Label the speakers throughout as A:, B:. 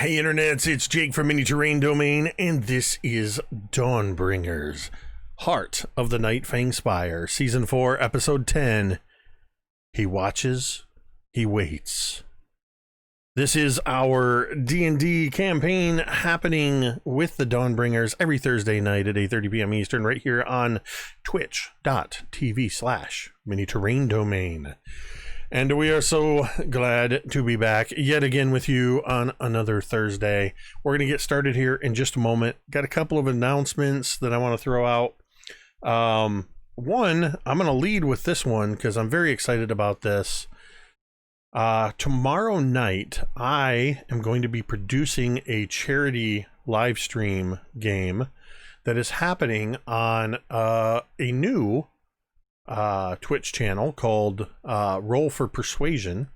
A: Hey internets, it's Jake from Mini Terrain Domain, and this is Dawnbringers, Heart of the Nightfang Spire, Season 4, Episode 10, He watches, he waits. This is our D&D campaign happening with the Dawnbringers every Thursday night at 8:30 p.m. Eastern, right here on twitch.tv/mini-terrain-domain. And we are so glad to be back yet again with you on another Thursday. We're going to get started here in just a moment. Got a couple of announcements that I want to throw out. One, I'm going to lead with this one because I'm very excited about this. Tomorrow night, I am going to be producing a charity live stream game that is happening on a new Twitch channel called Roll for Persuasion.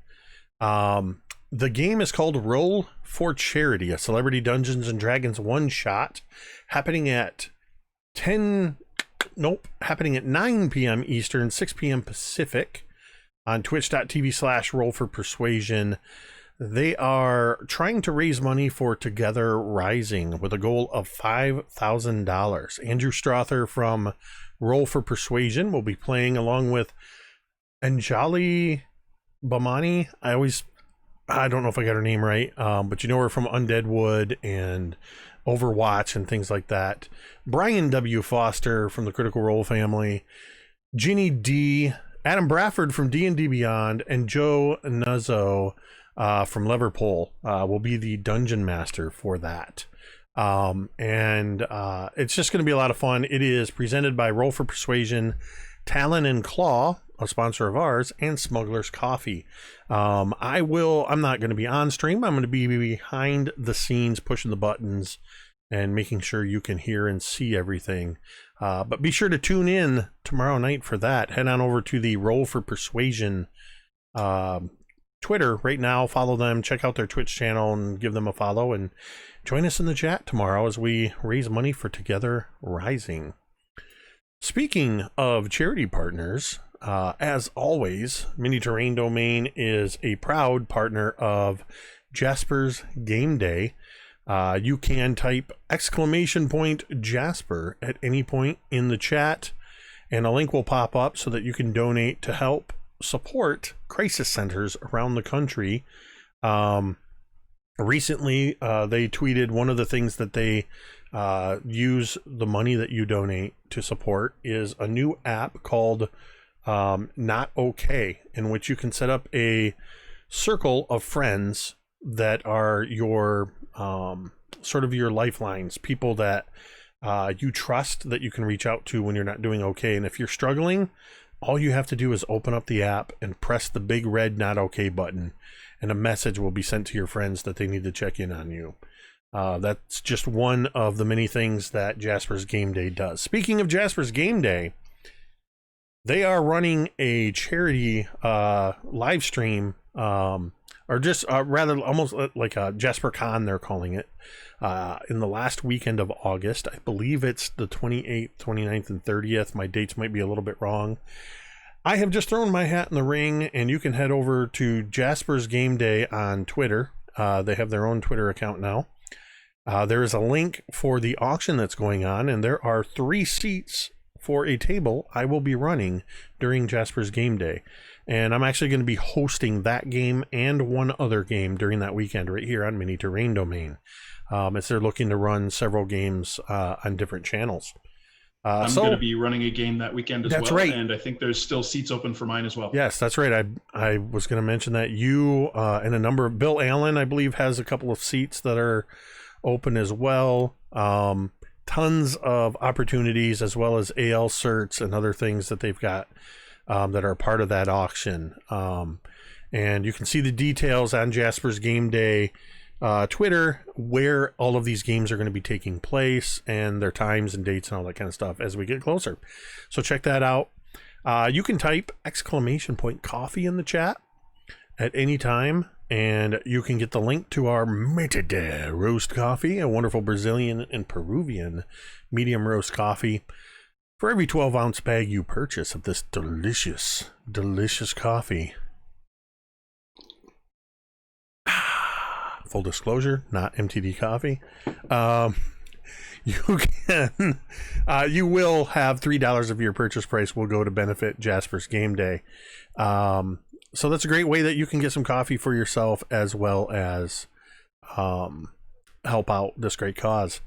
A: The game is called Roll for Charity, a Celebrity Dungeons and Dragons one-shot happening at 9 p.m. Eastern, 6 p.m. Pacific on twitch.tv/rollforpersuasion. They are trying to raise money for Together Rising with a goal of $5,000. Andrew Strother from Roll for Persuasion will be playing along with Anjali Bhamani. I don't know if I got her name right, but you know her from Undead Wood and Overwatch and things like that. Brian W. Foster from the Critical Role family, Ginny D., Adam Bradford from D&D Beyond, and Joe Nuzzo from Liverpool will be the dungeon master for that. It's just going to be a lot of fun. It is presented by Roll for Persuasion, Talon and Claw, a sponsor of ours, and Smuggler's Coffee. I'm not going to be on stream. I'm going to be behind the scenes, pushing the buttons and making sure you can hear and see everything. But be sure to tune in tomorrow night for that. Head on over to the Roll for Persuasion Twitter right now. Follow them, check out their Twitch channel, and give them a follow. And join us in the chat tomorrow as we raise money for Together Rising. Speaking of charity partners, as always, Mini Terrain Domain is a proud partner of Jasper's Game Day. You can type !Jasper at any point in the chat, and a link will pop up so that you can donate to help support crisis centers around the country. Recently, they tweeted one of the things that they use the money that you donate to support is a new app called Not Okay, in which you can set up a circle of friends that are your sort of your lifelines, people that you trust that you can reach out to when you're not doing okay. And if you're struggling, all you have to do is open up the app and press the big red Not Okay button, and a message will be sent to your friends that they need to check in on you. That's just one of the many things that Jasper's Game Day does. Speaking of Jasper's Game Day, they are running a charity live stream, or just rather almost like a Jasper Con, they're calling it, in the last weekend of August. I believe it's the 28th, 29th, and 30th. My dates might be a little bit wrong. I have just thrown my hat in the ring, and you can head over to Jasper's Game Day on Twitter. They have their own Twitter account now. There is a link for the auction that's going on, and there are 3 seats for a table I will be running during Jasper's Game Day. And I'm actually going to be hosting that game and one other game during that weekend right here on Mini Terrain Domain, as they're looking to run several games on different channels.
B: I'm going to be running a game that weekend as well. That's right. And I think there's still seats open for mine as well.
A: Yes, that's right. I was going to mention that you and a number of... Bill Allen, I believe, has a couple of seats that are open as well. Tons of opportunities, as well as AL certs and other things that they've got that are part of that auction. And you can see the details on Jasper's Game Day Twitter, where all of these games are going to be taking place and their times and dates and all that kind of stuff as we get closer. So check that out. You can type !Coffee in the chat at any time, and you can get the link to our Metade roast coffee, a wonderful Brazilian and Peruvian medium roast coffee, for every 12-ounce bag you purchase of this delicious, delicious coffee. Full disclosure, not MTD coffee. You will have $3 of your purchase price will go to benefit Jasper's Game Day. So that's a great way that you can get some coffee for yourself as well as help out this great cause.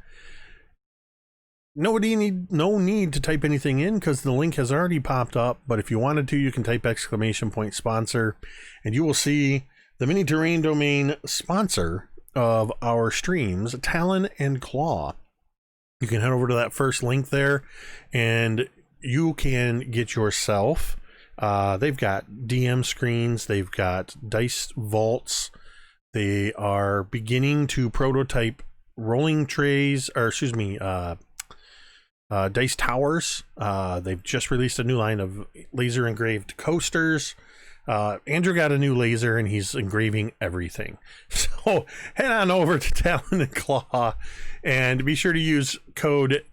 A: No need to type anything in because the link has already popped up, but if you wanted to, you can type !sponsor and you will see the mini terrain domain sponsor of our streams, Talon and Claw. You can head over to that first link there and you can get yourself, they've got DM screens, they've got dice vaults, they are beginning to prototype rolling trays, or excuse me, dice towers. They've just released a new line of laser engraved coasters. Andrew got a new laser and he's engraving everything. So head on over to Talon and Claw and be sure to use code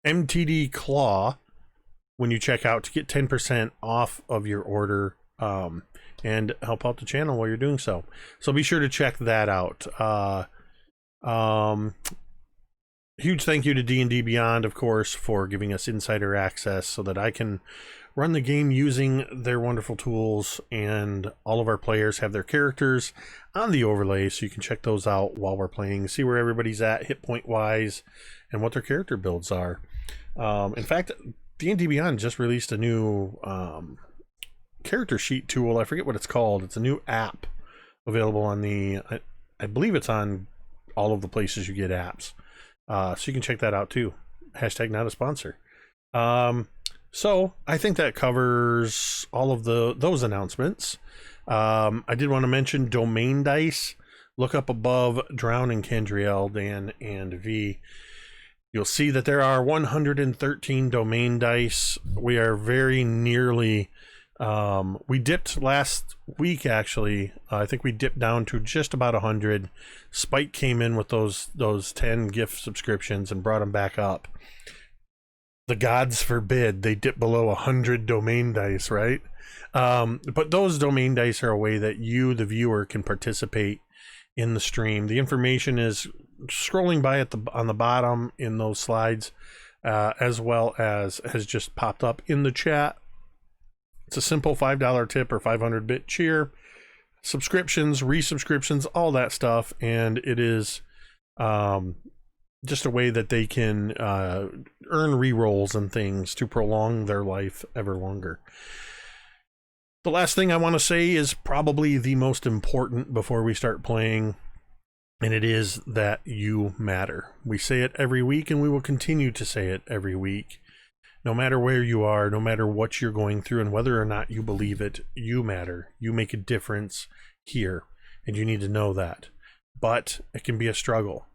A: MTD Claw when you check out to get 10% off of your order and help out the channel while you're doing so. So be sure to check that out. Huge thank you to D&D Beyond, of course, for giving us insider access so that I can run the game using their wonderful tools, and all of our players have their characters on the overlay, so you can check those out while we're playing, see where everybody's at hit point wise and what their character builds are. In fact, D&D Beyond just released a new character sheet tool. I forget what it's called. It's a new app available on the, I believe it's on all of the places you get apps. So you can check that out too. Hashtag not a sponsor. So I think that covers all of those announcements. I did want to mention domain dice. Look up above Drown and Cantriel, Dan and V. You'll see that there are 113 domain dice. We are very nearly, we dipped last week actually. I think we dipped down to just about 100. Spike came in with those 10 gift subscriptions and brought them back up. The gods forbid they dip below 100 domain dice, right? But those domain dice are a way that you, the viewer, can participate in the stream. The information is scrolling by on the bottom in those slides, as well as has just popped up in the chat. It's a simple $5 tip or 500-bit cheer, subscriptions, resubscriptions, all that stuff, and it is just a way that they can earn rerolls and things to prolong their life ever longer. The last thing I want to say is probably the most important before we start playing, and it is that you matter. We say it every week, and we will continue to say it every week. No matter where you are, no matter what you're going through, and whether or not you believe it, you matter. You make a difference here, and you need to know that. But it can be a struggle.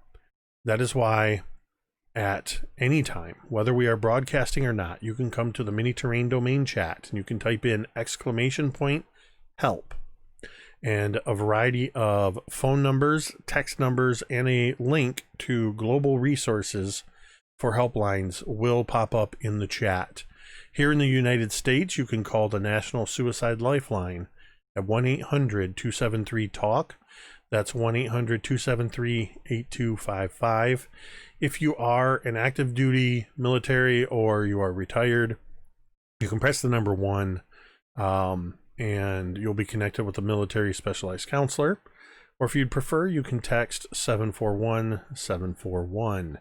A: That is why at any time, whether we are broadcasting or not, you can come to the mini terrain domain chat and you can type in !help and a variety of phone numbers, text numbers, and a link to global resources for helplines will pop up in the chat. Here in the United States, you can call the National Suicide Lifeline at 1-800-273-TALK. That's 1-800-273-8255. If you are an active duty military or you are retired, you can press the number 1 and you'll be connected with a military specialized counselor. Or if you'd prefer, you can text 741-741.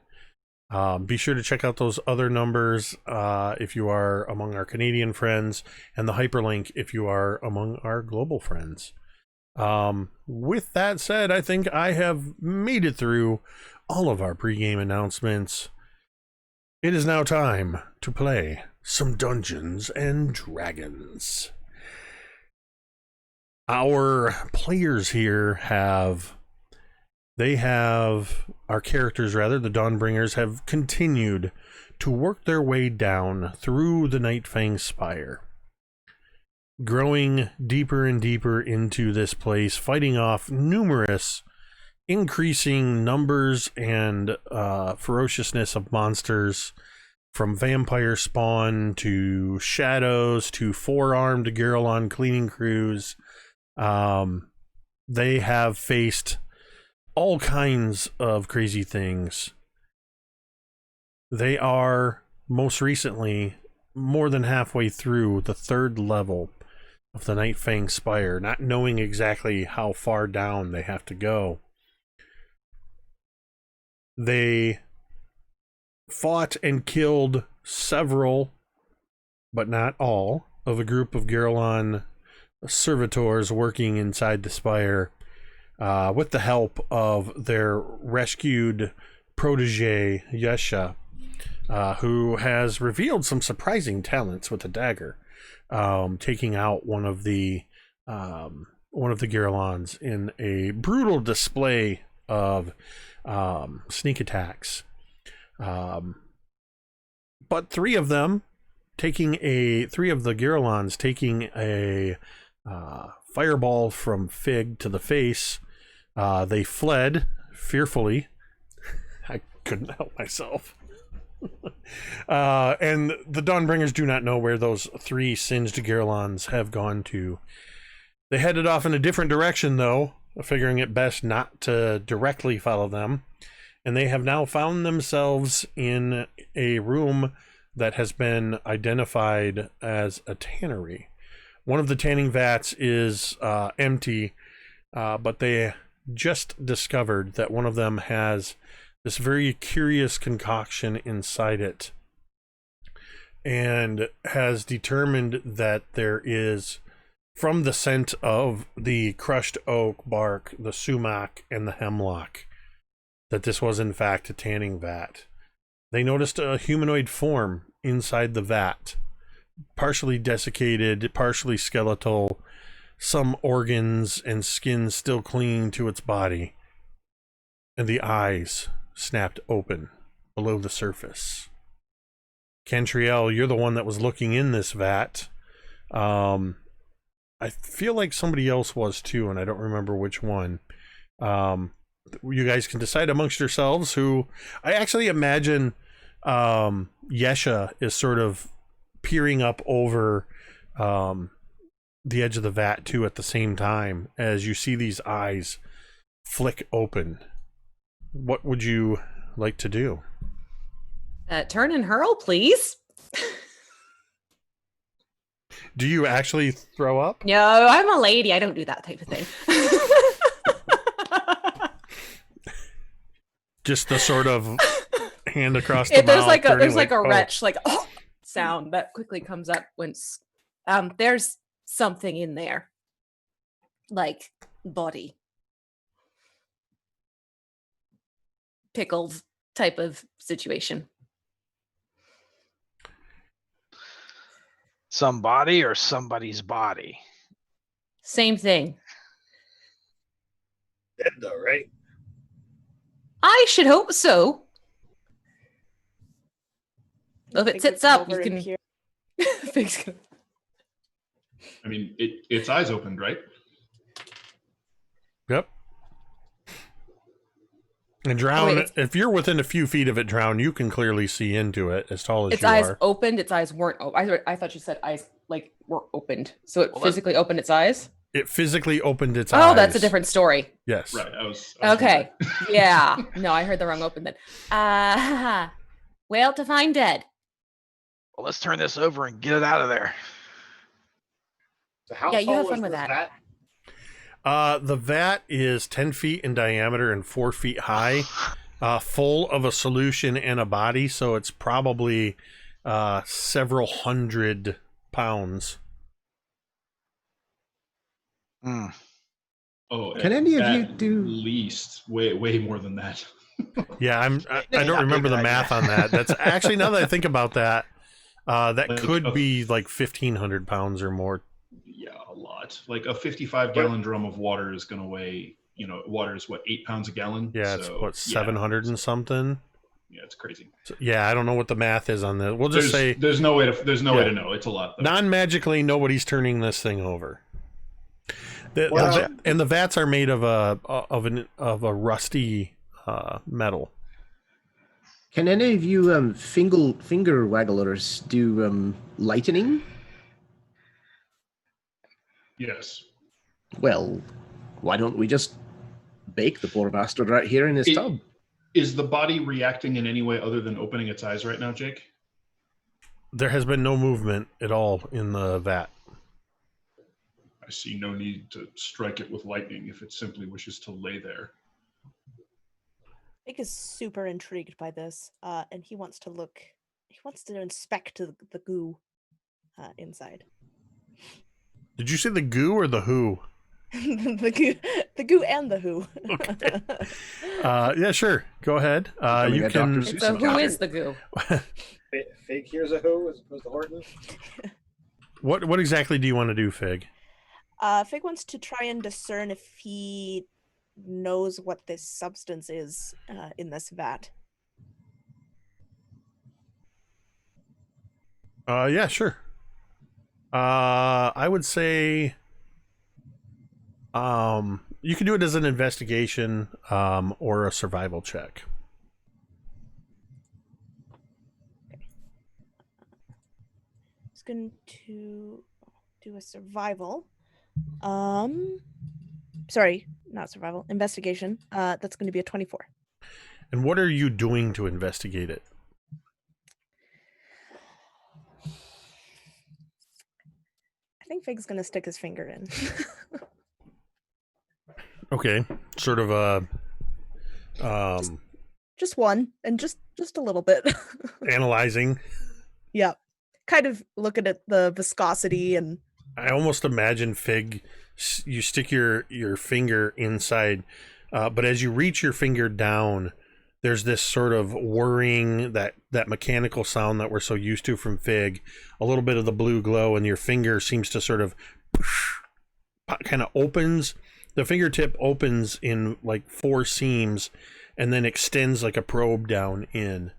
A: Be sure to check out those other numbers if you are among our Canadian friends, and the hyperlink if you are among our global friends. With that said, I think I have made it through all of our pregame announcements. It is now time to play some Dungeons and Dragons. Our players here our characters, the Dawnbringers, have continued to work their way down through the Nightfang Spire, growing deeper and deeper into this place, fighting off numerous increasing numbers and ferociousness of monsters, from vampire spawn to shadows to four-armed Garrulon cleaning crews. They have faced all kinds of crazy things. They are most recently more than halfway through the 3rd level of the Nightfang Spire, not knowing exactly how far down they have to go. They fought and killed several, but not all, of a group of Girlon servitors working inside the spire, with the help of their rescued protege, Yesha, who has revealed some surprising talents with a dagger, taking out one of the Girlons in a brutal display of sneak attacks. But three of the Girlons taking a fireball from Fig to the face, they fled fearfully. I couldn't help myself. And the Dawnbringers do not know where those three singed Girlons have gone to. They headed off in a different direction, though, figuring it best not to directly follow them. And they have now found themselves in a room that has been identified as a tannery. One of the tanning vats is empty, but they just discovered that one of them has this very curious concoction inside it, and has determined that there is, from the scent of the crushed oak bark, the sumac, and the hemlock, that this was in fact a tanning vat. They noticed a humanoid form inside the vat, partially desiccated, partially skeletal, some organs and skin still clinging to its body, and the eyes snapped open below the surface. Cantriel, you're the one that was looking in this vat. I feel like somebody else was too, and I don't remember which one. You guys can decide amongst yourselves who. I actually imagine Yesha is sort of peering up over the edge of the vat too at the same time as you see these eyes flick open. What would you like to do?
C: Turn and hurl, please.
A: Do you actually throw up?
C: No, I'm a lady. I don't do that type of thing.
A: Just the sort of hand across the mouth.
C: There's like a retch, like oh sound that quickly comes up when there's something in there, like body, pickled type of situation.
D: Somebody or somebody's body?
C: Same thing.
E: Dead though, right?
C: I should hope so. If it sits up, you can.
B: I mean, its eyes opened, right?
A: Yep. And Drown, if you're within a few feet of it, Drown, you can clearly see into it as tall as
C: its
A: you are.
C: Its eyes opened, its eyes weren't open. I thought you said eyes like were opened. So it physically opened its eyes?
A: It physically opened its eyes.
C: Oh, that's a different story.
A: Yes.
B: Right. I was
C: okay. Yeah. No, I heard the wrong open then. Well, to find dead.
D: Well, let's turn this over and get it out of there.
E: So how
C: you have fun with that.
A: The vat is 10 feet in diameter and 4 feet high, full of a solution and a body, so it's probably several hundred pounds.
D: Mm.
B: Oh,
E: can any of you do
B: least way more than that?
A: Yeah, I don't remember the math on that. That's actually, now that I think about that, that could be like 1,500 pounds or more.
B: Yeah, a lot. Like a 55-gallon drum of water is going to weigh, water is what, 8 pounds a gallon?
A: Yeah, it's what, 700 and something?
B: Yeah, it's crazy.
A: So, yeah, I don't know what the math is on that. We'll just say
B: there's no way to know. It's a lot, though.
A: Non-magically, nobody's turning this thing over. And the vats are made of a rusty metal.
E: Can any of you finger wagglers do lightning?
B: Yes.
E: Well, why don't we just bake the poor bastard right here in his tub?
B: Is the body reacting in any way other than opening its eyes right now, Jake?
A: There has been no movement at all in the vat.
B: see no need to strike it with lightning if it simply wishes to lay there.
F: Fig is super intrigued by this, and he wants to inspect the goo inside.
A: Did you say the goo or the who?
F: the goo and the who.
A: Okay. Yeah, sure. Go ahead. You
E: a
A: can.
E: Dr.
C: It's a who is the goo?
G: Fig here's a who as opposed to Horton.
A: What exactly do you want to do, Fig?
F: Fig wants to try and discern if he knows what this substance is in this vat.
A: Yeah, sure. I would say you can do it as an investigation or a survival check.
F: He's going to do a survival. Sorry, not survival. Investigation. That's going to be a 24.
A: And what are you doing to investigate it?
F: I think Fig's going to stick his finger in.
A: Okay, sort of a
F: Just one, and just a little bit.
A: analyzing.
F: Yeah. Kind of looking at the viscosity and
A: I almost imagine, Fig, you stick your finger inside, but as you reach your finger down, there's this sort of whirring, that mechanical sound that we're so used to from Fig, a little bit of the blue glow, and your finger seems to sort of kind of opens. The fingertip opens in like 4 seams and then extends like a probe down in.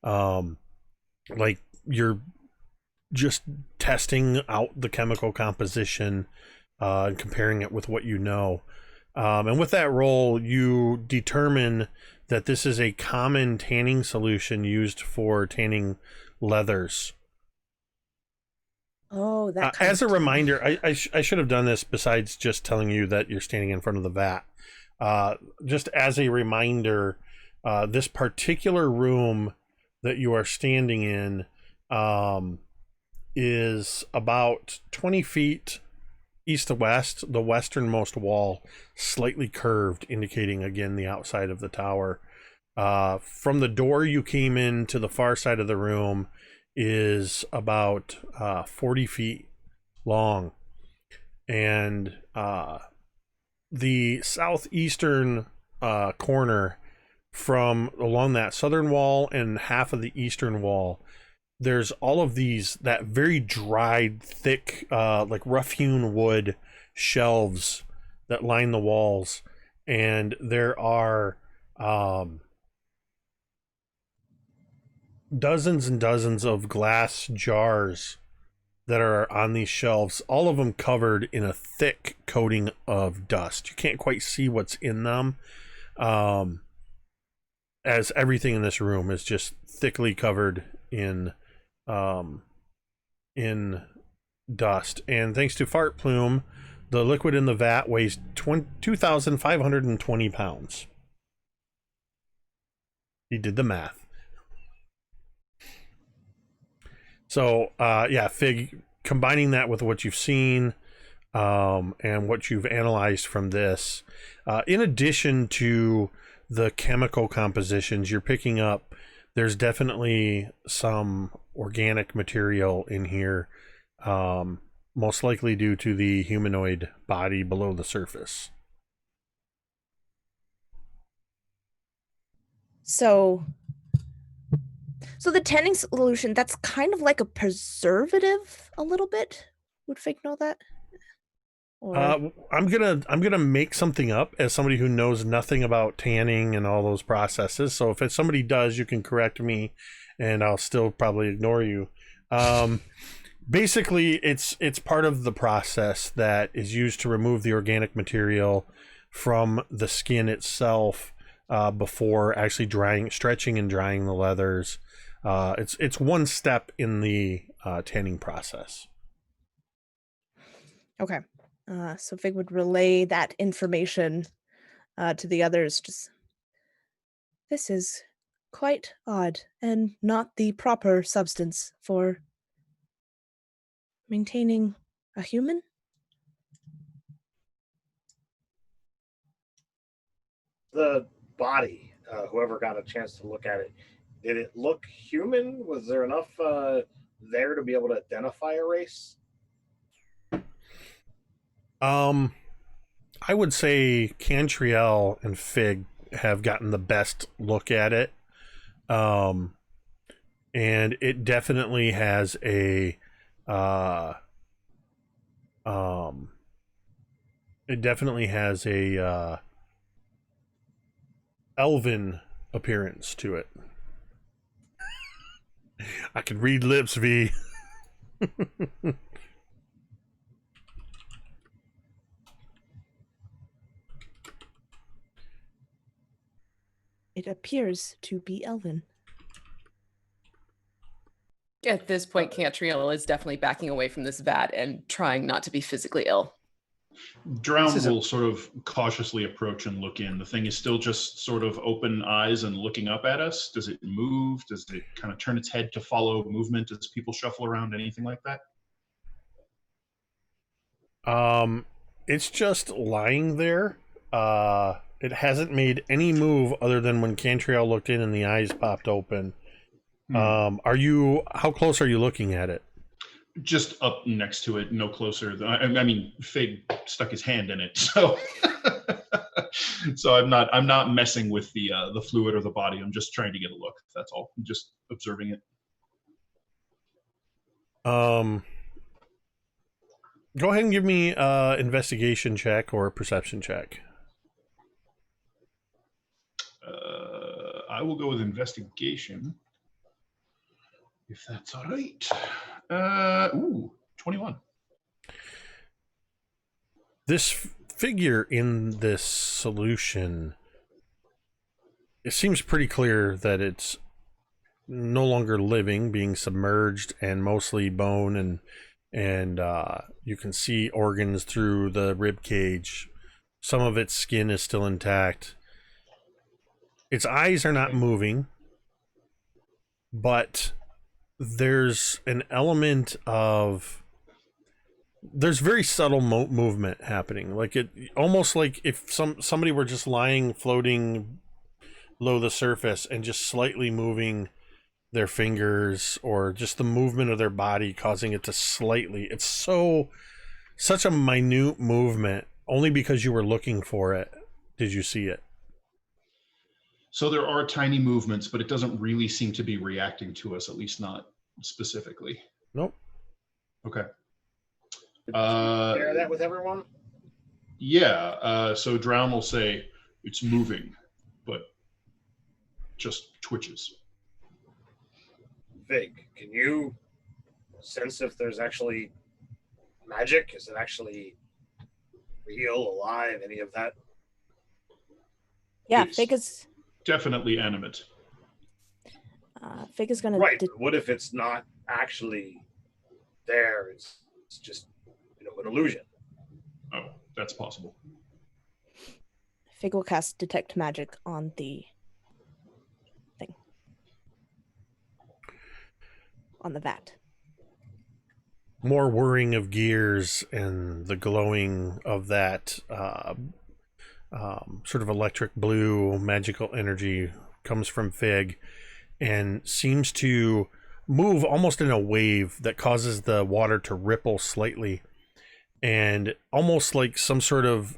A: Like you're just testing out the chemical composition and comparing it with what you know. And with that roll, you determine that this is a common tanning solution used for tanning leathers.
F: oh, that
A: As a reminder, I should have done this besides just telling you that you're standing in front of the vat. Just as a reminder, this particular room that you are standing in is about 20 feet east to west, the westernmost wall slightly curved, indicating again the outside of the tower. From the door you came in to the far side of the room is about 40 feet long, and the southeastern corner from along that southern wall and half of the eastern wall, there's all of that very dried, thick, like rough-hewn wood shelves that line the walls, and there are dozens and dozens of glass jars that are on these shelves, all of them covered in a thick coating of dust. You can't quite see what's in them, as everything in this room is just thickly covered in dust. And thanks to Fart Plume, the liquid in the vat weighs 2,520 pounds. He did the math. So, yeah, Fig, combining that with what you've seen and what you've analyzed from this, in addition to the chemical compositions you're picking up, there's definitely some organic material in here, most likely due to the humanoid body below the surface.
F: So the tanning solution, that's kind of like a preservative a little bit. Would Fig know that? Or...
A: I'm gonna make something up as somebody who knows nothing about tanning and all those processes. So if somebody does, you can correct me, and I'll still probably ignore you. Basically, it's part of the process that is used to remove the organic material from the skin itself before actually stretching and drying the leathers. It's one step in the tanning process.
F: Okay. So Fig would relay that information to the others. This is quite odd and not the proper substance for maintaining a human.
G: The body, whoever got a chance to look at it, did it look human? Was there enough there to be able to identify a race?
A: I would say Cantriel and Fig have gotten the best look at it. And it definitely has a elven appearance to it. I can read lips, V.
F: It appears to be elven.
C: At this point, Cantriel is definitely backing away from this vat and trying not to be physically ill.
B: Drown will sort of cautiously approach and look in. The thing is still just sort of open eyes and looking up at us. Does it move? Does it kind of turn its head to follow movement as people shuffle around? Anything like that?
A: It's just lying there. It hasn't made any move other than when Cantriel looked in and the eyes popped open. How close are you looking at it?
B: Just up next to it, no closer. I mean, Fig stuck his hand in it, so so I'm not messing with the fluid or the body. I'm just trying to get a look. That's all. I'm just observing it.
A: Go ahead and give me investigation check or perception check.
B: I will go with investigation, if that's all right. 21.
A: This figure in this solution, it seems pretty clear that it's no longer living, being submerged and mostly bone, and you can see organs through the rib cage. Some of its skin is still intact. Its eyes are not moving, but there's an element of, there's very subtle movement happening, like it almost like if somebody were just lying floating below the surface and just slightly moving their fingers, or just the movement of their body causing it to slightly, it's such a minute movement. Only because you were looking for it did you see it.
B: So there are tiny movements, but it doesn't really seem to be reacting to us, at least not specifically.
A: Nope.
B: Okay.
G: Share that with everyone?
B: Yeah. So Drown will say it's moving, but just twitches.
G: Vig, can you sense if there's actually magic? Is it actually real, alive, any of that?
F: Yeah,
B: It's
F: Fig is
B: definitely animate.
F: Fig is gonna
G: Right. But what if it's not actually there? It's just, an illusion.
B: Oh, that's possible.
F: Fig will cast detect magic on the thing. On the vat.
A: More whirring of gears and the glowing of that sort of electric blue magical energy comes from Fig and seems to move almost in a wave that causes the water to ripple slightly, and almost like some sort of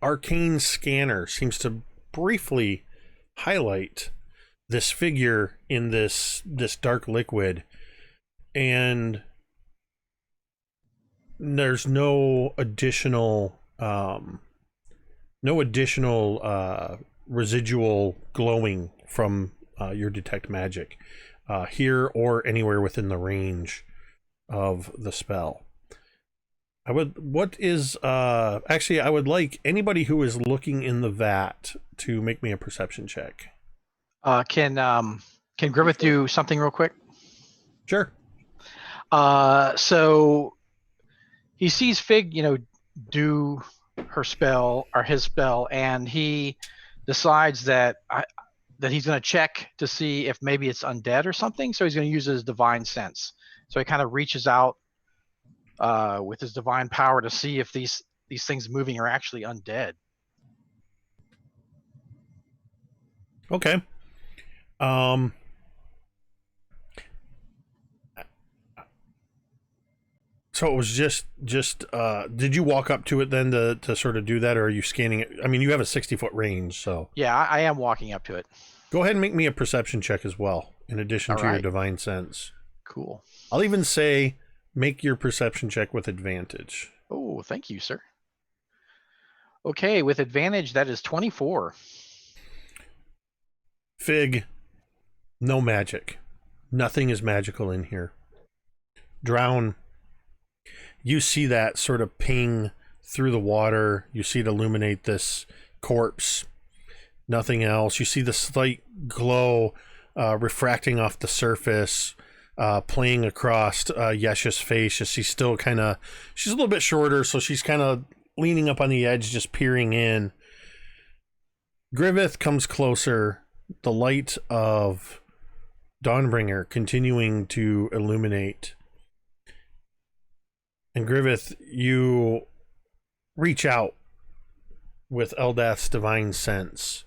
A: arcane scanner seems to briefly highlight this figure in this dark liquid, and there's no additional residual glowing from your detect magic here or anywhere within the range of the spell. I would like anybody who is looking in the vat to make me a perception check.
D: Can Griveth do something real quick?
A: Sure.
D: So he sees Fig, do her spell or his spell, and he decides that he's going to check to see if maybe it's undead or something. So he's going to use his divine sense. So he kind of reaches out with his divine power to see if these things moving are actually undead.
A: Okay. So it was just did you walk up to it then to sort of do that, or are you scanning it? I mean, you have a 60-foot range, so
D: Yeah, I am walking up to it.
A: go ahead and make me a perception check as well, in addition
D: All
A: to your
D: right.
A: divine sense.
D: Cool.
A: I'll even say make your perception check with advantage.
D: Oh, thank you, sir. Okay, with advantage, that is 24.
A: Fig, no magic. Nothing is magical in here. Drown, you see that sort of ping through the water. You see it illuminate this corpse. Nothing else. You see the slight glow refracting off the surface, playing across Yesha's face as she's still kind of... She's a little bit shorter, so she's kind of leaning up on the edge, just peering in. Griveth comes closer. The light of Dawnbringer continuing to illuminate. And Griveth, you reach out with Eldath's divine sense.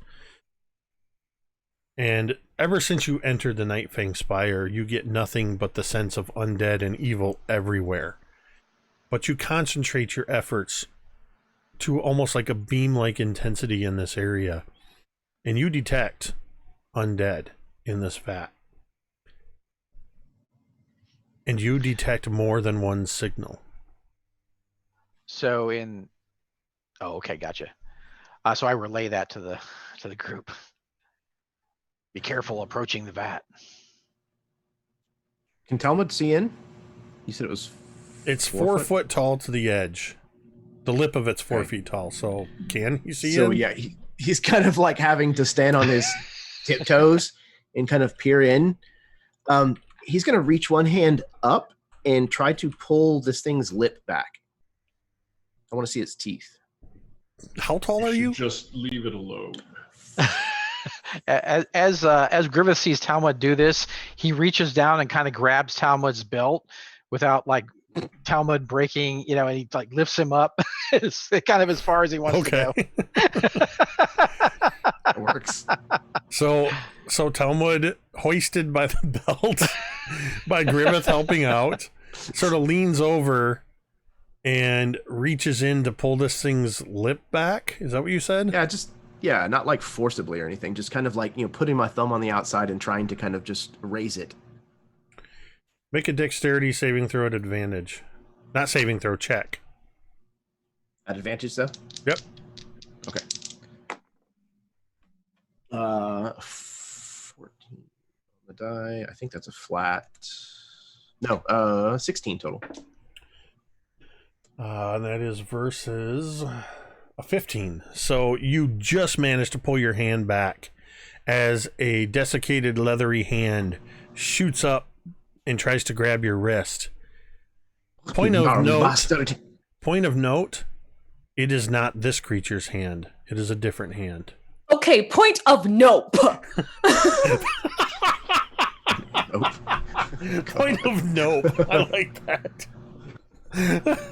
A: And ever since you entered the Nightfang Spire, you get nothing but the sense of undead and evil everywhere. But you concentrate your efforts to almost like a beam-like intensity in this area. And you detect undead in this vat. And you detect more than one signal.
D: So in... Oh, okay, gotcha. So I relay that to the group. Be careful approaching the vat.
E: Can Talmud see in? You said it was...
A: It's 4 foot tall to the edge. The lip of it's 4 feet tall. So can you see
E: So
A: in?
E: yeah, he's kind of like having to stand on his tiptoes and kind of peer in. He's going to reach one hand up and try to pull this thing's lip back. I want to see its teeth.
A: How tall are you?
B: Just leave it alone.
D: As Griveth sees Talmud do this, he reaches down and kind of grabs Talmud's belt without like Talmud breaking, and he like lifts him up. It's kind of as far as he wants to go.
E: It works.
A: So Talmud, hoisted by the belt, by Griveth helping out, sort of leans over and reaches in to pull this thing's lip back. Is that what you said?
E: Yeah, not like forcibly or anything. Just kind of like, putting my thumb on the outside and trying to kind of just raise it.
A: Make a dexterity saving throw at advantage. Not saving throw, check.
E: At advantage, though?
A: Yep.
E: Okay. 14 on the die. I think that's a flat. No, 16 total.
A: That is versus a 15. So you just managed to pull your hand back as a desiccated leathery hand shoots up and tries to grab your wrist. Point of note, it is not this creature's hand. It is a different hand.
C: Okay, point of nope.
E: Nope.
A: Point of nope. I like that.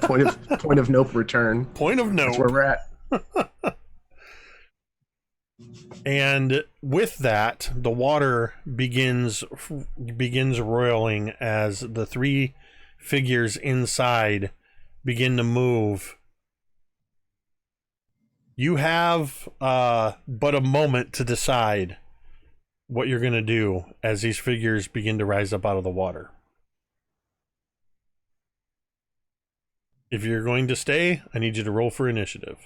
E: Point of nope return.
A: Point of nope.
E: That's where we're at.
A: And with that, the water begins roiling as the three figures inside begin to move. You have but a moment to decide what you're going to do as these figures begin to rise up out of the water. If you're going to stay, I need you to roll for initiative.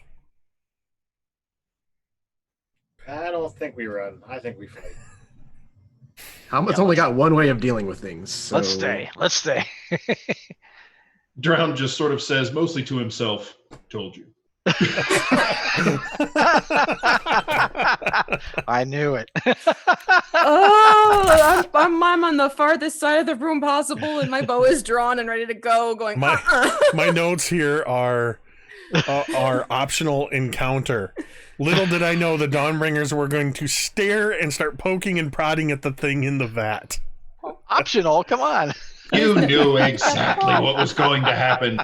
G: I don't think we run. I think we fight.
E: Helmut's only got one way of dealing with things. So...
D: Let's stay.
B: Drown just sort of says, mostly to himself, told you.
D: I knew it.
C: I'm on the farthest side of the room possible, and my bow is drawn and ready to go. Going.
A: My notes here are optional encounter. Little did I know the Dawnbringers were going to stare and start poking and prodding at the thing in the vat.
D: Optional, come on.
B: You knew exactly what was going to happen.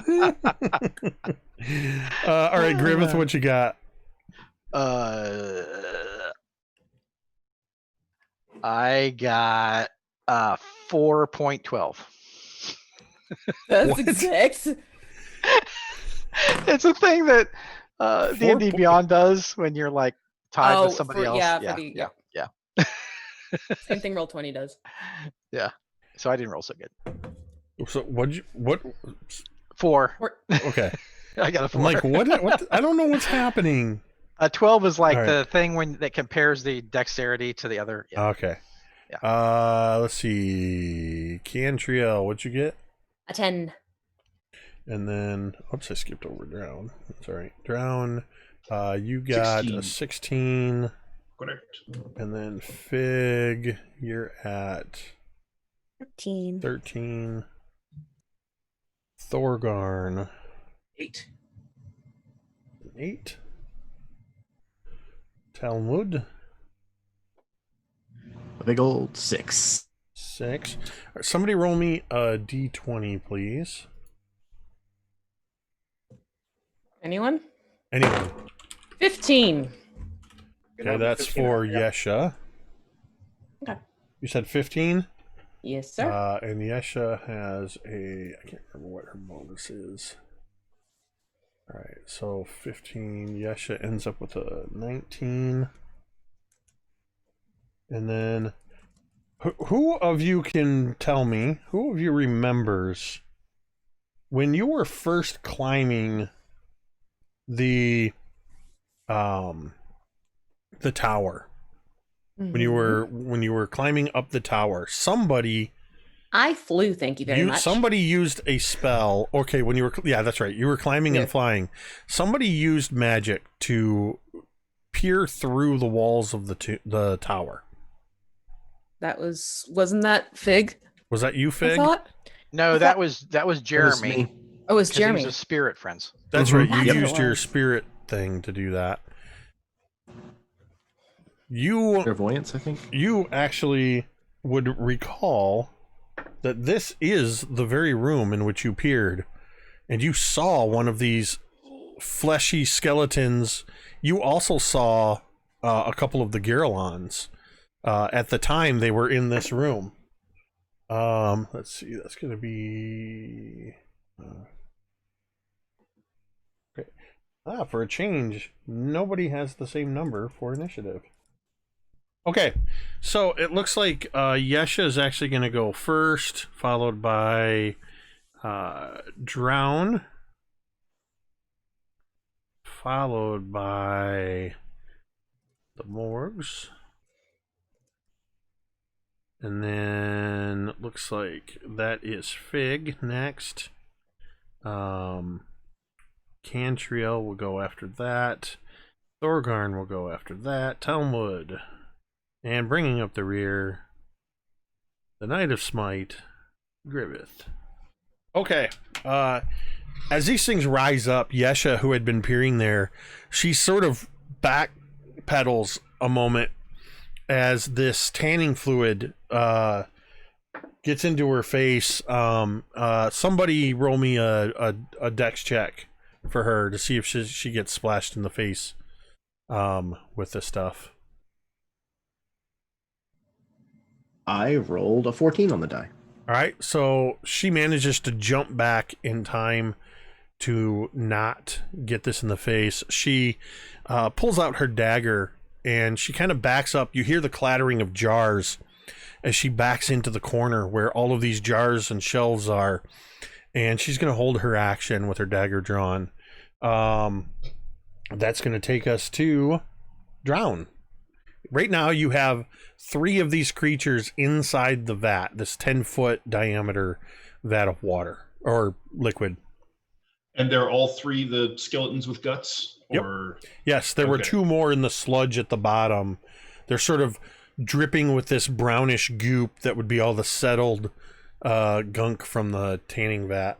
A: All right, Griveth, what you got?
D: I got 4.12.
C: That's
A: What?
C: exact.
D: It's a thing that D&D
A: po-
D: Beyond does when you're like tied
C: Oh,
D: with somebody
C: for-
D: else.
C: yeah,
D: Yeah,
C: for the-
D: yeah,
C: yeah.
D: yeah.
C: Same thing Roll20 does.
D: Yeah. So I didn't roll so good.
A: So what?
D: 4.
A: Okay.
D: I got a 4.
A: I'm like, what? I don't know what's happening.
D: 12 is like
A: All right.
D: the thing that compares the dexterity to the other. Yeah.
A: Okay.
D: Yeah.
A: Let's see. Cantriel, what'd you get?
C: A 10.
A: And then, oops, I skipped over Drown. That's all right. Drown, you got
B: 16.
A: a 16.
B: Correct.
A: And then Fig, you're at
F: 13.
A: 13. Thorgarn,
E: 8.
A: 8. Talmud,
E: A big old 6.
A: 6. All right, somebody roll me a d20, please.
C: Anyone?
A: Anyone?
C: 15.
A: Okay, that's for Yesha.
C: Okay.
A: You said 15?
C: Yes, sir.
A: And Yesha has a... I can't remember what her bonus is. Alright, so 15. Yesha ends up with a 19. And then... Who of you can tell me, who of you remembers when you were first climbing the tower? When you were climbing up the tower, somebody
C: I flew, thank you very much.
A: somebody used a spell. Okay, when you were that's right. You were climbing and flying. Somebody used magic to peer through the walls of the tower.
C: Wasn't that Fig?
A: Was that you,
C: I
A: Fig?
C: thought.
D: No, that was Jeremy.
E: me.
C: Oh, it was
D: 'cause
C: Jeremy.
D: He was a spirit, friends.
A: That's right. You
C: That's what it
A: used your
C: was.
A: spirit thing to do that. You
E: Clairvoyance, I think.
A: you actually would recall that this is the very room in which you peered, and you saw one of these fleshy skeletons. You also saw a couple of the Giralons. At the time, they were in this room. Let's see. That's going to be... okay. For a change, nobody has the same number for initiative. Okay, so it looks like Yesha is actually going to go first, followed by Drown, followed by the Morgs, and then it looks like that is Fig next. Cantriel will go after that. Thorgarn will go after that. Talmud. And bringing up the rear, the Knight of Smite, Griveth. Okay, as these things rise up, Yesha, who had been peering there, she sort of backpedals a moment as this tanning fluid gets into her face. Somebody roll me a dex check for her to see if she gets splashed in the face with this stuff.
E: I rolled a 14 on the die.
A: All right, so she manages to jump back in time to not get this in the face. She pulls out her dagger and she kind of backs up. You hear the clattering of jars as she backs into the corner where all of these jars and shelves are, and she's going to hold her action with her dagger drawn. That's going to take us to Drown. Right now you have 3 of these creatures inside the vat, this 10-foot diameter vat of water or liquid.
B: And they're all 3 the skeletons with guts?
A: Yep.
B: Or
A: Yes, there were 2 more in the sludge at the bottom. They're sort of dripping with this brownish goop that would be all the settled gunk from the tanning vat.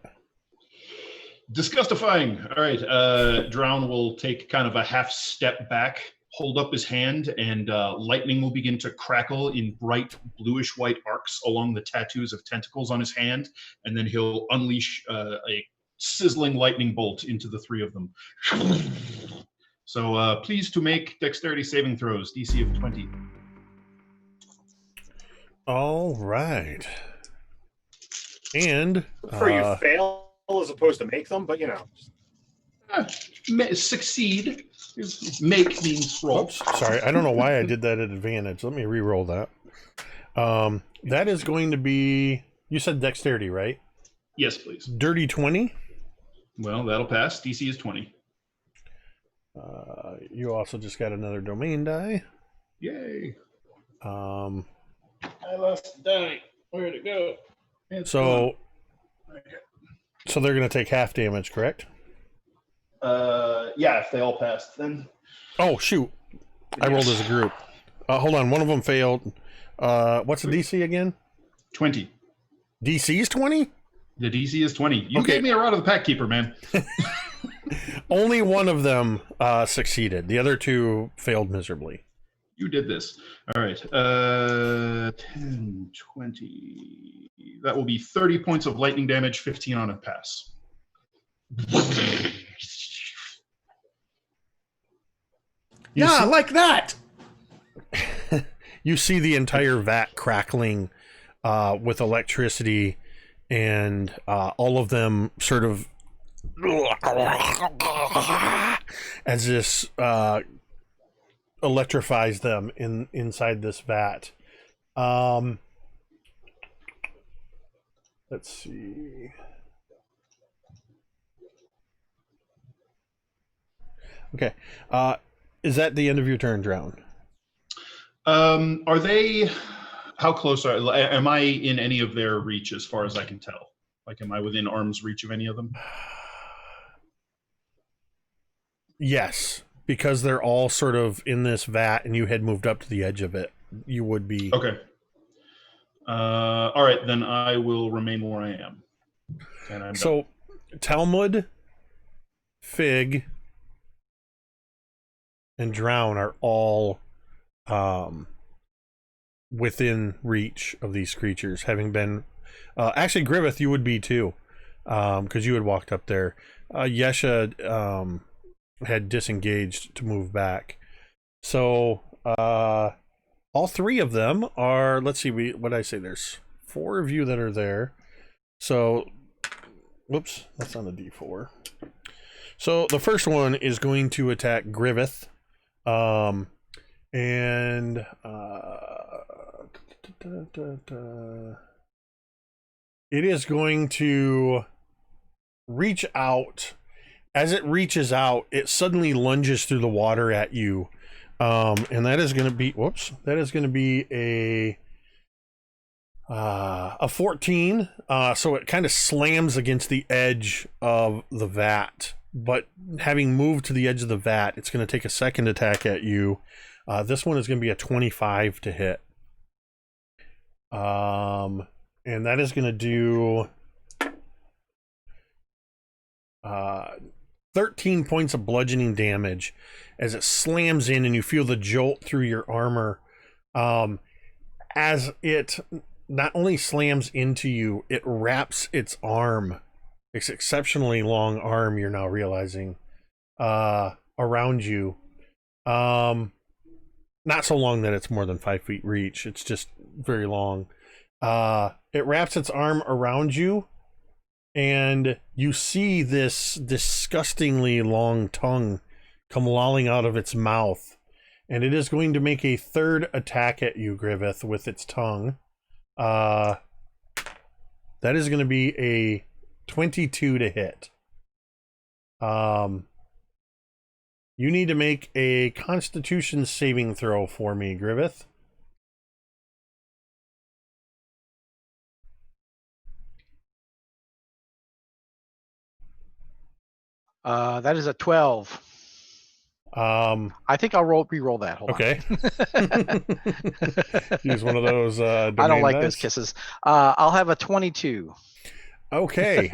B: Disgustifying. All right. Drown will take kind of a half step back, hold up his hand, and lightning will begin to crackle in bright bluish white arcs along the tattoos of tentacles on his hand, and then he'll unleash a sizzling lightning bolt into the 3 of them. So please to make dexterity saving throws, DC of 20.
A: All right. And
G: For you fail as opposed to make them, but you know.
B: Succeed. Make means roll.
A: oops, sorry, I don't know why I did that at advantage. Let me re-roll that. That is going to be, you said dexterity, right?
B: Yes, please.
A: Dirty 20.
B: Well, that'll pass. DC is 20.
A: You also just got another domain die.
B: Yay.
A: I
B: lost the die. Where'd it go?
A: So they're going to take half damage, correct?
B: Yeah, if they all passed, then.
A: Oh, shoot. I rolled as a group. Hold on, one of them failed. What's the DC again?
B: 20.
A: DC is 20?
B: The DC is 20. You
A: Okay.
B: gave me a rod of the pack keeper, man.
A: Only one of them succeeded. The other two failed miserably.
B: You did this. All right. 10, 20. That will be 30 points of lightning damage, 15 on a pass.
E: Yeah, like that.
A: You see the entire vat crackling with electricity, and all of them sort of as this electrifies them inside this vat. Let's see. Okay. Is that the end of your turn, Drown?
B: Are they? How close are? Am I in any of their reach as far as I can tell? Like, am I within arm's reach of any of them?
A: Yes, because they're all sort of in this vat, and you had moved up to the edge of it. You would be
B: Okay. All right, then I will remain where I am. And I'm
A: so. Talmud, Fig, and Drown are all within reach of these creatures, having been actually Griveth, you would be too, because you had walked up there. Yesha had disengaged to move back, so all three of them are, let's see, what did I say, there's 4 of you that are there, so whoops, that's on a d4. So the first one is going to attack Griveth. And it is going to reach out. As it reaches out, it suddenly lunges through the water at you. And that is going to be, whoops, that is going to be a 14. So it kind of slams against the edge of the vat. But having moved to the edge of the vat, it's going to take a second attack at you. This one is going to be a 25 to hit. And that is going to do 13 points of bludgeoning damage as it slams in, and you feel the jolt through your armor. As it not only slams into you, it wraps its arm. It's exceptionally long arm, you're now realizing, around you. Not so long that it's more than 5 feet reach. It's just very long. It wraps its arm around you, and you see this disgustingly long tongue come lolling out of its mouth. And it is going to make a third attack at you, Griveth, with its tongue. That is going to be a 22 to hit. You need to make a Constitution saving throw for me, Griveth.
D: That is a 12. I think I'll re-roll that. Hold
A: okay. Use one of those.
D: I don't like
A: dice.
D: those kisses. I'll have a 22.
A: Okay.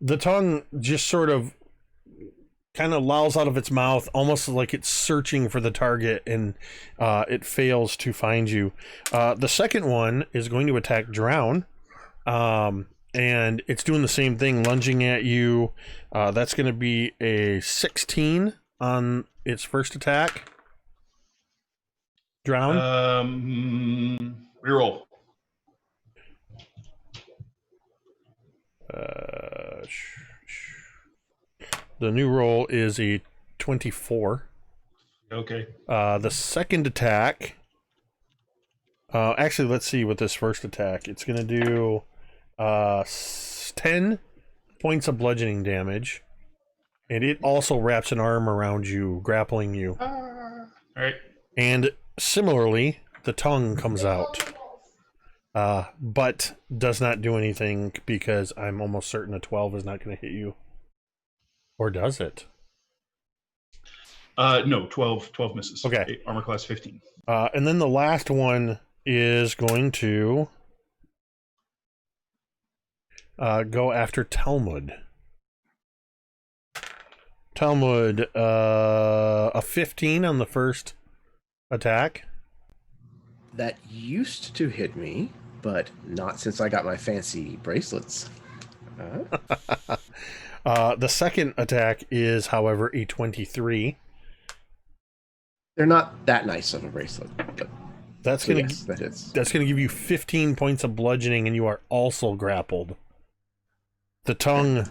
A: The tongue just sort of kind of lolls out of its mouth, almost like it's searching for the target, and it fails to find you. The second one is going to attack Drown. And it's doing the same thing, lunging at you. That's going to be a 16 on its first attack. Drown?
B: Reroll.
A: The new roll is a 24.
B: Okay.
A: The second attack. Actually, let's see what this first attack. It's going to do 10 points of bludgeoning damage. And it also wraps an arm around you, grappling you.
B: All right.
A: And similarly, the tongue comes out. But does not do anything because I'm almost certain a 12 is not going to hit you. Or does it?
B: No, 12 misses.
A: Okay.
B: Armor class 15.
A: And then the last one is going to go after Talmud. Talmud, a 15 on the first attack.
E: That used to hit me, but not since I got my fancy bracelets.
A: The second attack is, however, a 23.
E: They're not that nice of a bracelet, but
A: That's
E: so
A: gonna
E: yes, that is.
A: that's gonna give you 15 points of bludgeoning, and you are also grappled. The tongue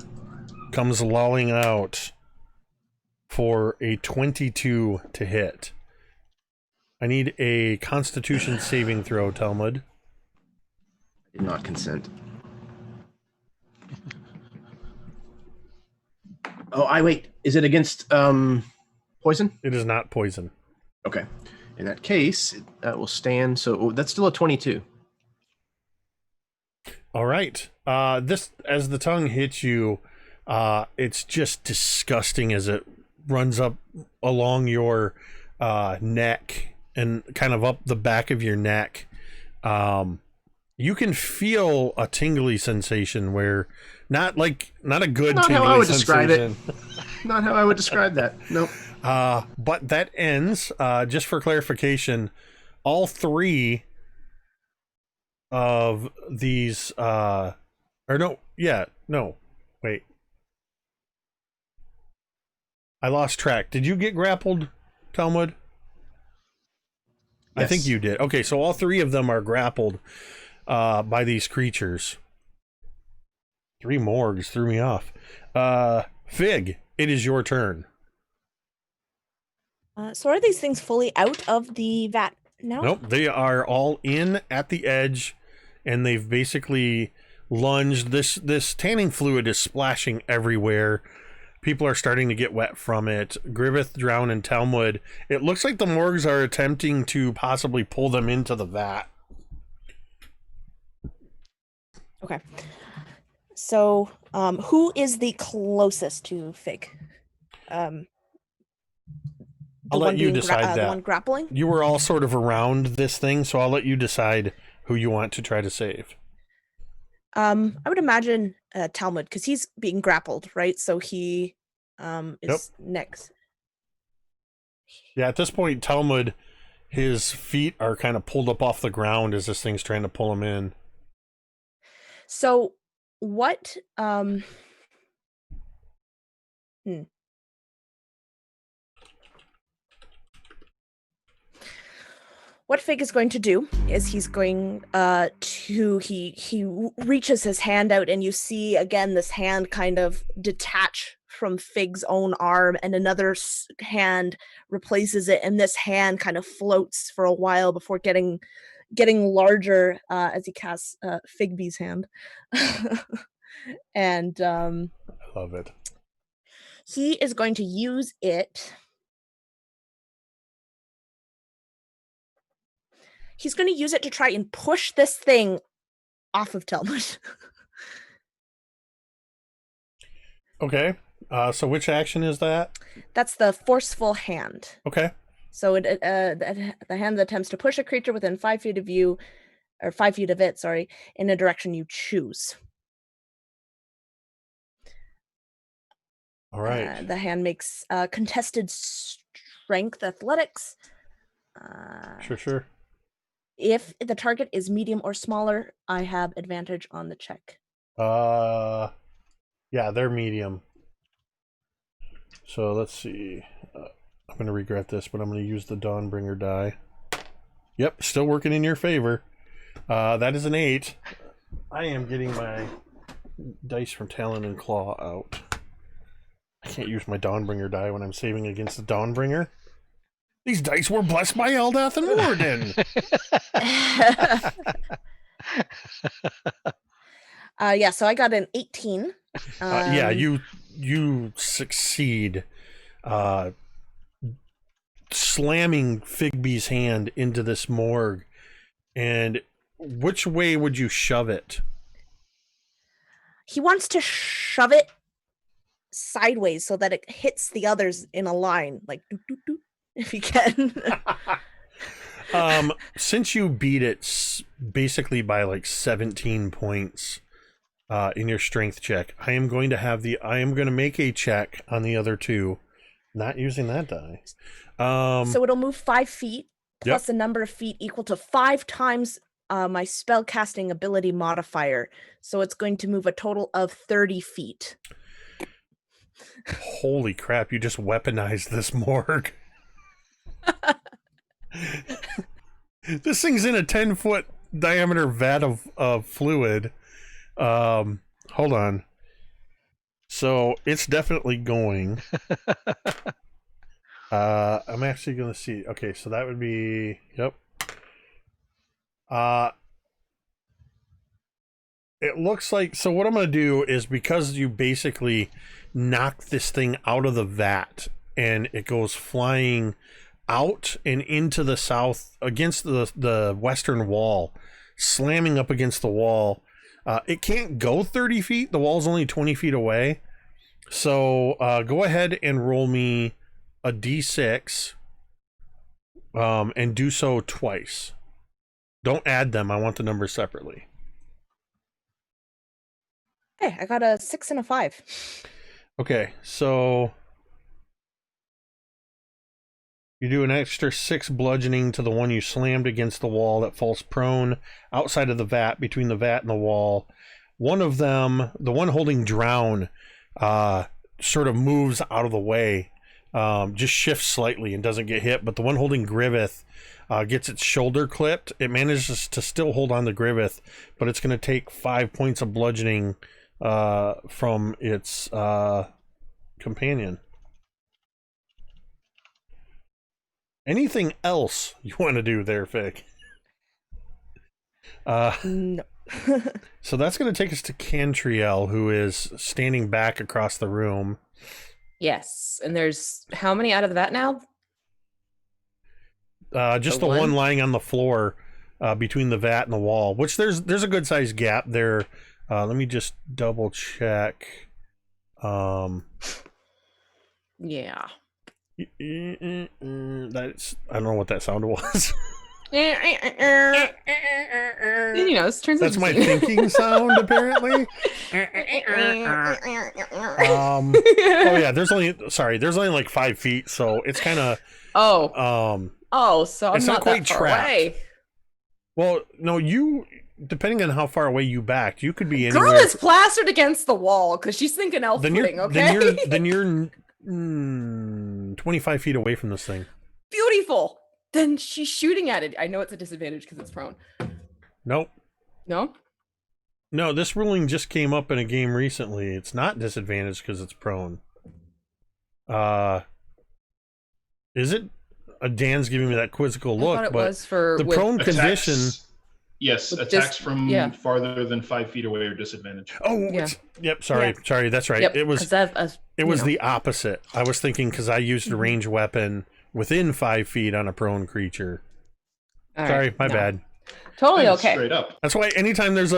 A: comes lolling out for a 22 to hit. I need a Constitution saving throw, Talmud.
E: I did not consent. Oh, wait. Is it against poison?
A: It is not poison.
E: Okay. In that case, that will stand. So that's still a 22.
A: All right. This, as the tongue hits you, it's just disgusting as it runs up along your neck and kind of up the back of your neck. You can feel a tingly sensation where not a good
E: Not
A: tingly
E: how I would
A: sensation.
E: describe it. Not how I would describe that. Nope.
A: But that ends, just for clarification, all three of these, wait. I lost track. Did you get grappled, Talmud?
E: Yes.
A: I think you did. Okay, so all three of them are grappled by these creatures. 3 morgues threw me off. Fig, it is your turn.
F: So are these things fully out of the vat now?
A: Nope, they are all in at the edge, and they've basically lunged. This tanning fluid is splashing everywhere. People are starting to get wet from it. Griveth, Drown, and Talmud. It looks like the morgues are attempting to possibly pull them into the vat.
F: Okay. So, who is the closest to Fig?
A: I'll let you decide
F: The
A: that.
F: one grappling?
A: You were all sort of around this thing, so I'll let you decide who you want to try to save.
F: I would imagine Talmud, because he's being grappled, right? So he is next.
A: Yeah, at this point, Talmud, his feet are kind of pulled up off the ground as this thing's trying to pull him in.
F: So what what Fig is going to do is he's going he reaches his hand out, and you see again this hand kind of detach from Fig's own arm, and another hand replaces it, and this hand kind of floats for a while before getting larger as he casts Figby's hand. And
A: I love it.
F: he is going to use it. He's going to use it to try and push this thing off of Talmud.
A: Okay. So which action is that?
F: That's the forceful hand.
A: Okay.
F: So the hand that attempts to push a creature within 5 feet of you, or 5 feet of it, sorry, in a direction you choose.
A: All right.
F: The hand makes contested strength athletics.
A: Sure.
F: If the target is medium or smaller, I have advantage on the check.
A: Yeah, they're medium. So let's see. I'm going to regret this, but I'm going to use the Dawnbringer die. Yep, still working in your favor. That is an 8. I am getting my dice from Talon and Claw out. I can't use my Dawnbringer die when I'm saving against the Dawnbringer. These dice were blessed by Eldath and Warden.
F: Yeah, so I got an 18.
A: Yeah, you succeed slamming Figby's hand into this morgue. And which way would you shove it?
F: He wants to shove it sideways so that it hits the others in a line, like doot, doot, doot, if he can.
A: Since you beat it basically by like 17 points in your strength check, I am going to make a check on the other two, not using that die.
F: So it'll move 5 feet plus a number of feet equal to 5 times my spellcasting ability modifier. So it's going to move a total of 30 feet.
A: Holy crap, you just weaponized this morgue. This thing's in a 10-foot diameter vat of fluid. Hold on. So it's definitely going. I'm actually going to see. Okay, so that would be... Yep. It looks like... So what I'm going to do is, because you basically knock this thing out of the vat and it goes flying out and into the south against the western wall, slamming up against the wall. It can't go 30 feet. The wall's only 20 feet away. So go ahead and roll me a d6 and do so twice. Don't add them. I want the numbers separately.
F: Hey, I got a 6 and a 5.
A: Okay, so you do an extra 6 bludgeoning to the one you slammed against the wall that falls prone outside of the vat, between the vat and the wall. One of them, the one holding Drown, sort of moves out of the way, just shifts slightly and doesn't get hit, but the one holding Griveth gets its shoulder clipped. It manages to still hold on to Griveth, but it's going to take 5 points of bludgeoning from its companion. Anything else you want to do there, Fig?
F: No.
A: So that's going to take us to Cantriel, who is standing back across the room.
C: Yes, and there's how many out of the vat now?
A: Just the one lying on the floor between the vat and the wall, which there's a good sized gap there. Let me just double check.
C: Yeah.
A: That's, I don't know what that sound was.
C: You know, it turns
A: That's
C: into
A: my thinking sound, apparently. Oh yeah, there's only like 5 feet, so it's kind of
C: so I'm
A: it's
C: not
A: quite
C: that far
A: trapped.
C: away.
A: Well, no, you, depending on how far away you backed, you could be anywhere.
C: Girl is plastered against the wall because she's thinking elf footing, okay?
A: Then you're 25 feet away from this thing.
C: Beautiful. Then she's shooting at it. I know it's a disadvantage because it's prone.
A: Nope.
C: No?
A: No, this ruling just came up in a game recently. It's not disadvantaged because it's prone. Is it? Dan's giving me that quizzical look,
C: I thought it
A: but
C: was for
A: the prone
B: attacks,
A: condition.
B: Yes,
C: With
B: attacks from
C: yeah.
B: farther than 5 feet away are disadvantaged.
A: Oh,
C: Yeah.
A: yep. Sorry, that's right.
C: Yep,
A: It was
C: 'cause
A: it was the opposite. I was thinking because I used a ranged weapon within 5 feet on a prone creature.
C: All
A: Sorry,
C: right,
A: my
C: no.
A: bad.
C: Totally
B: That's
C: okay.
B: Straight up.
A: That's why anytime there's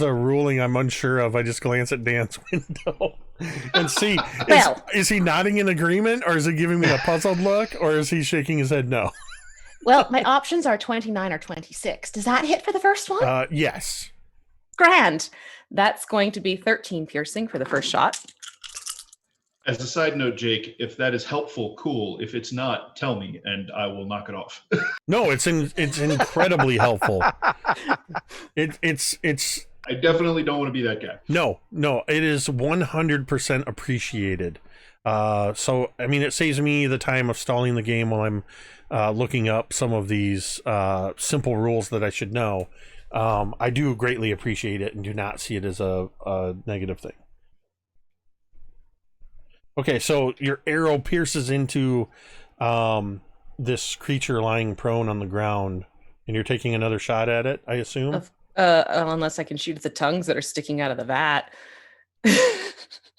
A: a ruling I'm unsure of, I just glance at Dan's window and see is he nodding in agreement, or is he giving me a puzzled look, or is he shaking his head no?
C: Well, my options are 29 or 26. Does that hit for the first one?
A: Yes.
C: Grand. That's going to be 13 piercing for the first shot.
B: As a side note, Jake, if that is helpful, cool. If it's not, tell me, and I will knock it off.
A: No, it's incredibly helpful. It's
B: I definitely don't want to be that guy.
A: No, it is 100% appreciated. So, I mean, it saves me the time of stalling the game while I'm looking up some of these simple rules that I should know. I do greatly appreciate it and do not see it as a negative thing. Okay, so your arrow pierces into this creature lying prone on the ground, and you're taking another shot at it, I assume?
C: Unless I can shoot at the tongues that are sticking out of the vat.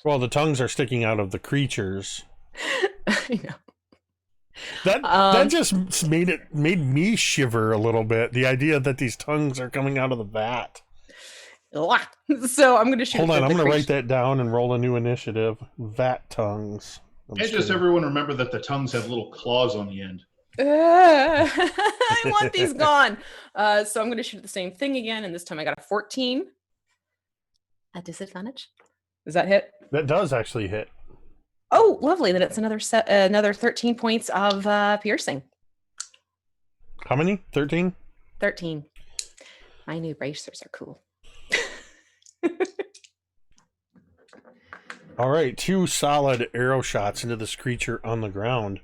A: Well, the tongues are sticking out of the creatures.
C: I know.
A: That just made me shiver a little bit. The idea that these tongues are coming out of the vat.
C: So I'm going to shoot.
A: Hold on, I'm going to write that down and roll a new initiative. Vat tongues.
B: And just everyone remember that the tongues have little claws on the end.
C: I want these gone. So I'm going to shoot the same thing again, and this time I got a 14 at disadvantage. Does that hit?
A: That does actually hit.
C: Oh, lovely. Then it's another 13 points of piercing.
A: How many? 13?
C: 13. My new bracers are cool.
A: All right, 2 solid arrow shots into this creature on the ground.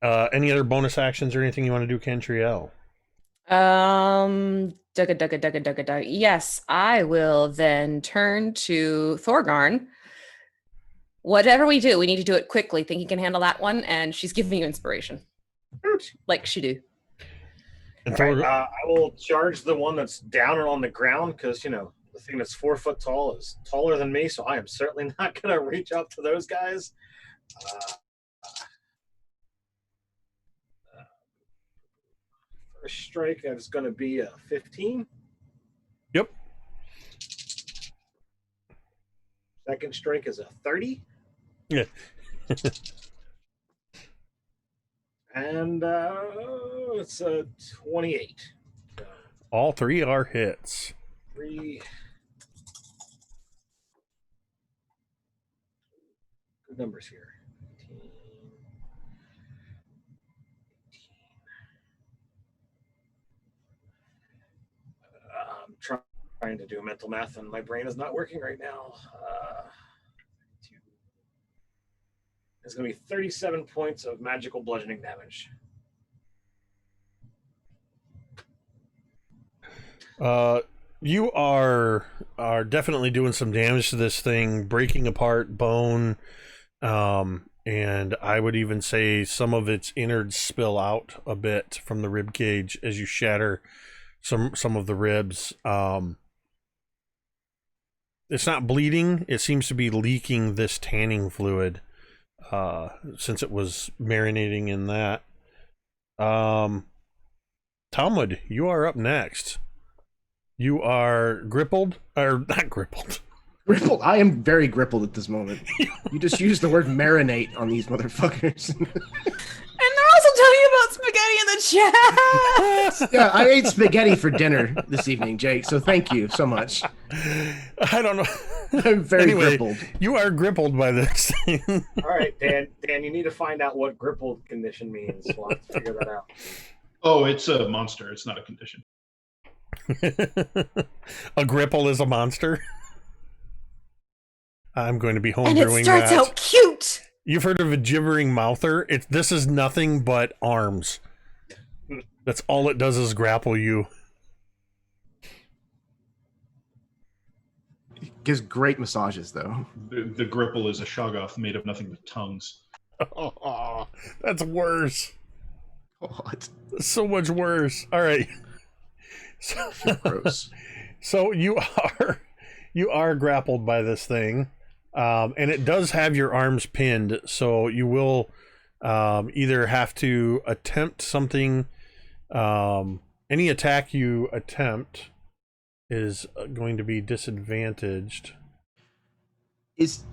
A: Any other bonus actions or anything you want to do, Cantriel?
C: Dugga. Yes, I will then turn to Thorgarn. Whatever we do, we need to do it quickly. Think you can handle that one? And she's giving you inspiration. Like she do.
G: Right, I will charge the one that's down and on the ground because, the thing that's 4 foot tall is taller than me, so I am certainly not going to reach up to those guys. First strike is going to be a 15.
A: Yep.
G: Second strike is a 30.
A: Yeah.
G: And it's a 28. So
A: all 3 are hits.
G: 3. Good numbers here. 18. I'm trying to do mental math, and my brain is not working right now. It's going to be 37 points of magical bludgeoning damage.
A: You are definitely doing some damage to this thing, breaking apart bone, and I would even say some of its innards spill out a bit from the rib cage as you shatter some of the ribs. It's not bleeding; it seems to be leaking this tanning fluid, since it was marinating in that. Talmud, you are up next. You are grippled, or not grippled.
E: Grippled? I am very grippled at this moment. You just used the word marinate on these motherfuckers.
C: And they're also telling you about spaghetti in the chat.
E: Yeah, I ate spaghetti for dinner this evening, Jake, so thank you so much.
A: I don't know.
E: I'm very grippled.
A: You are grippled by this thing.
G: All right, Dan, you need to find out what grippled condition means. We'll have to figure that out.
B: Oh, it's a monster. It's not a condition.
A: A gripple is a monster. I'm going to be homebrewing
C: and it starts
A: that.
C: out cute.
A: You've heard of a gibbering mouther? This is nothing but arms. That's all it does is grapple you.
E: It gives great massages, though.
B: The gripple is a shoggoth made of nothing but tongues.
A: Oh, that's worse.
E: What?
A: So much worse. All right. So,
E: gross.
A: So you are grappled by this thing, and it does have your arms pinned. So you will either have to attempt something. Any attack you attempt is going to be disadvantaged.
E: Is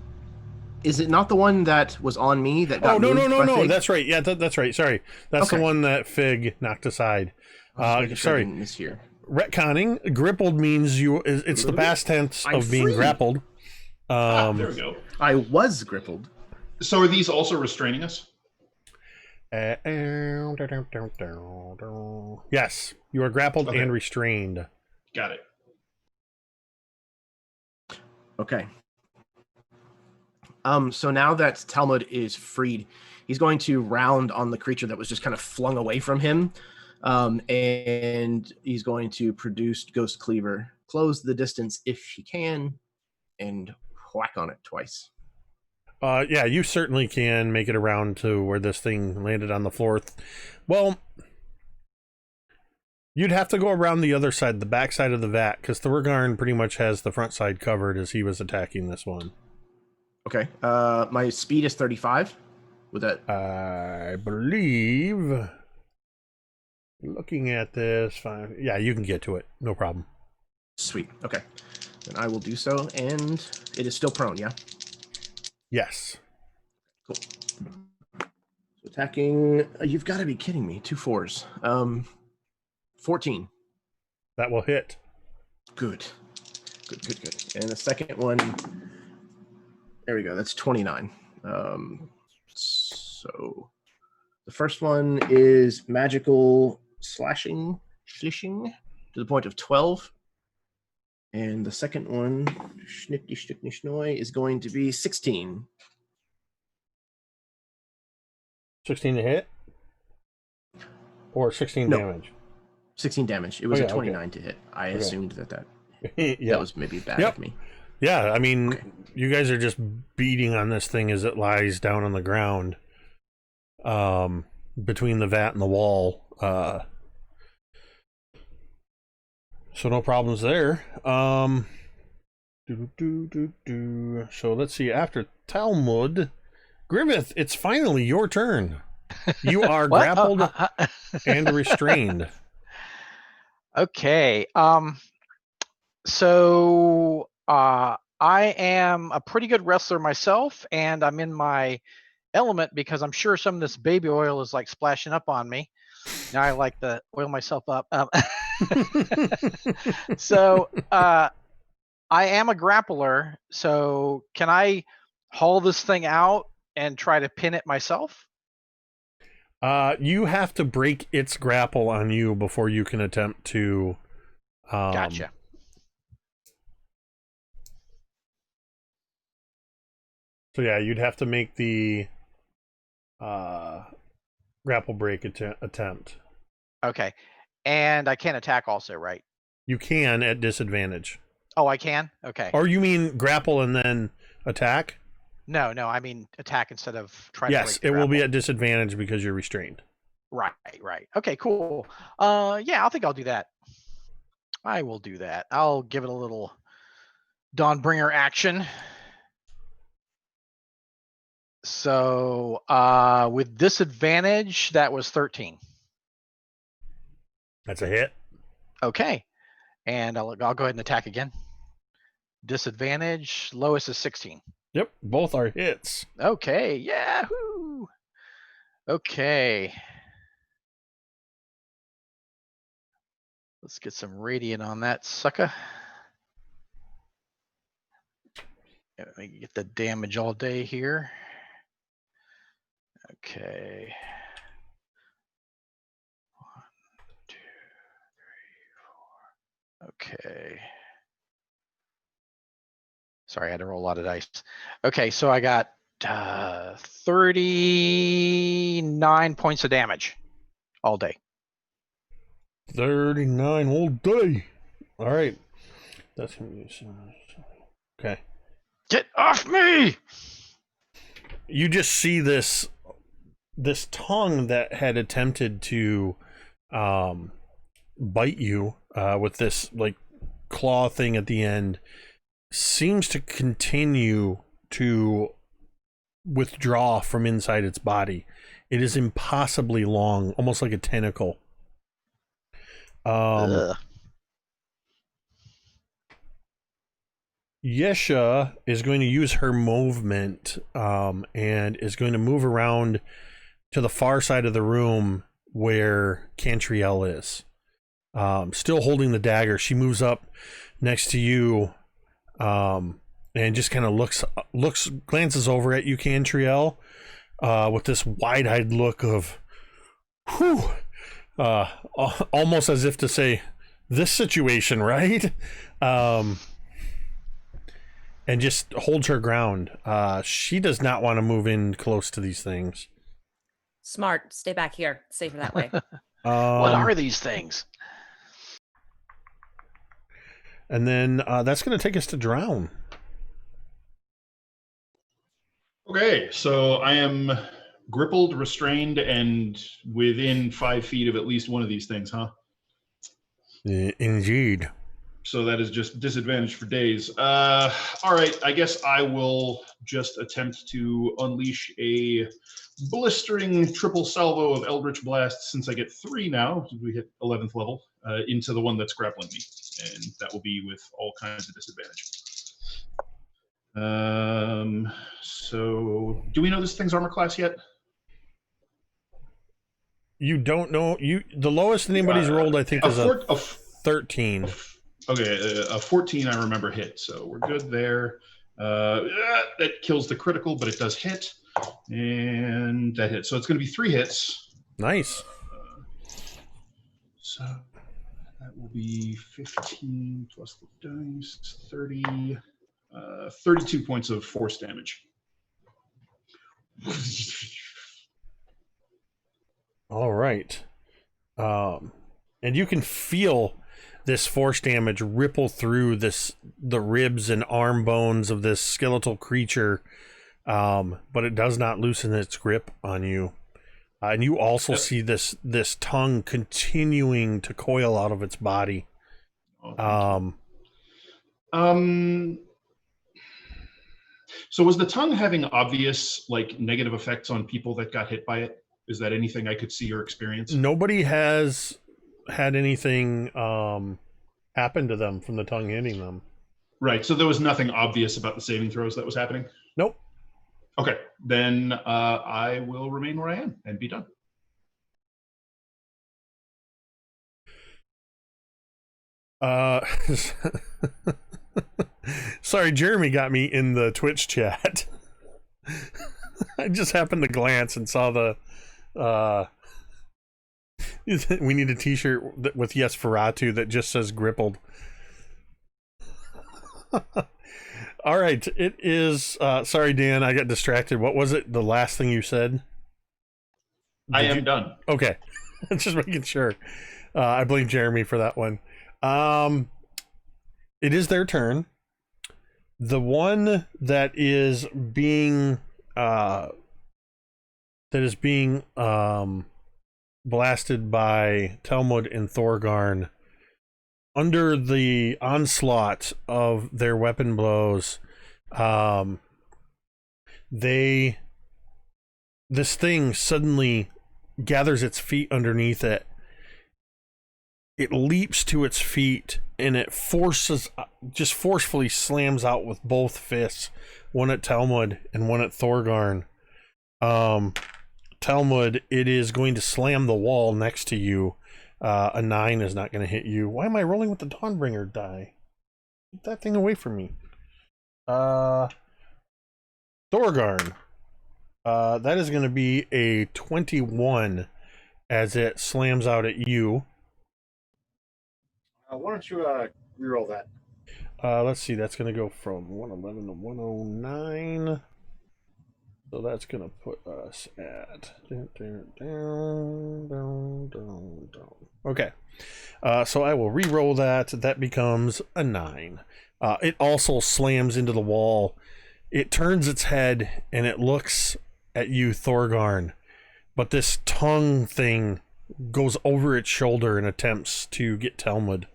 E: it not the one that was on me that got moved by
A: no.
E: Fig?
A: That's right. Yeah, that's right. Sorry, that's
E: Okay.
A: the one that Fig knocked aside. Sorry.
E: This year.
A: Retconning. Grippled means it's the past tense
E: I'm
A: of being
E: free.
A: grappled.
B: There we go.
E: I was grippled.
B: So are these also restraining us?
A: Yes, you are grappled
B: Okay.
A: and restrained.
B: Got it.
E: Okay. So now that Talmud is freed, he's going to round on the creature that was just kind of flung away from him. And he's going to produce Ghost Cleaver, close the distance if he can, and whack on it twice.
A: Yeah, you certainly can make it around to where this thing landed on the floor. Well, you'd have to go around the other side, the back side of the vat, because Thorgarn pretty much has the front side covered as he was attacking this one.
E: Okay. My speed is 35. With that,
A: I believe, looking at this, fine. Yeah, you can get to it. No problem.
E: sweet. Okay. Then I will do so, and it is still prone, yeah?
A: Yes.
E: Cool. So attacking, you've got to be kidding me. 2 4s. 14.
A: That will hit.
E: Good. Good. And the second one, there we go. That's 29. So the first one is magical slashing to the point of 12. And the second one, Schnipty Schnickny Schnoy, is going to be 16.
A: 16 to hit? Or 16
E: No.
A: damage?
E: 16 damage. It was a 29
A: okay.
E: to hit. I assumed that
A: Yeah.
E: that was maybe bad of me.
A: Yeah, I mean,
E: Okay.
A: you guys are just beating on this thing as it lies down on the ground, between the vat and the wall. So no problems there. So let's see. After Talmud, Griveth, it's finally your turn. You are grappled and restrained.
D: Okay. So I am a pretty good wrestler myself, and I'm in my element because I'm sure some of this baby oil is like splashing up on me. Now I like to oil myself up. So I am a grappler. So can I haul this thing out and try to pin it myself?
A: You have to break its grapple on you before you can attempt to.
D: Gotcha.
A: So yeah, you'd have to make the grapple break attempt.
D: Okay. And I can't attack also, right?
A: You can at disadvantage.
D: Oh, I can? Okay.
A: Or you mean grapple and then attack?
D: No, I mean attack instead of trying to
A: Yes,
D: break the
A: it will be
D: grapple.
A: at disadvantage because you're restrained.
D: Right. Okay, cool. Yeah, I think I'll do that. I will do that. I'll give it a little Dawnbringer action. So with disadvantage, that was 13.
A: That's a hit.
D: Okay. And I'll go ahead and attack again. Disadvantage, lowest is 16.
A: Yep, both are hits.
D: Okay, yahoo! Okay. Let's get some radiant on that sucker. Yeah, let me get the damage all day here. Okay. 1, 2, 3, 4. Okay. Sorry, I had to roll a lot of dice. Okay, so I got 39 points of damage all day.
A: 39 all day. All right. That's gonna be okay.
D: Get off me!
A: You just see this tongue that had attempted to bite you with this like claw thing at the end seems to continue to withdraw from inside its body. It is impossibly long, almost like a tentacle. Yesha is going to use her movement and is going to move around to the far side of the room where Cantriel is. Still holding the dagger. She moves up next to you and just kind of glances over at you, Cantriel, with this wide-eyed look of, whew, almost as if to say, this situation, right? and just holds her ground. She does not want to move in close to these things.
C: Smart. Stay back here. Safer that way.
D: What are these things?
A: And then that's going to take us to Drown.
B: Okay, so I am grappled, restrained, and within 5 feet of at least one of these things, huh?
A: Indeed.
B: So that is just disadvantage for days. All right, I guess I will just attempt to unleash a blistering triple salvo of Eldritch Blast, since I get 3 now, we hit 11th level, into the one that's grappling me. And that will be with all kinds of disadvantage. So do we know this thing's armor class yet?
A: You don't know. The lowest anybody's rolled, I think, is a 13.
B: Okay, a 14 I remember hit, so we're good there. That kills the critical, but it does hit, and that hits. So it's going to be 3 hits.
A: Nice.
B: So that will be 15 plus the dice, 30, 32 points of force damage.
A: All right. And you can feel this force damage ripple through the ribs and arm bones of this skeletal creature, but it does not loosen its grip on you. And you also see this tongue continuing to coil out of its body.
B: So was the tongue having obvious negative effects on people that got hit by it? Is that anything I could see or experience?
A: Nobody has had anything happen to them from the tongue hitting them.
B: Right. So there was nothing obvious about the saving throws that was happening?
A: Nope.
B: Okay. Then I will remain where I am and be done.
A: Sorry, Jeremy got me in the Twitch chat. I just happened to glance and saw the we need a t-shirt with Yes Ferratu that just says Grippled. All right, it is sorry Dan, I got distracted. What was it, the last thing you said?
B: I am done.
A: Okay. Just making sure. I blame Jeremy for that one. It is their turn. The one that is being blasted by Talmud and Thorgarn, under the onslaught of their weapon blows, this thing suddenly gathers its feet underneath it. It leaps to its feet and it forcefully slams out with both fists, one at Talmud and one at Thorgarn. Talmud, it is going to slam the wall next to you. A 9 is not going to hit you. Why am I rolling with the Dawnbringer die? Get that thing away from me. Thorgarn. That is going to be a 21 as it slams out at you.
G: Why don't you reroll that?
A: Let's see. That's going to go from 111 to 109. So that's going to put us at... Okay. So I will re-roll that. That becomes a 9. It also slams into the wall. It turns its head and it looks at you, Thorgarn. But this tongue thing goes over its shoulder and attempts to get Talmud.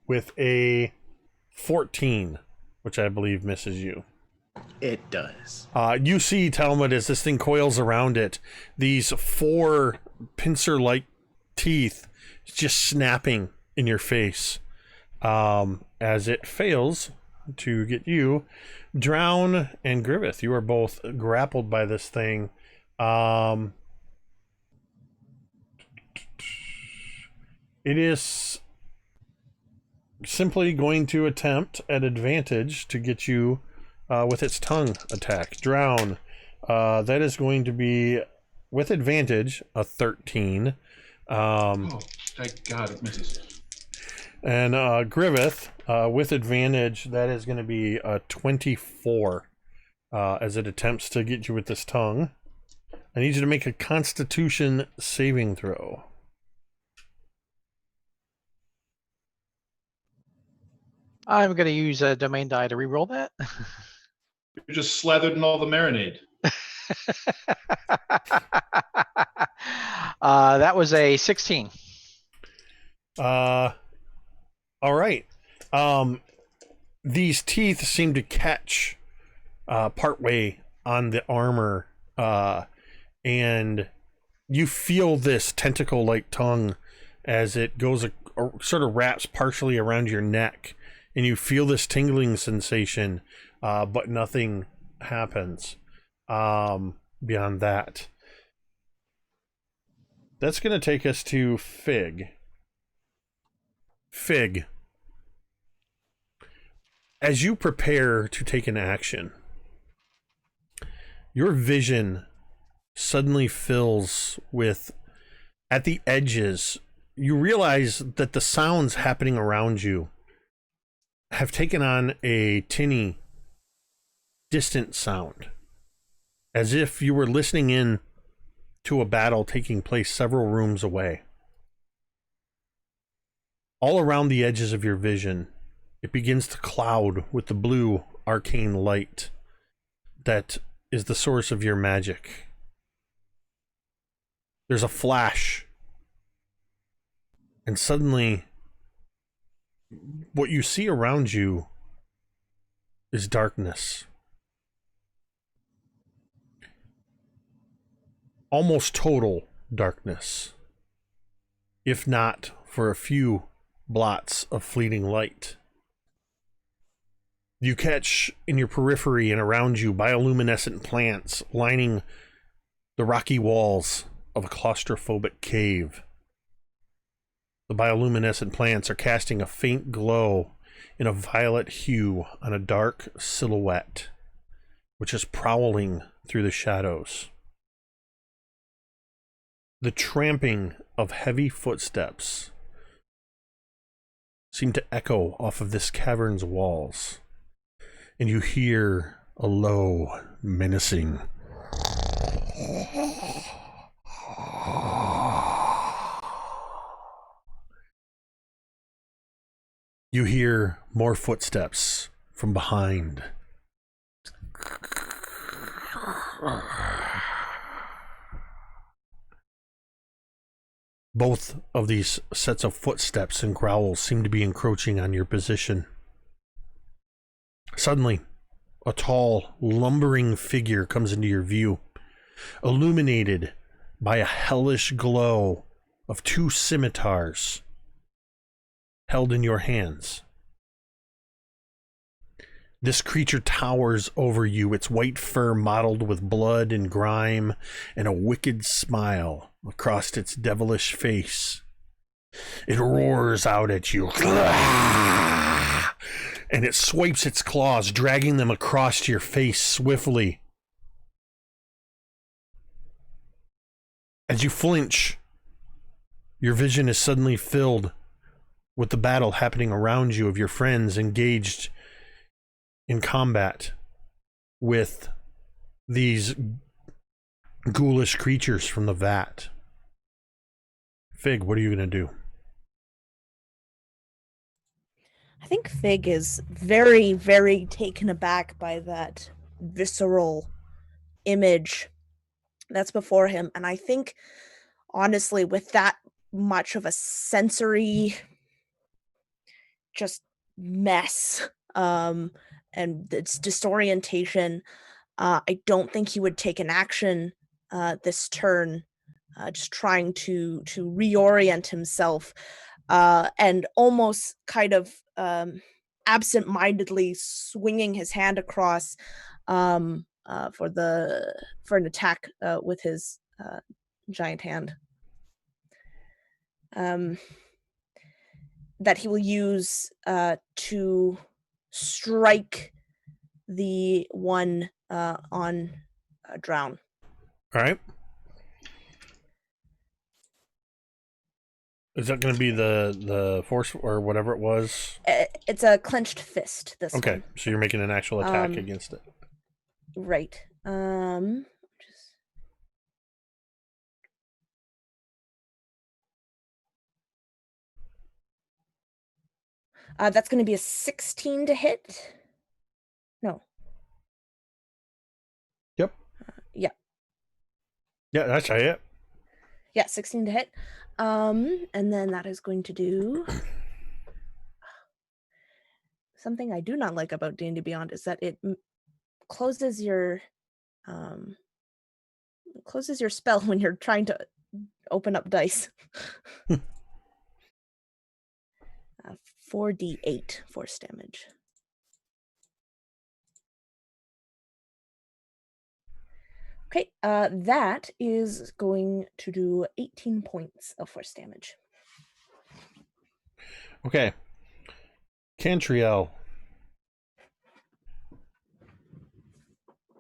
A: With a 14, which I believe misses you.
E: It does.
A: You see, Talmud, as this thing coils around it, these 4 pincer-like teeth just snapping in your face. As it fails to get you. Drown and Griveth, you are both grappled by this thing. It is simply going to attempt at advantage to get you with its tongue attack. Drown. That is going to be, with advantage, a 13.
B: Oh, thank God it misses.
A: And Griveth, with advantage, that is going to be a 24 as it attempts to get you with this tongue. I need you to make a Constitution saving throw.
D: I'm going to use a domain die to reroll that.
B: You're just slathered in all the marinade.
D: That was a 16.
A: All right. These teeth seem to catch partway on the armor, and you feel this tentacle-like tongue as it goes sort of wraps partially around your neck, and you feel this tingling sensation, but nothing happens beyond that. That's going to take us to Fig. Fig, as you prepare to take an action, your vision suddenly fills with, at the edges, you realize that the sounds happening around you have taken on a tinny, distant sound, as if you were listening in to a battle taking place several rooms away. All around the edges of your vision, it begins to cloud with the blue arcane light that is the source of your magic. There's a flash, and suddenly what you see around you is darkness. Almost total darkness, if not for a few blots of fleeting light. You catch in your periphery and around you bioluminescent plants lining the rocky walls of a claustrophobic cave. The bioluminescent plants are casting a faint glow in a violet hue on a dark silhouette, which is prowling through the shadows. The tramping of heavy footsteps seem to echo off of this cavern's walls, and you hear a low, menacing You hear more footsteps from behind. Both of these sets of footsteps and growls seem to be encroaching on your position. Suddenly, a tall, lumbering figure comes into your view, illuminated by a hellish glow of two scimitars held in your hands. This creature towers over you, its white fur mottled with blood and grime, and a wicked smile across its devilish face. It roars out at you, and it swipes its claws, dragging them across your face swiftly. As you flinch, your vision is suddenly filled with the battle happening around you of your friends engaged in combat with these ghoulish creatures from the vat. Fig, what are you going to do?
F: I think Fig is very, very taken aback by that visceral image that's before him. And I think, honestly, with that much of a sensory just mess, and its disorientation, I don't think he would take an action this turn, just trying to reorient himself, and almost kind of absent-mindedly swinging his hand across for an attack with his giant hand. That he will use to strike the one on Drown.
A: All right. Is that going to be the force or whatever it was?
F: It's a clenched fist. This
A: Okay,
F: one.
A: so you're making an actual attack against it.
F: Right. That's going to be a 16 to hit. No.
A: Yep.
F: Yeah.
A: Yeah, that's it.
F: Yeah, 16 to hit. And then that is going to do something I do not like about D&D Beyond is that it closes your spell when you're trying to open up dice. 4d8 force damage. Okay, that is going to do 18 points of force damage.
A: Okay. Cantriel.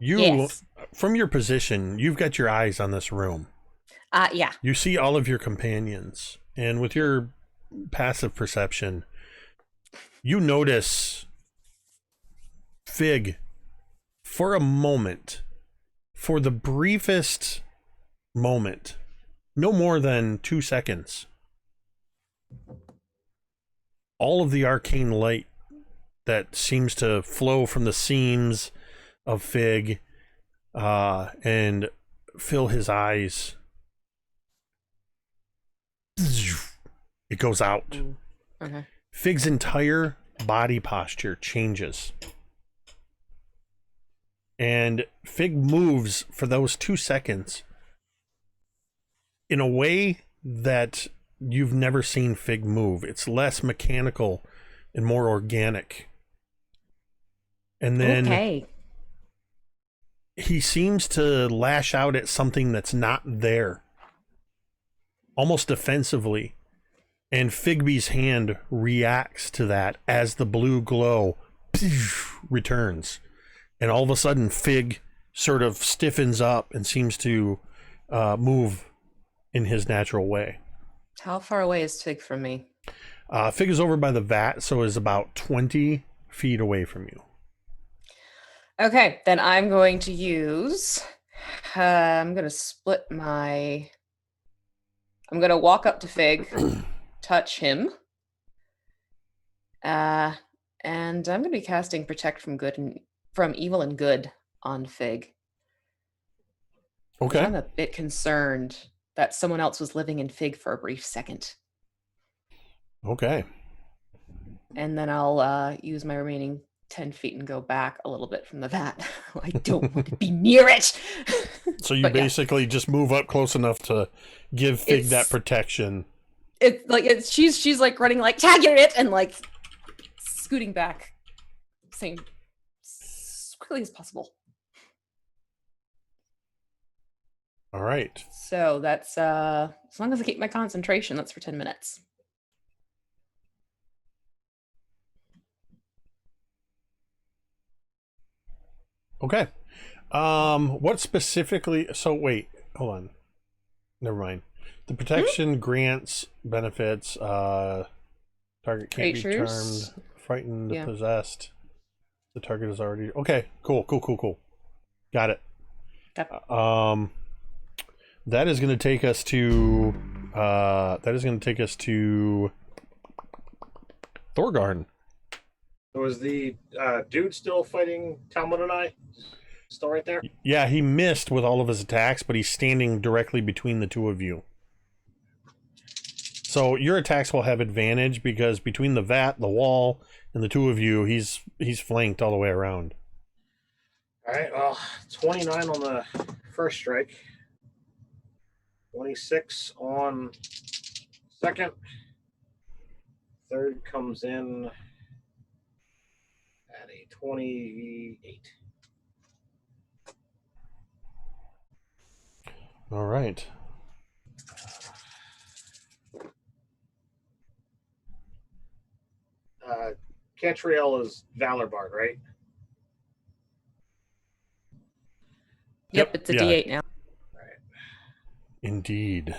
C: Yes.
A: From your position, you've got your eyes on this room.
C: Yeah.
A: You see all of your companions, and with your passive perception, you notice Fig for a moment, for the briefest moment, no more than 2 seconds. All of the arcane light that seems to flow from the seams of Fig and fill his eyes, it goes out.
C: Okay.
A: Fig's entire body posture changes. And Fig moves for those 2 seconds in a way that you've never seen Fig move. It's less mechanical and more organic. And then he seems to lash out at something that's not there, almost defensively. And Figby's hand reacts to that as the blue glow returns. And all of a sudden, Fig sort of stiffens up and seems to move in his natural way.
C: How far away is Fig from me?
A: Fig is over by the vat, so is about 20 feet away from you.
C: Okay, then I'm going to use... I'm going to split my... I'm going to walk up to Fig, touch him. And I'm going to be casting Protect from Evil and Good on Fig.
A: Okay.
C: I'm a bit concerned that someone else was living in Fig for a brief second.
A: Okay.
C: And then I'll use my remaining 10 feet and go back a little bit from the vat. I don't want to be near it.
A: So you basically just move up close enough to give Fig that protection.
C: She's like running like tagging it and like scooting back, saying as quickly as possible.
A: All right.
C: So that's as long as I keep my concentration, that's for 10 minutes.
A: Okay. What specifically? So wait, hold on. Never mind. The protection grants benefits. Target can't be charmed, frightened, possessed. The target is already okay. Cool. Got it.
C: Okay.
A: That is going to take us to. Thorgarn.
G: So is the dude still fighting Talmud and I? Still right there?
A: Yeah, he missed with all of his attacks, but he's standing directly between the two of you. So your attacks will have advantage because between the vat, the wall, and the two of you, he's flanked all the way around.
G: All right, well, 29 on the first strike. 26 on second. Third comes in at a 28.
A: All right.
G: Cantriel is Valor Bard, right?
C: Yep, it's a D8 now.
A: Indeed.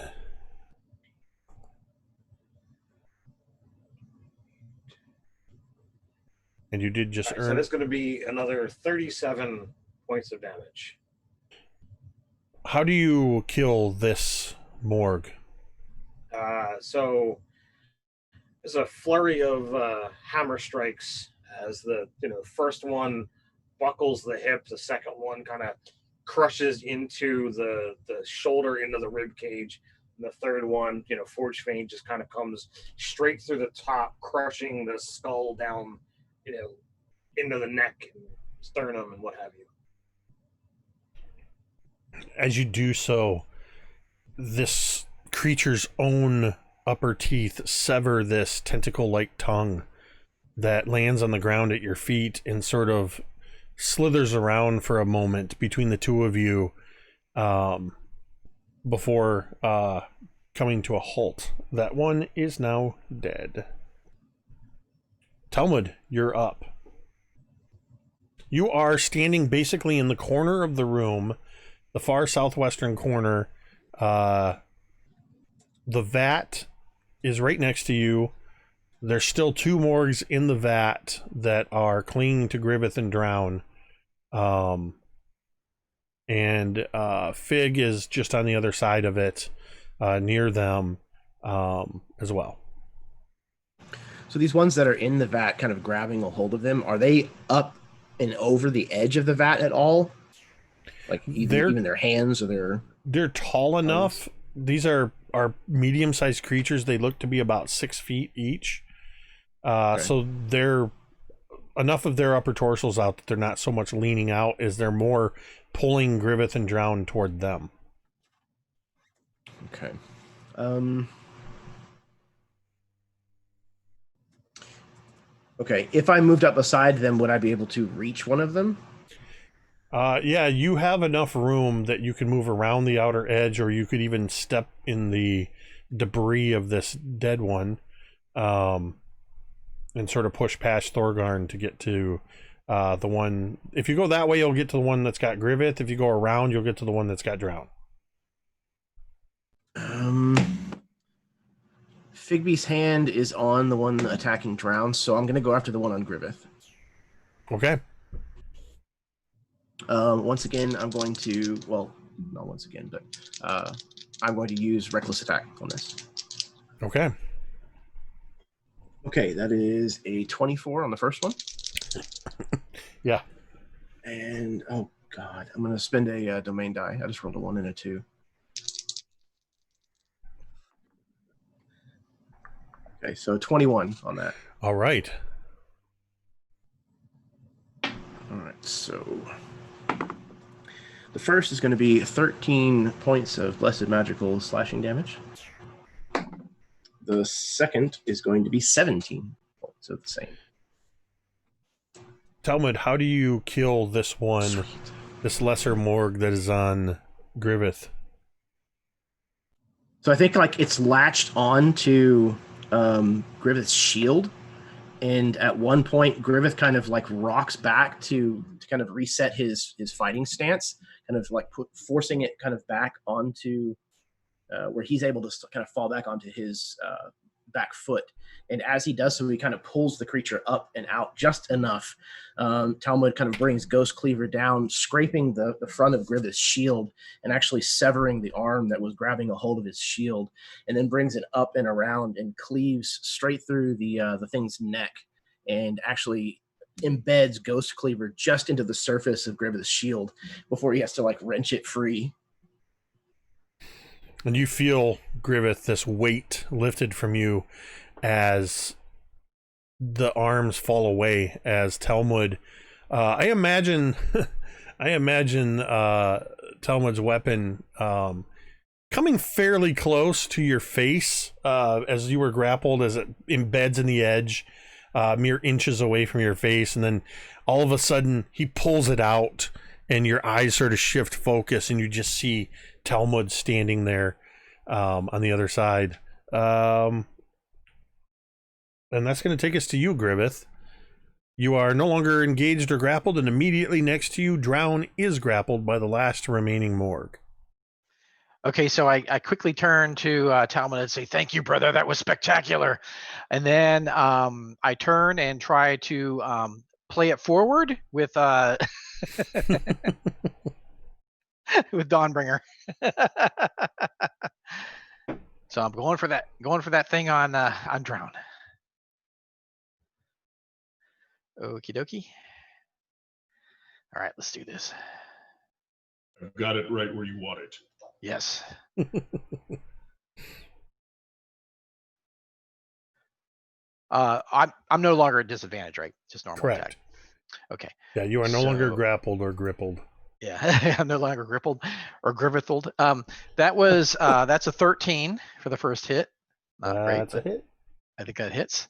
A: And you did just
G: So
A: earn.
G: that's going to be another 37 points of damage.
A: How do you kill this morgue?
G: So there's a flurry of hammer strikes as the first one buckles the hip, the second one kind of crushes into the shoulder, into the rib cage, and the third one, Forge Vein just kind of comes straight through the top, crushing the skull down, into the neck and sternum and what have you.
A: As you do so, this creature's own upper teeth sever this tentacle-like tongue that lands on the ground at your feet and sort of slithers around for a moment between the two of you before coming to a halt. That one is now dead. Talmud, you're up. You are standing basically in the corner of the room, the far southwestern corner. The vat is right next to you. There's still 2 morgues in the vat that are clinging to Griveth and Drown. And Fig is just on the other side of it, near them as well.
E: So these ones that are in the vat, kind of grabbing a hold of them, are they up and over the edge of the vat at all? Like even their hands or
A: they're tall enough. These are medium-sized creatures. They look to be about 6 feet each. Okay. So they're enough of their upper torsos out that they're not so much leaning out as they're more pulling Griveth and Drown toward them.
E: Okay. Okay, if I moved up beside them, would I be able to reach one of them?
A: Yeah, you have enough room that you can move around the outer edge, or you could even step in the debris of this dead one, and sort of push past Thorgarn to get to the one. If you go that way, you'll get to the one that's got Griveth. If you go around, you'll get to the one that's got Drown.
E: Figby's hand is on the one attacking Drown, so I'm going to go after the one on Griveth.
A: Okay.
E: Once again, I'm going to, well, not once again, but I'm going to use Reckless Attack on this.
A: Okay.
E: Okay, that is a 24 on the first one.
A: Yeah.
E: And, oh, God, I'm going to spend a domain die. I just rolled a 1 and a 2. Okay, so 21 on that.
A: All right.
E: All right, so the first is going to be 13 points of Blessed Magical slashing damage. The second is going to be 17 points of the same.
A: Talmud, how do you kill this one,
E: Sweet.
A: this lesser morgue that is on Griveth?
E: So I think like it's latched on to Griveth's shield, and at one point Griveth kind of like rocks back to kind of reset his fighting stance, kind of like forcing it kind of back onto where he's able to kind of fall back onto his back foot. And as he does so, he kind of pulls the creature up and out just enough. Talmud kind of brings Ghost Cleaver down, scraping the front of Griveth's shield and actually severing the arm that was grabbing a hold of his shield, and then brings it up and around and cleaves straight through the thing's neck and actually embeds Ghost Cleaver just into the surface of Griveth's shield before he has to like wrench it free.
A: And you feel, Griveth, this weight lifted from you as the arms fall away, as Talmud, I imagine Talmud's weapon coming fairly close to your face as you were grappled, as it embeds in the edge, mere inches away from your face, and then all of a sudden he pulls it out and your eyes sort of shift focus and you just see Talmud standing there on the other side. And that's going to take us to you, Griveth. You are no longer engaged or grappled, and immediately next to you, Drown is grappled by the last remaining morgue.
D: Okay, so I quickly turn to Talmud and say, "Thank you, brother. That was spectacular." And then I turn and try to play it forward with with Dawnbringer. So I'm going for that thing on drown. Okie dokie. All right, let's do this.
B: I've got it right where you want it.
D: Yes. I'm no longer at disadvantage, right? Just normal
A: Correct.
D: attack. Okay.
A: Yeah, you are no longer grappled or grippled.
D: Yeah, I'm no longer grippled or grivithled. That was that's a 13 for the first hit. Not great.
A: That's a hit.
D: I think that hits.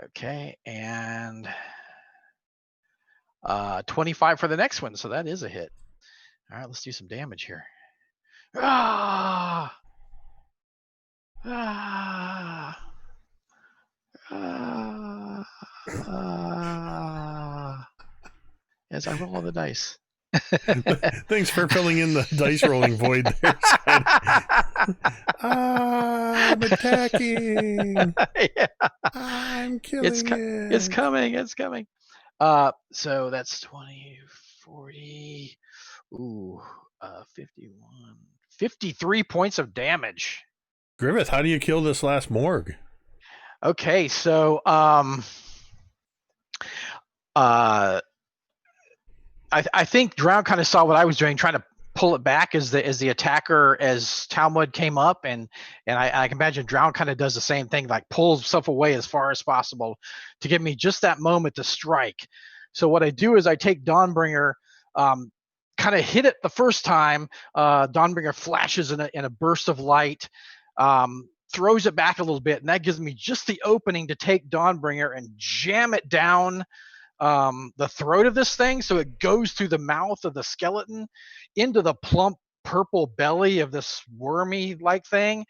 D: Okay, and 25 for the next one, so that is a hit. All right, let's do some damage here. Ah! Ah! Ah! Ah! As I roll the dice.
A: Thanks for filling in the dice rolling void there, Scotty. I'm attacking.
D: Yeah.
A: I'm killing it.
D: It's coming. It's coming. So that's 20, 40. Ooh, 51. 53 points of damage.
A: Griveth, how do you kill this last morgue?
D: Okay, so I think Drown kind of saw what I was doing, trying to pull it back as the attacker as Talmud came up, and I can imagine Drown kind of does the same thing, like pulls himself away as far as possible to give me just that moment to strike. So what I do is I take Dawnbringer, kind of hit it the first time. Dawnbringer flashes in a burst of light, throws it back a little bit, and that gives me just the opening to take Dawnbringer and jam it down the throat of this thing, so it goes through the mouth of the skeleton into the plump purple belly of this wormy like thing,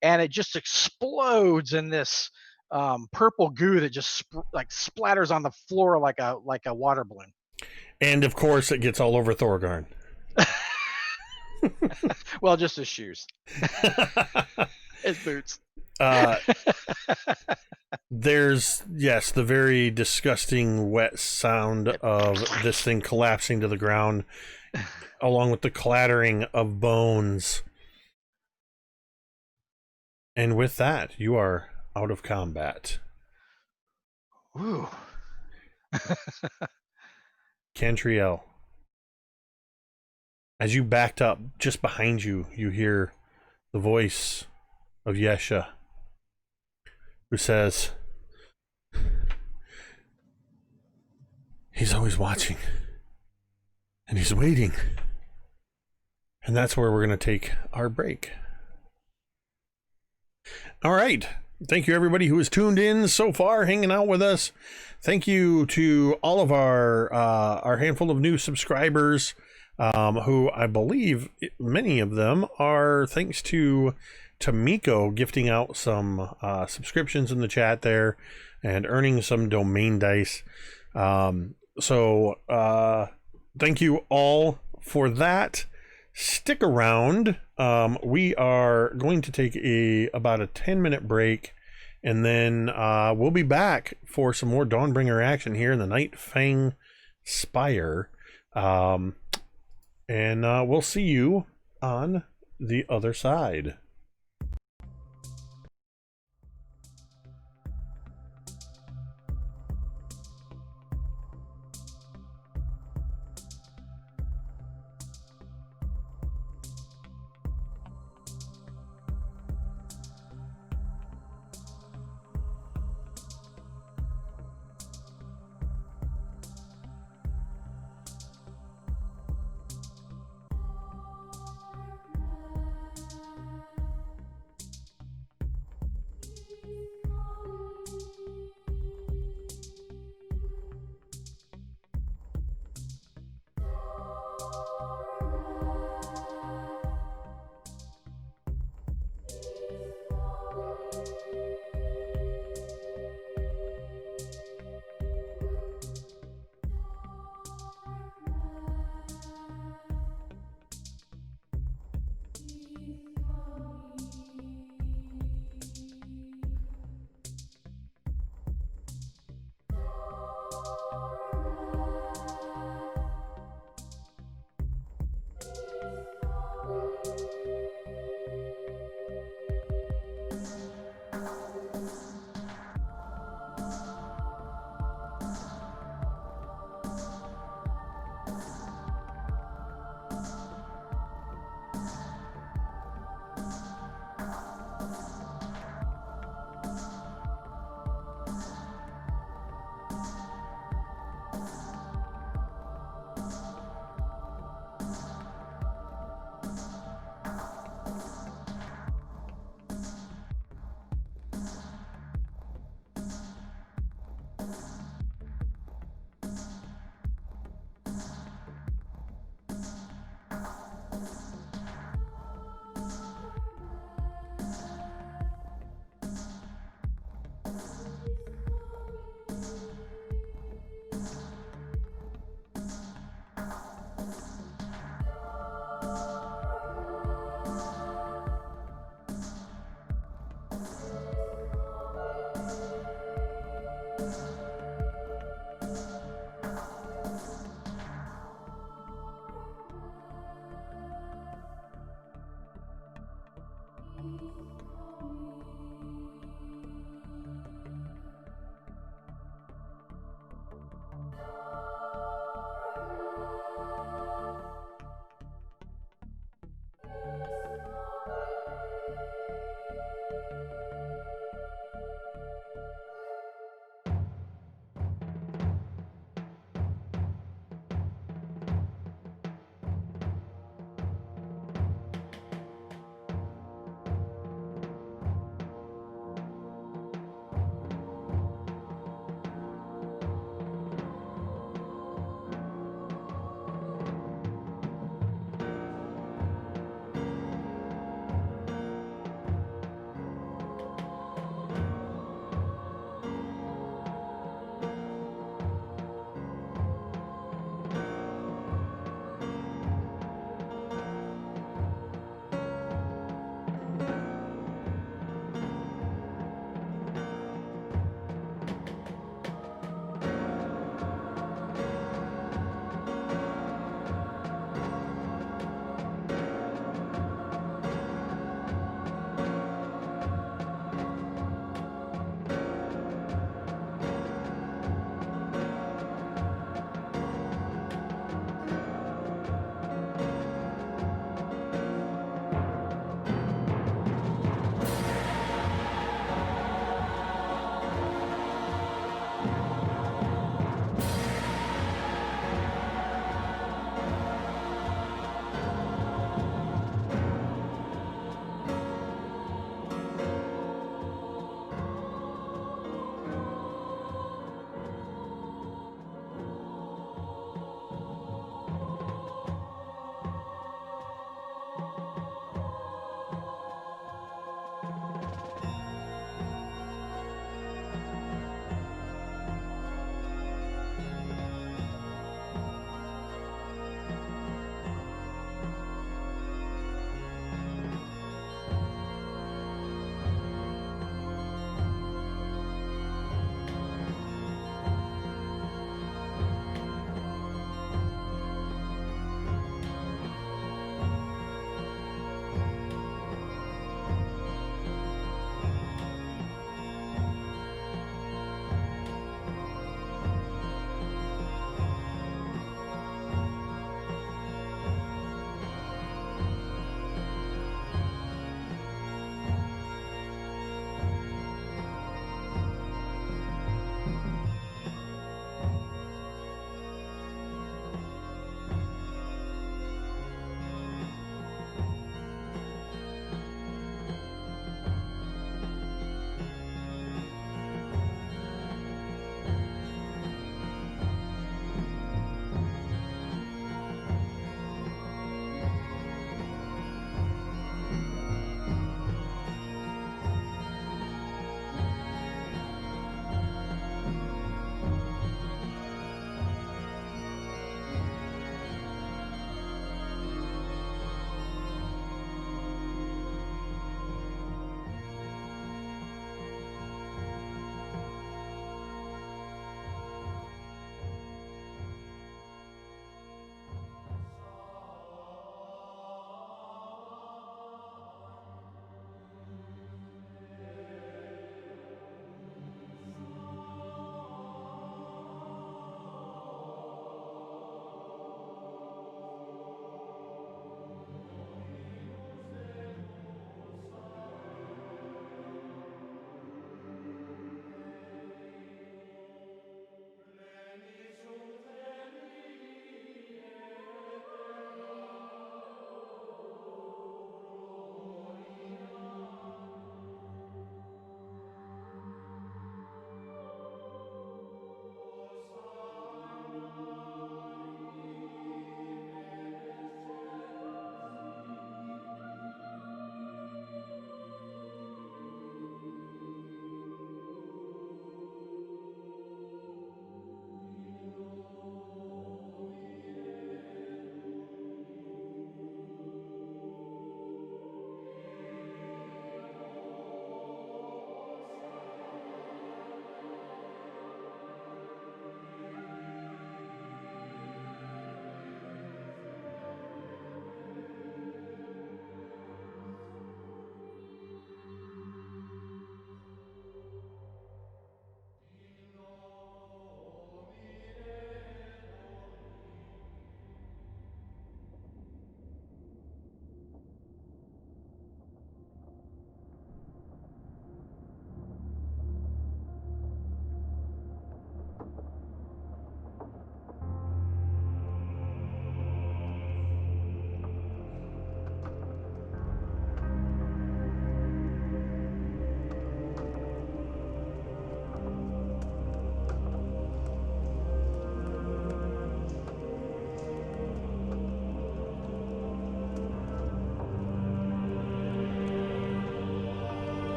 D: and it just explodes in this purple goo that just splatters on the floor like a water balloon.
A: And of course it gets all over Thorgarn.
D: Well, just his shoes. His boots.
A: There's, yes, the very disgusting wet sound of this thing collapsing to the ground, along with the clattering of bones. And with that, you are out of combat.
D: Ooh.
A: Cantriel, as you backed up, just behind you, you hear the voice of Yesha, who says, "He's always watching, and he's waiting." And that's where we're going to take our break. All right. Thank you, everybody who has tuned in so far, hanging out with us. Thank you to all of our handful of new subscribers, who I believe many of them are thanks to Miko gifting out some subscriptions in the chat there and earning some domain dice. So thank you all for that. Stick around. We are going to take about a 10-minute break, and then we'll be back for some more Dawnbringer action here in the Nightfang Spire. And we'll see you on the other side.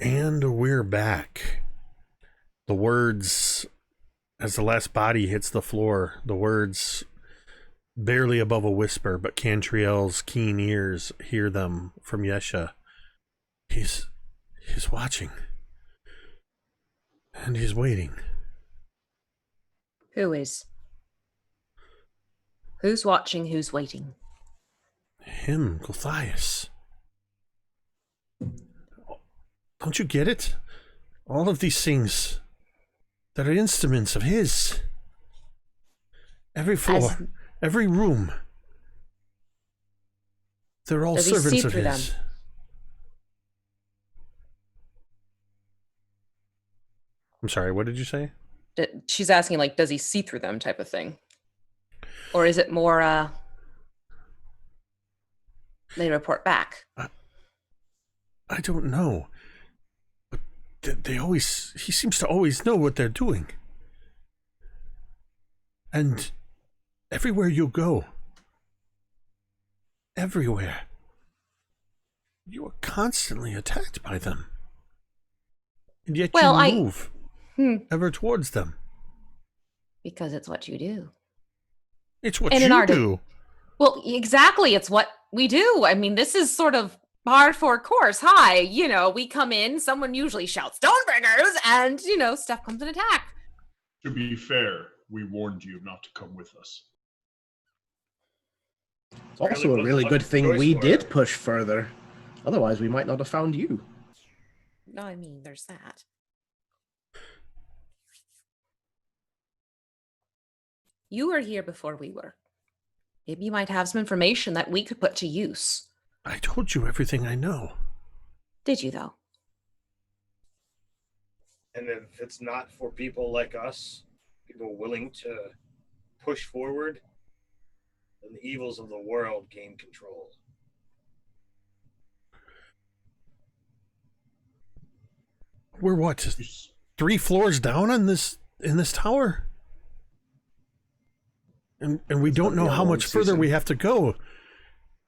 A: And we're back. The words, as the last body hits the floor, the words barely above a whisper, but Cantriel's keen ears hear them from Yesha. He's watching. And he's waiting.
C: Who is? Who's watching, who's waiting?
A: Him, Gulthias. Don't you get it? All of these things that are instruments of his. Every floor, every room. They're all
C: Does he
A: servants
C: see
A: of
C: through
A: his.
C: them?
A: I'm sorry, what did you say?
C: She's asking, like, does he see through them type of thing? Or is it more, they report back?
A: I don't know. But he seems to always know what they're doing. And everywhere you go, everywhere, you are constantly attacked by them. And yet you move ever towards them.
C: Because it's what you do.
A: It's what
C: And
A: you
C: in
A: do.
C: Well, exactly. It's what we do. I mean, this is sort of par for course. Hi, we come in, someone usually shouts Dawnbringers, and, stuff comes in attack.
B: To be fair, we warned you not to come with us.
E: It's also a really good thing we did push further. Otherwise, we might not have found you.
C: No, I mean, there's that. You were here before we were. Maybe you might have some information that we could put to use.
A: I told you everything I know.
C: Did you, though?
G: And if it's not for people like us, people willing to push forward, then the evils of the world gain control.
A: We're what? 3 floors down in this tower? And we don't know how much further we have to go.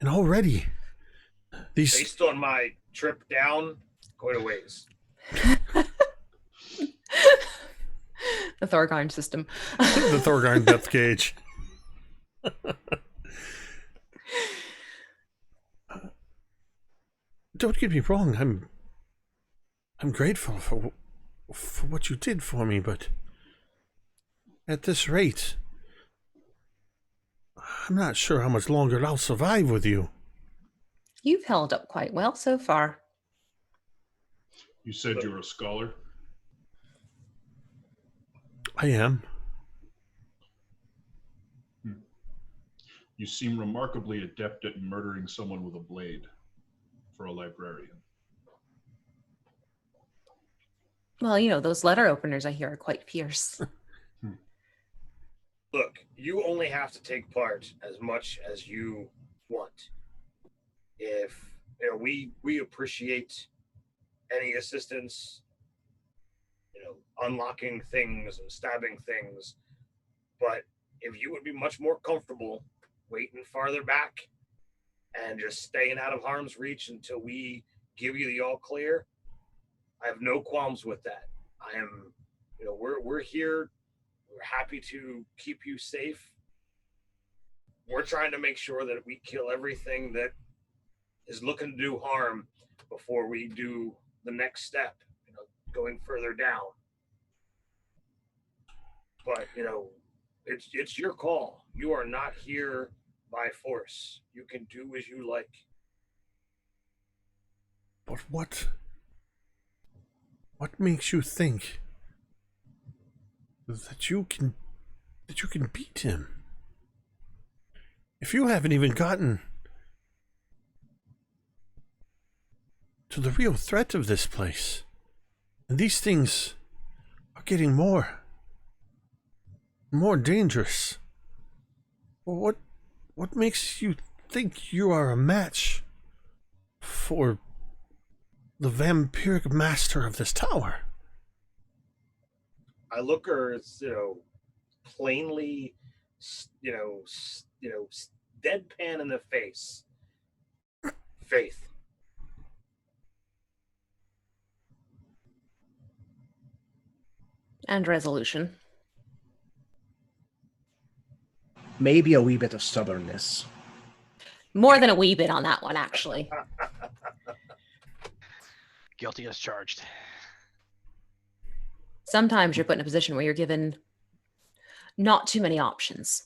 A: And already these
G: Based on my trip down, quite a ways.
C: The Thorgarn system.
A: The Thorgarn depth gauge. Don't get me wrong, I'm grateful for what you did for me, but at this rate, I'm not sure how much longer I'll survive with you.
C: You've held up quite well so far.
B: You said you're a scholar?
A: I am.
B: You seem remarkably adept at murdering someone with a blade for a librarian.
C: Well, those letter openers I hear are quite fierce.
G: Look, you only have to take part as much as you want. If we appreciate any assistance, unlocking things and stabbing things, but if you would be much more comfortable waiting farther back and just staying out of harm's reach until we give you the all clear, I have no qualms with that. I am, we're here. We're happy to keep you safe. We're trying to make sure that we kill everything that is looking to do harm before we do the next step, going further down. But, it's your call. You are not here by force. You can do as you like.
A: But what? What makes you think that you can beat him? If you haven't even gotten to the real threat of this place, and these things are getting more dangerous, what makes you think you are a match for the vampiric master of this tower?
G: I look her, plainly, deadpan in the face. Faith.
C: And resolution.
E: Maybe a wee bit of stubbornness.
C: More than a wee bit on that one, actually.
D: Guilty as charged.
C: Sometimes you're put in a position where you're given not too many options.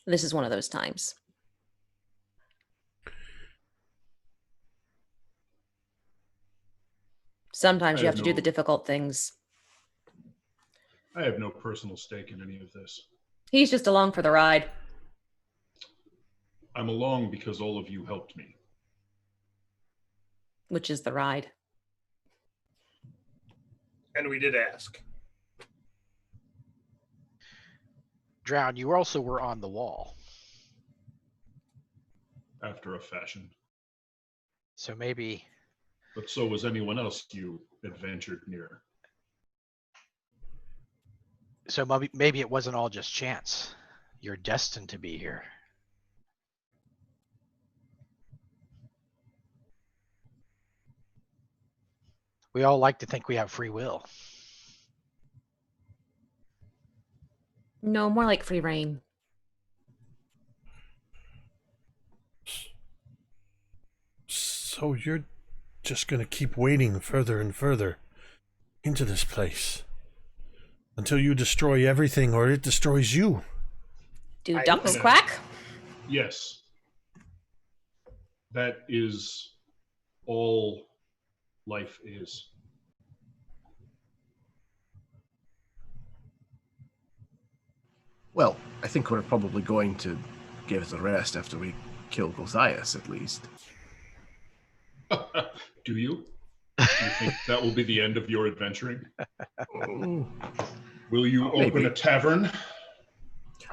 C: This is one of those times. Sometimes you have to do the difficult things.
B: I have no personal stake in any of this.
C: He's just along for the ride.
B: I'm along because all of you helped me.
C: Which is the ride.
G: And we did ask.
D: Drown, you also were on the wall.
B: After a fashion.
D: So maybe...
B: But so was anyone else you adventured near.
D: So maybe it wasn't all just chance. You're destined to be here. We all like to think we have free will.
C: No, more like free reign.
A: So you're just gonna keep wading further and further into this place until you destroy everything or it destroys you.
C: Do ducks quack?
B: Yes. That is all life is.
E: Well, I think we're probably going to give it a rest after we kill Gothias, at least.
B: Do you? Do you think that will be the end of your adventuring? Will you open
E: Maybe.
B: a tavern?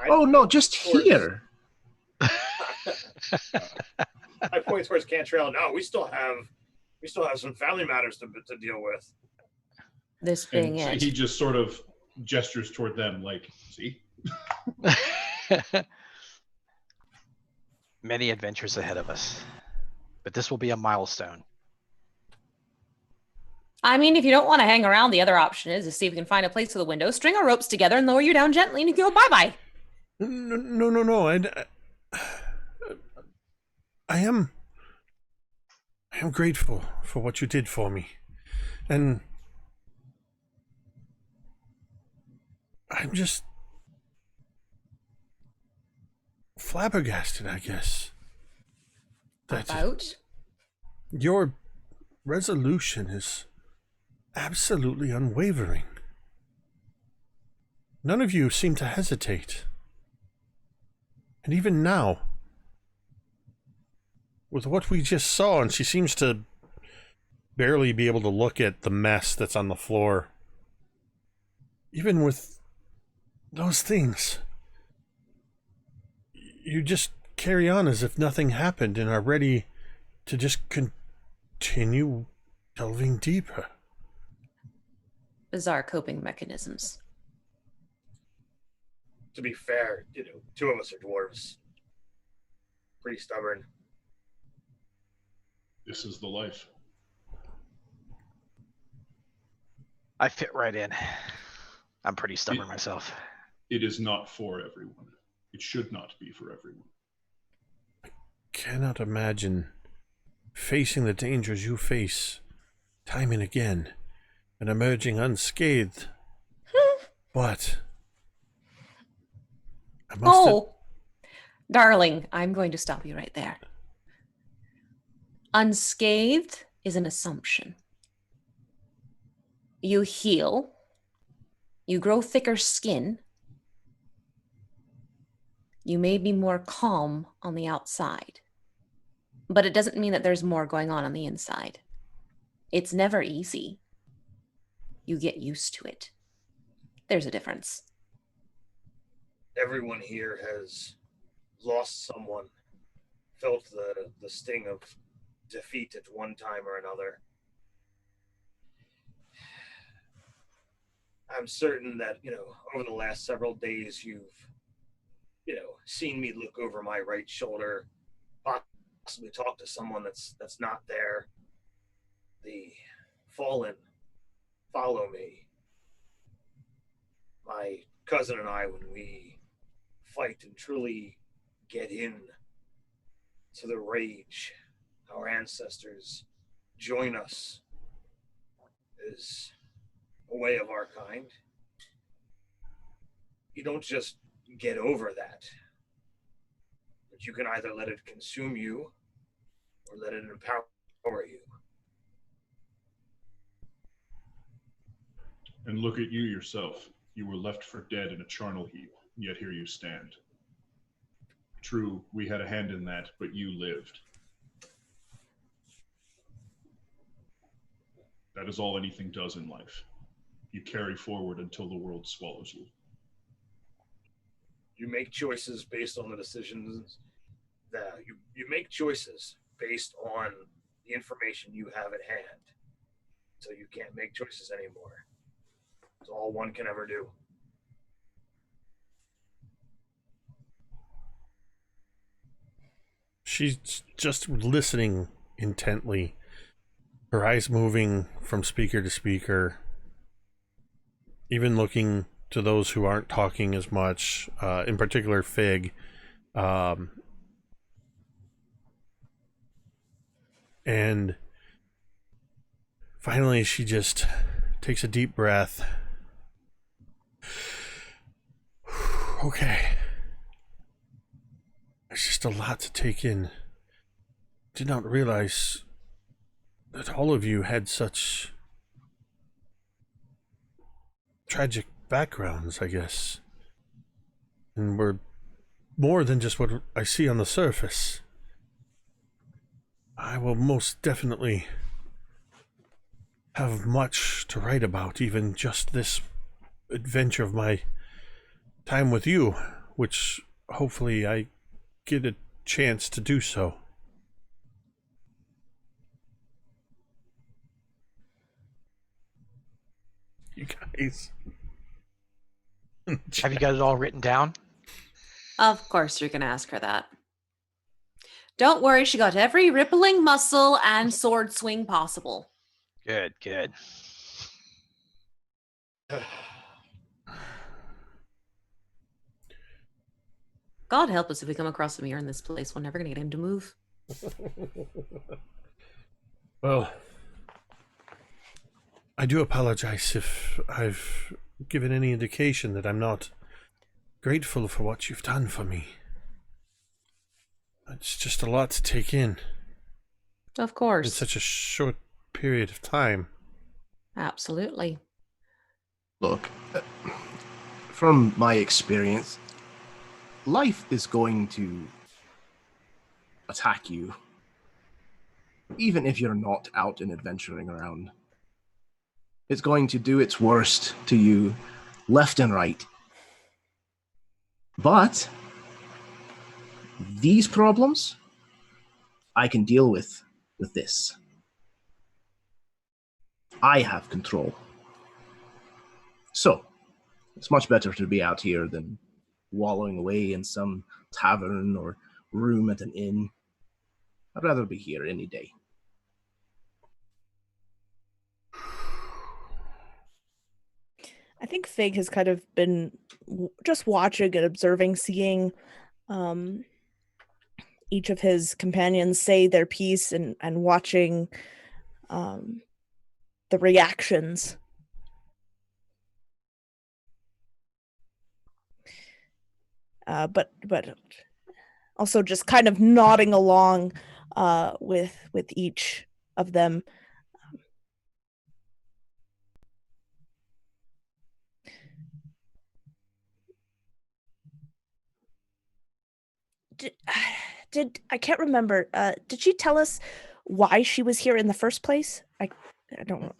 E: Oh, no, just here.
G: I point towards Cantriel. No, we still have some family matters to deal with.
C: This being
B: And
C: it.
B: he just sort of gestures toward them like, see?
D: Many adventures ahead of us. But this will be a milestone.
C: I mean, if you don't want to hang around, the other option is to see if we can find a place with a window, string our ropes together, and lower you down gently, and you go bye-bye.
A: No. I am grateful for what you did for me. And I'm just flabbergasted, I guess. That
C: About?
A: your resolution is absolutely unwavering. None of you seem to hesitate. And even now, with what we just saw, and she seems to barely be able to look at the mess that's on the floor. Even with those things, you just carry on as if nothing happened and are ready to just continue delving deeper.
C: Bizarre coping mechanisms.
G: To be fair, two of us are dwarves. Pretty stubborn.
B: This is the life.
D: I fit right in. I'm pretty stubborn myself.
B: It is not for everyone. It should not be for everyone.
A: Cannot imagine facing the dangers you face time and again and emerging unscathed. But I must
C: Oh, darling, I'm going to stop you right there. Unscathed is an assumption. You heal. You grow thicker skin. You may be more calm on the outside. But it doesn't mean that there's more going on the inside. It's never easy. You get used to it. There's a difference.
G: Everyone here has lost someone, felt the sting of defeat at one time or another. I'm certain that, over the last several days, you've, seen me look over my right shoulder, possibly talk to someone that's not there. The fallen follow me. My cousin and I, when we fight and truly get in to the rage, our ancestors join us as a way of our kind. You don't just get over that, but you can either let it consume you or let it empower you.
B: And look at you yourself. You were left for dead in a charnel heap, yet here you stand. True, we had a hand in that, but you lived. That is all anything does in life. You carry forward until the world swallows you.
G: You make choices based on the decisions that you make choices based on the information you have at hand. So you can't make choices anymore. It's all one can ever do.
A: She's just listening intently, her eyes moving from speaker to speaker, even looking to those who aren't talking as much, in particular Fig. And finally she just takes a deep breath. Okay. There's just a lot to take in. Did not realize that all of you had such tragic backgrounds, I guess. And were more than just what I see on the surface. I will most definitely have much to write about, even just this adventure of my time with you, which hopefully I get a chance to do so. You guys.
D: Have you got it all written down?
C: Of course you're going to ask her that. Don't worry, she got every rippling muscle and sword swing possible.
D: Good, good.
C: God help us if we come across him here in this place. We're never going to get him to move.
A: Well, I do apologize if I've given any indication that I'm not grateful for what you've done for me. It's just a lot to take in
C: Of course.
A: in such a short period of time.
C: Absolutely.
E: Look, from my experience, life is going to attack you, even if you're not out and adventuring around. It's going to do its worst to you, left and right. But these problems, I can deal with this. I have control. So, it's much better to be out here than wallowing away in some tavern or room at an inn. I'd rather be here any day.
F: I think Fig has kind of been just watching and observing, seeing each of his companions say their piece and watching the reactions. But also just kind of nodding along with each of them. Did I can't remember. Did she tell us why she was here in the first place? I don't know.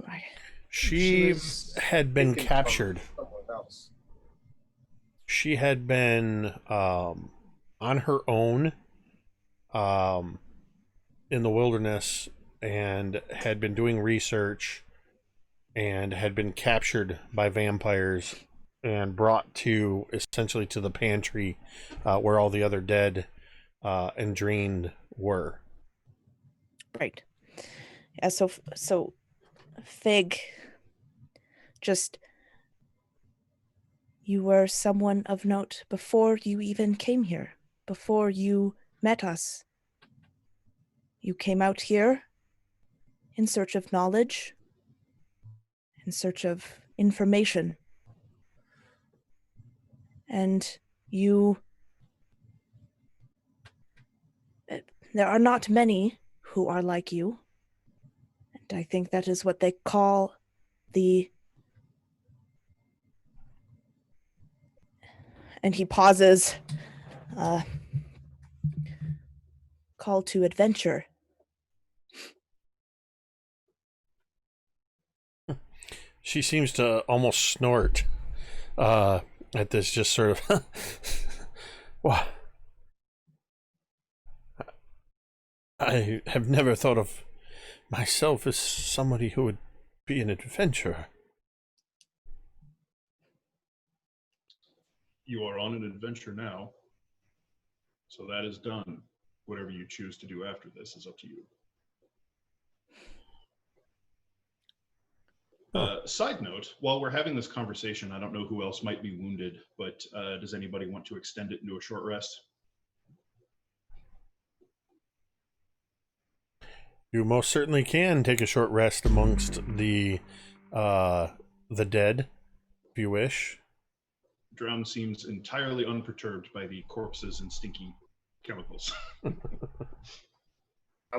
A: She
G: was
A: had been
G: taken from
A: captured.
G: someone else.
A: She had been on her own in the wilderness and had been doing research and had been captured by vampires and brought to essentially to the pantry where all the other dead and drained were.
F: Right. Yeah, so Fig, just, you were someone of note before you even came here, before you met us. You came out here in search of knowledge, in search of information. And there are not many who are like you. And I think that is what they call and he pauses, call to adventure.
A: She seems to almost snort at this, just sort of. What? I have never thought of myself as somebody who would be an adventurer.
B: You are on an adventure now, so that is done. Whatever you choose to do after this is up to you. Side note, while we're having this conversation, I don't know who else might be wounded, but does anybody want to extend it into a short rest?
A: You most certainly can take a short rest amongst the dead, if you wish.
B: Drown seems entirely unperturbed by the corpses and stinky chemicals.
G: I'm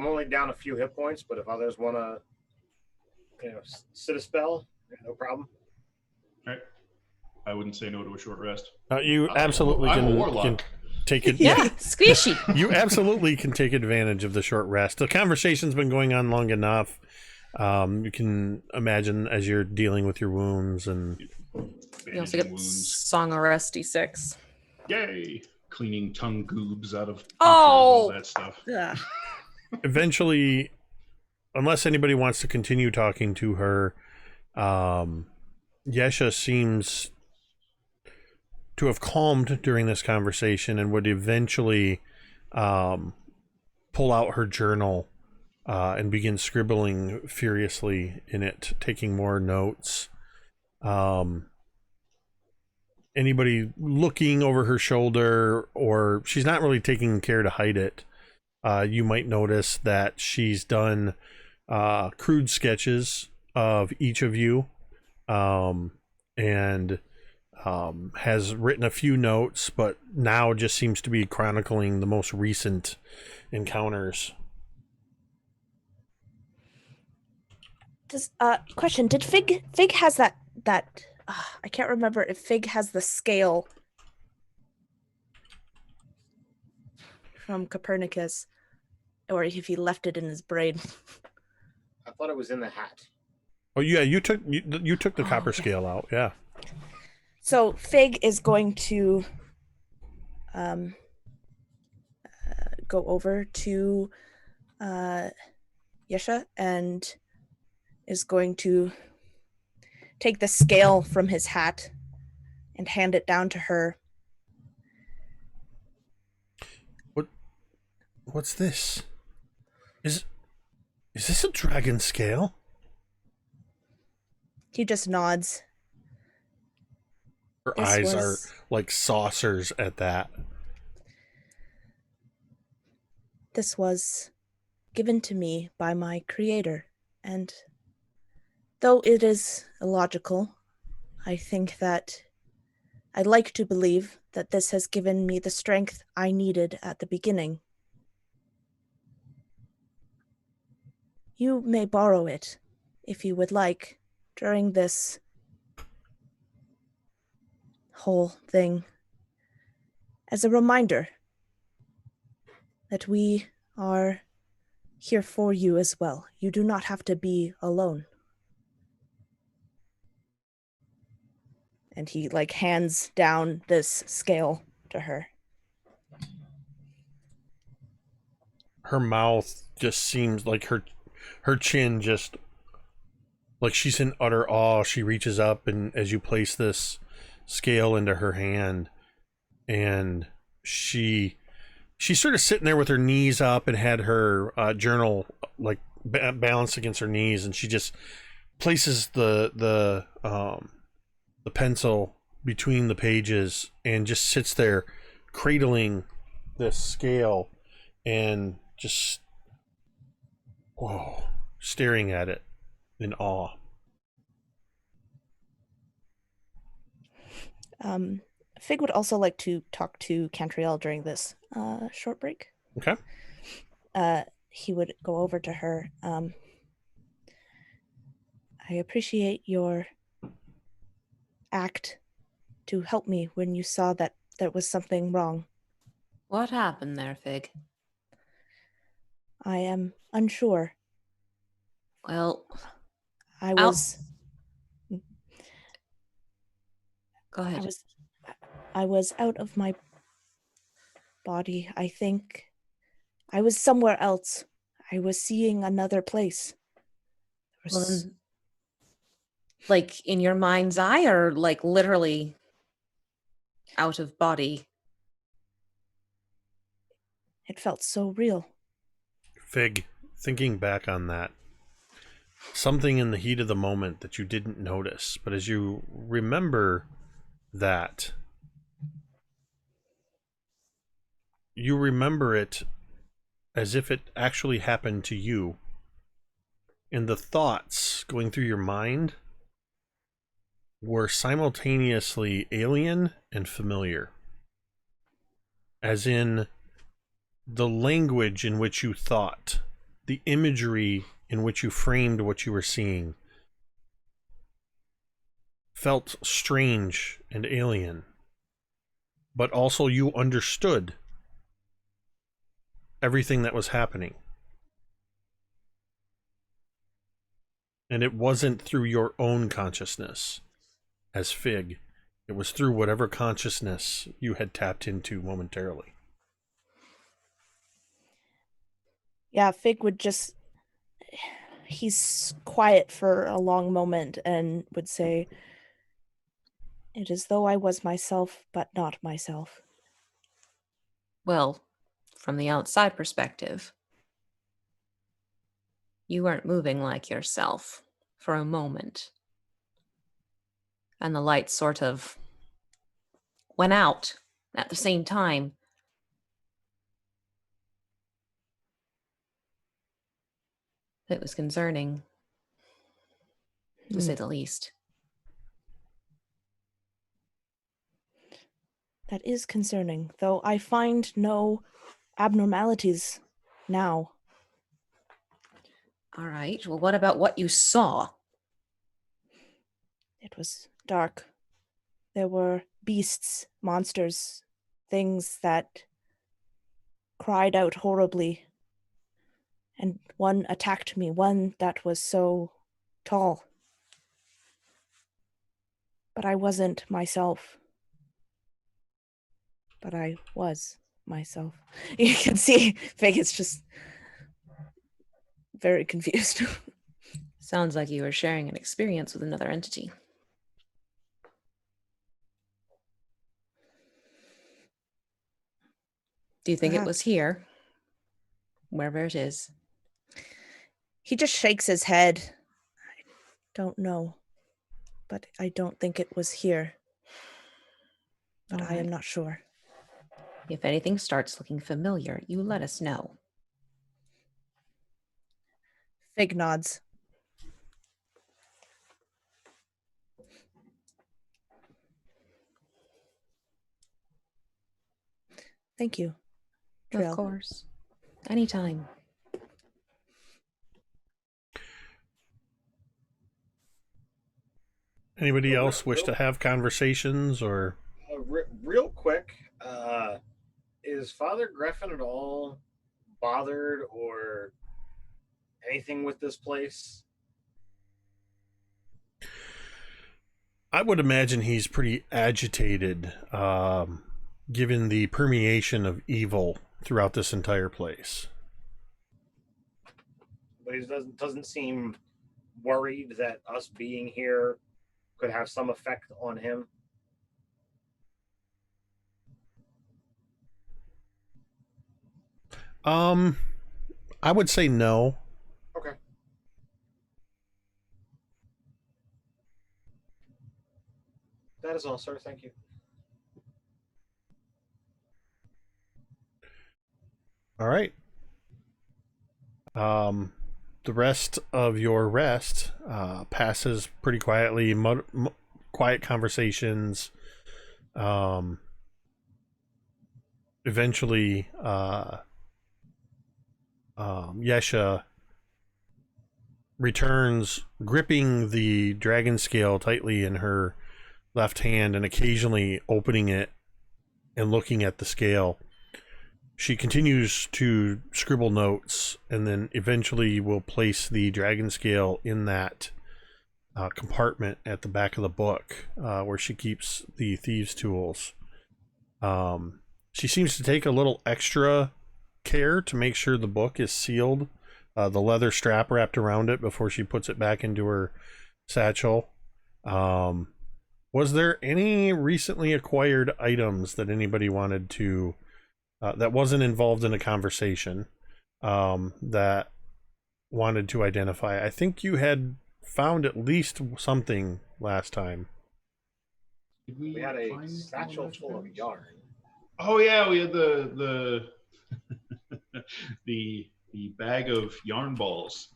G: only down a few hit points, but if others want to, sit a spell, no problem.
B: All right. I wouldn't say no to a short rest.
A: You absolutely
B: I'm a
A: can
B: warlock.
A: take it.
C: Yeah, squishy.
A: You absolutely can take advantage of the short rest. The conversation's been going on long enough. You can imagine as you're dealing with your wounds and.
C: You also get Song of Rest D6.
B: Yay! Cleaning tongue goobs out of
C: Oh!
B: all that stuff.
F: Yeah.
A: Eventually, unless anybody wants to continue talking to her, Yesha seems to have calmed during this conversation and would eventually pull out her journal and begin scribbling furiously in it, taking more notes. Anybody looking over her shoulder, or she's not really taking care to hide it, you might notice that she's done crude sketches of each of you, and has written a few notes, but now just seems to be chronicling the most recent encounters.
F: Question, did Fig has that I can't remember if Fig has the scale from Copernicus, or if he left it in his brain.
G: I thought it was in the hat.
A: Oh yeah, you took the copper scale out, yeah.
F: So Fig is going to go over to Yesha and is going to take the scale from his hat and hand it down to her.
A: What's this? Is this a dragon scale?
F: He just nods.
A: Her
F: This
A: eyes
F: was-
A: are like saucers at that.
F: This was given to me by my creator, and though it is illogical, I think that I'd like to believe that this has given me the strength I needed at the beginning. You may borrow it, if you would like, during this whole thing, as a reminder that we are here for you as well. You do not have to be alone. And he hands down this scale to her.
A: Her mouth just seems like her chin just like she's in utter awe. She reaches up, and as you place this scale into her hand, and she's sort of sitting there with her knees up and had her journal balanced against her knees, and she just places the pencil between the pages and just sits there cradling this scale and just staring at it in awe.
F: Fig would also like to talk to Cantriel during this short break.
A: Okay.
F: He would go over to her. I appreciate your act to help me when you saw that there was something wrong.
C: What happened there, Fig?
F: I am unsure.
C: Well,
F: I was...
C: Go ahead.
F: I was out of my body, I think. I was somewhere else. I was seeing another place.
C: Well, then, like in your mind's eye, or like literally out of body?
F: It felt so real.
A: Fig, thinking back on that, something in the heat of the moment that you didn't notice, but as you remember that, you remember it as if it actually happened to you. And the thoughts going through your mind were simultaneously alien and familiar. As in, the language in which you thought, the imagery in which you framed what you were seeing, felt strange and alien. But also you understood everything that was happening. And it wasn't through your own consciousness as Fig. It was through whatever consciousness you had tapped into momentarily.
F: Yeah, Fig would just... He's quiet for a long moment and would say, "It is though I was myself, but not myself."
C: Well, from the outside perspective, you weren't moving like yourself for a moment. And the light sort of went out at the same time. It was concerning, to say the least.
F: That is concerning, though I find no abnormalities now.
C: All right. Well, what about what you saw?
F: It was dark. There were beasts, monsters, things that cried out horribly. And one attacked me, one that was so tall. But I wasn't myself. But I was myself. You can see Fig is just very confused.
C: Sounds like you were sharing an experience with another entity. Do you think it was here? Wherever it is.
F: He just shakes his head. I don't know. But I don't think it was here. But I am not sure.
C: If anything starts looking familiar, you let us know.
F: Fig nods. Thank you.
C: Of course. Anytime.
A: Anybody else wish to have conversations or?
G: Real quick, is Father Griffin at all bothered or anything with this place?
A: I would imagine he's pretty agitated, given the permeation of evil throughout this entire place.
G: But he doesn't seem worried that us being here could have some effect on him.
A: I would say no.
G: Okay. That is all, sir. Thank you.
A: All right. The rest of your rest passes pretty quietly. Quiet conversations. Eventually, Yesha returns, gripping the dragon scale tightly in her left hand and occasionally opening it and looking at the scale. She continues to scribble notes and then eventually will place the dragon scale in that compartment at the back of the book where she keeps the thieves' tools. She seems to take a little extra care to make sure the book is sealed, the leather strap wrapped around it before she puts it back into her satchel. Was there any recently acquired items that anybody wanted to that wasn't involved in a conversation that wanted to identify? I think you had found at least something last time.
G: We had a satchel full of yarn.
B: Oh yeah, we had the the bag of yarn balls.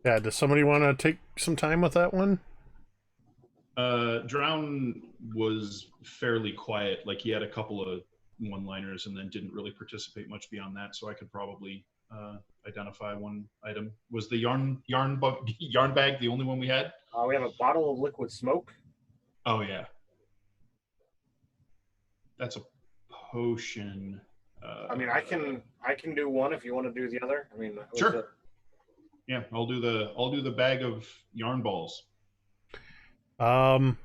A: Yeah, does somebody want to take some time with that one?
B: Drown was fairly quiet. Like, he had a couple of one-liners and then didn't really participate much beyond that, so I could probably identify one item. Was the yarn bag the only one we had?
G: We have a bottle of liquid smoke.
B: Oh yeah, that's a potion.
G: I mean, I can do one if you want to do the other. I mean,
B: sure. Yeah, I'll do the bag of yarn balls.
A: All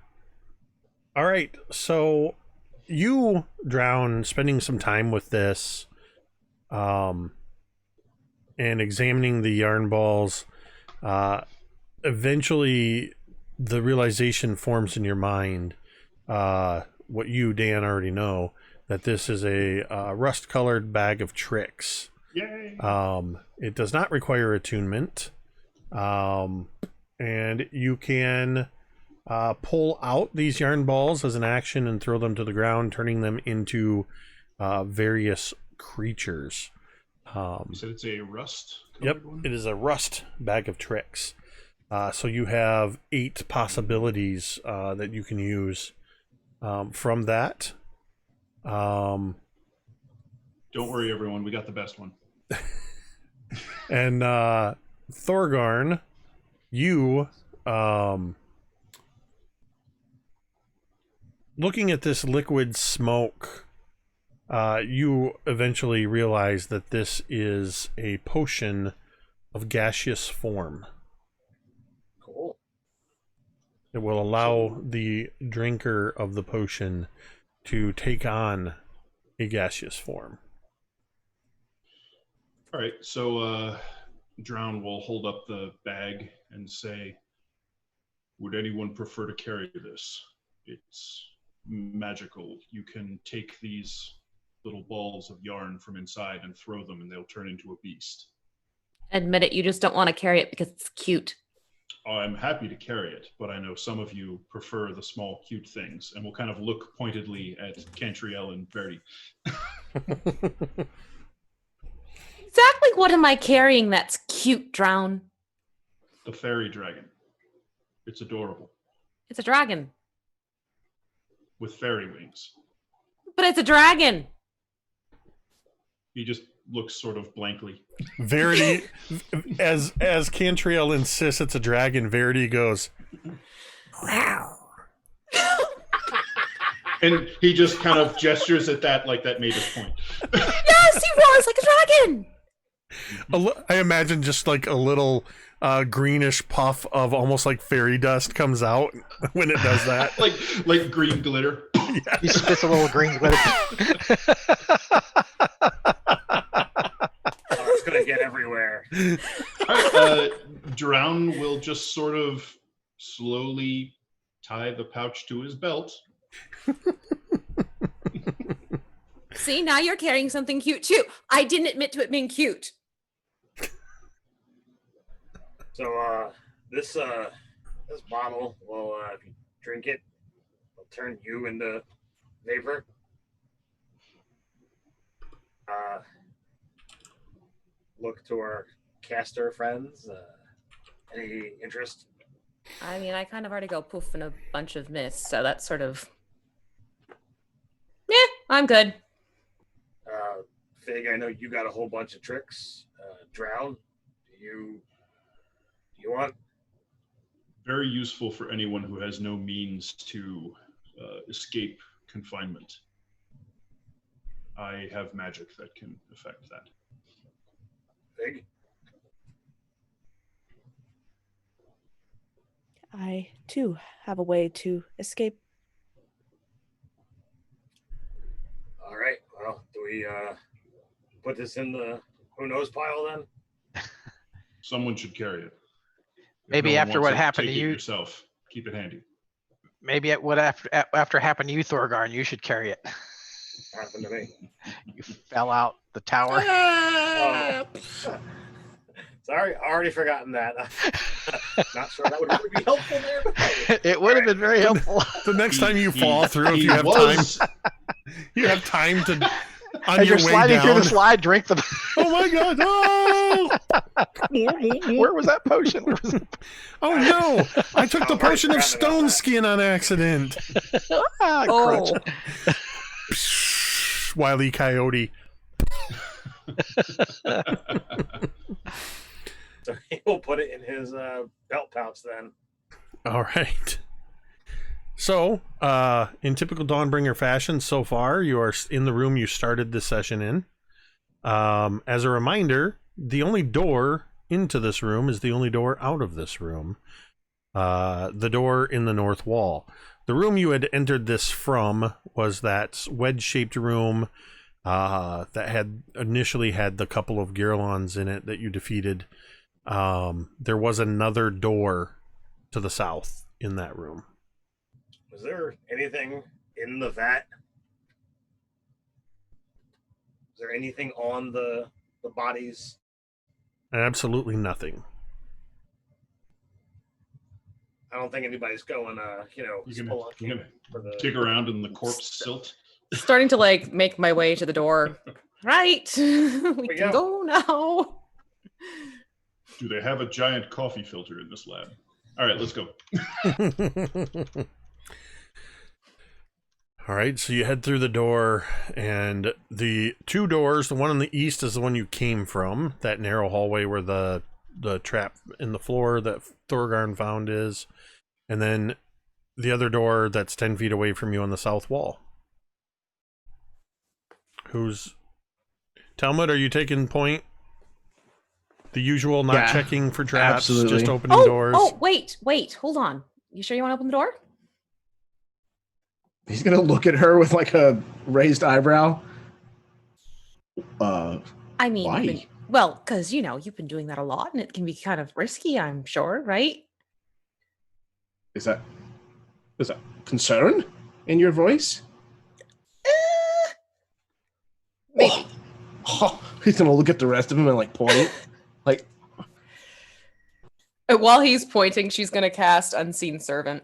A: right. So you, Drown, spending some time with this, and examining the yarn balls, eventually the realization forms in your mind, what you, Dan, already know, that this is a rust-colored bag of tricks.
B: Yay!
A: It does not require attunement, and you can pull out these yarn balls as an action and throw them to the ground, turning them into various creatures.
B: You said it's a rust?
A: Yep,
B: one?
A: It is a rust bag of tricks. So you have 8 possibilities that you can use from that.
B: Don't worry, everyone. We got the best one.
A: And Thorgarn, you looking at this liquid smoke, you eventually realize that this is a potion of gaseous form.
G: Cool.
A: It will allow the drinker of the potion to take on a gaseous form.
B: All right, so Drown will hold up the bag and say, would anyone prefer to carry this? It's magical. You can take these little balls of yarn from inside and throw them and they'll turn into a beast.
C: Admit it, you just don't want to carry it because it's cute.
B: I'm happy to carry it, but I know some of you prefer the small, cute things, and we'll kind of look pointedly at Cantriel and Verdi.
C: Exactly what am I carrying that's cute, Drown?
B: The fairy dragon. It's adorable.
C: It's a dragon.
B: With fairy wings.
C: But it's a dragon.
B: He just looks sort of blankly.
A: Verity, as Cantriel insists it's a dragon, Verity goes,
F: Wow.
B: And he just kind of gestures at that like that made his point.
C: Yes, he was like a dragon.
A: I imagine just like a little greenish puff of almost like fairy dust comes out when it does that.
B: like green glitter.
D: He spits a little green glitter.
G: Oh, it's gonna get everywhere.
B: All right, Drown will just sort of slowly tie the pouch to his belt.
C: See, now you're carrying something cute too. I didn't admit to it being cute.
G: So this bottle will, if you drink it, will turn you into vapor. Look to our caster friends. Any interest?
C: I mean, I kind of already go poof in a bunch of mist, so that's sort of... Yeah, I'm good.
G: Fig, I know you got a whole bunch of tricks. Drown, do you want?
B: Very useful for anyone who has no means to escape confinement. I have magic that can affect that.
G: Fig?
F: I too have a way to escape.
G: All right. Well, do we put this in the who knows pile then?
B: Someone should carry it. If
D: Maybe
B: no one
D: after
B: wants
D: what
B: it,
D: happened to
B: take it
D: you-
B: yourself. Keep it handy.
D: Maybe after happened to you, Thorgarn, you should carry it.
G: Happened to me.
D: You fell out the tower.
G: Oh. Sorry, already forgotten that. Not sure that would really be helpful there. But
D: It would have been very helpful.
A: The next time you fall through, if
B: he
A: you have
B: was-
A: time, you have time to on
D: As
A: your
D: you're
A: way
D: sliding through
A: down.
D: the slide, drink the.
A: Oh my god! Oh!
D: Where was that potion? Where was it?
A: Oh no! I took the
G: I've already
A: potion of
G: forgotten about
A: stone
G: that.
A: skin on accident.
C: Oh,
A: Wile E. Coyote.
G: so he'll put it in his belt pouch then.
A: All right. So, in typical Dawnbringer fashion, so far you are in the room you started this session in. As a reminder, the only door into this room is the only door out of this room. The door in the north wall. The room you had entered this from was that wedge-shaped room that had initially had the couple of Girlons in it that you defeated. There was another door to the south in that room.
G: Was there anything in the vat? Is there anything on the bodies?
A: Absolutely nothing.
G: I don't think anybody's going,
B: You can
G: spelunking for the.
B: dig around in the corpse silt.
C: starting to like make my way to the door. Right, we can go now.
B: Do they have a giant coffee filter in this lab? All right, let's go.
A: All right, so you head through the door, and the two doors, the one on the east is the one you came from, that narrow hallway where the trap in the floor that Thorgarn found is, and then the other door that's 10 feet away from you on the south wall. Talmud, are you taking point? The usual not
E: Yeah,
A: checking for traps,
E: absolutely.
A: just opening doors.
C: Oh, wait, hold on. You sure you want to open the door?
E: He's gonna look at her with like a raised eyebrow.
C: I mean,
E: Why?
C: well, because you've been doing that a lot, and it can be kind of risky. I'm sure, right?
E: Is that concern in your voice?
C: Maybe.
E: Oh, he's gonna look at the rest of him and like point. Like,
C: While he's pointing, she's going to cast Unseen Servant.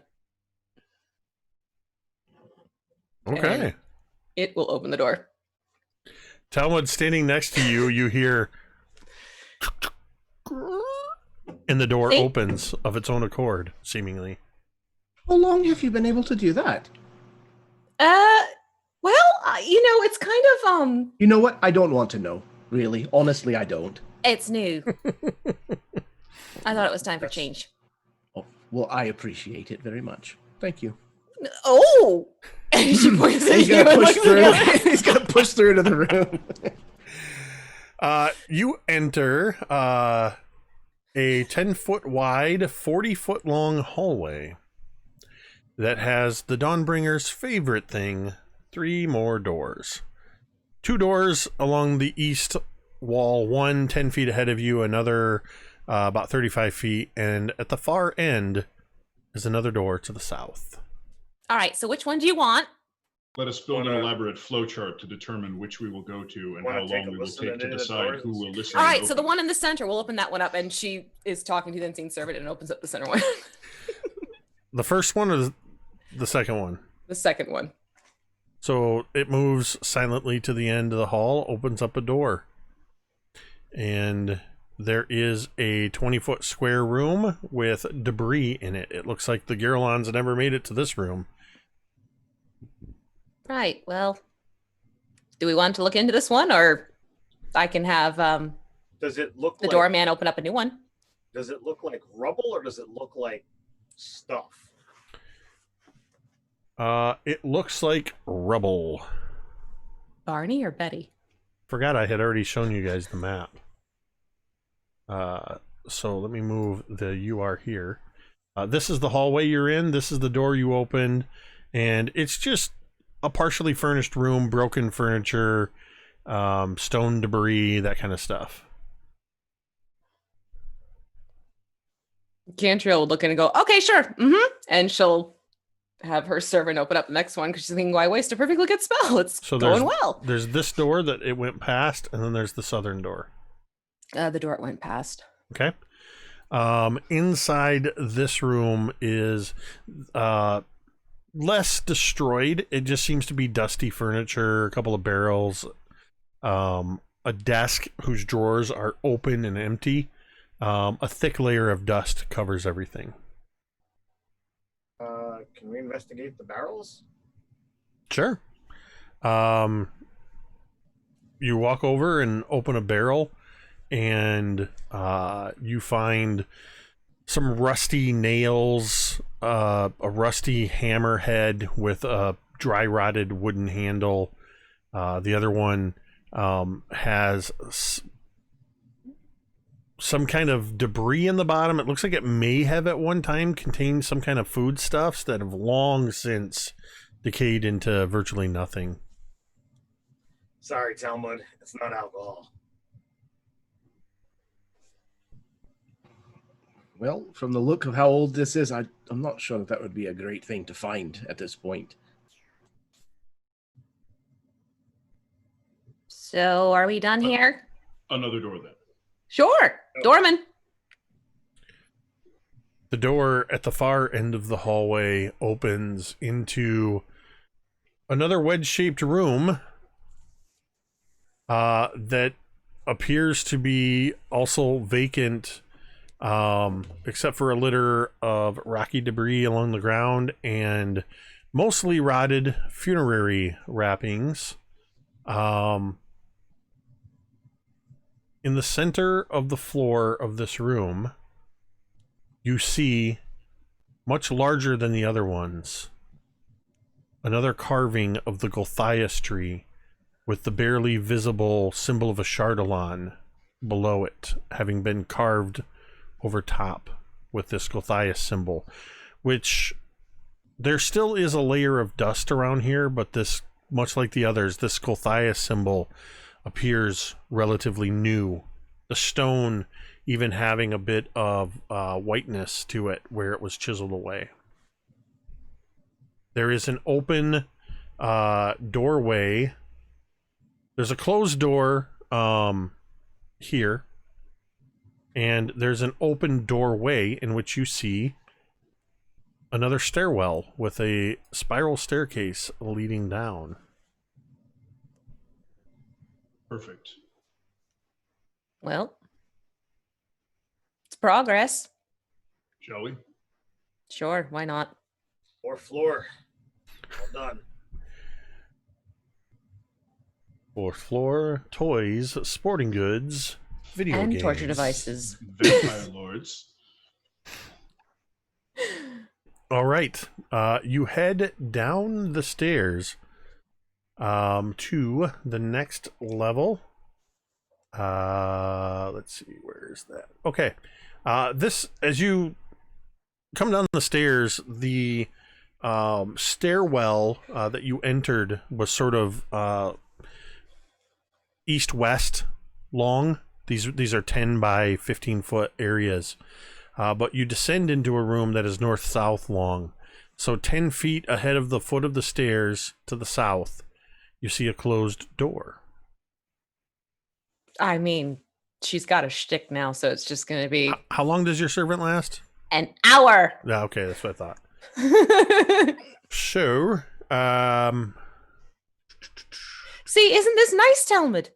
A: Okay.
C: And it will open the door.
A: Talmud standing next to you, you hear, and the door
C: Hey.
A: opens of its own accord, seemingly.
E: how long have you been able to do that?
C: Well, it's kind of
E: You know what? I don't want to know. Really, honestly, I don't.
C: it's new. I thought it was time for change.
E: Oh, Well, I appreciate it very much. Thank you.
C: Oh! And she points at
E: He's
C: you
E: gonna
C: and
E: push
C: looks
E: through.
C: at you.
E: He's gonna push through into the room.
A: You enter a 10-foot wide, 40-foot long hallway that has the Dawnbringers' favorite thing, 3 more doors. 2 doors along the east wall, one 10 feet ahead of you, another about 35 feet, and at the far end is another door to the south.
C: All right, so which one do you want?
B: Let us build an elaborate flowchart to determine which we will go to and how long we will take to decide who will listen.
C: All right, so the one in the center, we'll open that one up, and she is talking to the unseen servant and opens up the center one.
A: The first one or the second one?
C: The second one.
A: So it moves silently to the end of the hall, opens up a door. And there is a 20-foot square room with debris in it. It looks like the Girolons never made it to this room.
C: Right, well, do we want to look into this one, or I can have
G: Does it look
C: the
G: like
C: doorman open up a new one?
G: Does it look like rubble or does it look like stuff?
A: It looks like rubble.
C: Barney or Betty?
A: Forgot I had already shown you guys the map. So let me move the you are here. This is the hallway you're in. This is the door you opened. And it's just a partially furnished room, broken furniture, stone debris, that kind of stuff.
C: Cantriel will look in and go, okay, sure. And she'll have her servant open up the next one because she's thinking, why waste a perfectly good spell? It's going well.
A: There's this door that it went past, and then there's the southern door.
C: The door it went past.
A: Okay. Inside this room is less destroyed. It just seems to be dusty furniture, a couple of barrels, a desk whose drawers are open and empty. A thick layer of dust covers everything.
G: Can we investigate the barrels?
A: Sure. You walk over and open a barrel, and you find some rusty nails, a rusty hammerhead with a dry rotted wooden handle. The other one has some kind of debris in the bottom. It looks like it may have at one time contained some kind of foodstuffs that have long since decayed into virtually nothing.
G: Sorry, Talmud. It's not alcohol.
E: Well, from the look of how old this is, I'm not sure that would be a great thing to find at this point.
C: So are we done here?
B: Another door then.
C: Sure. Doorman.
A: The door at the far end of the hallway opens into another wedge-shaped room that appears to be also vacant, except for a litter of rocky debris along the ground and mostly rotted funerary wrappings. In the center of the floor of this room, you see, much larger than the other ones, another carving of the Gulthias tree with the barely visible symbol of a Chardalon below it, having been carved over top with this Gulthias symbol, which there still is a layer of dust around here, but this, much like the others, this Gulthias symbol appears relatively new. The stone even having a bit of whiteness to it where it was chiseled away. There is an open doorway. There's a closed door here, and there's an open doorway in which you see another stairwell with a spiral staircase leading down.
B: Perfect.
C: Well, it's progress.
B: Shall we?
C: Sure, why not?
G: Or floor. Well done.
A: Fourth floor, toys, sporting goods, video
C: And
A: games.
C: torture devices.
B: Vampire lords.
A: All right. You head down the stairs to the next level. Let's see, where is that? Okay. This, as you come down the stairs, the stairwell that you entered was sort of east-west long. These are 10 by 15 foot areas. But you descend into a room that is north-south long. So 10 feet ahead of the foot of the stairs to the south, you see a closed door.
C: I mean, she's got a shtick now, so it's just going to be
A: How long does your servant last?
C: an hour.
A: Yeah, okay, that's what I thought. So,
C: See, isn't this nice, Talmud?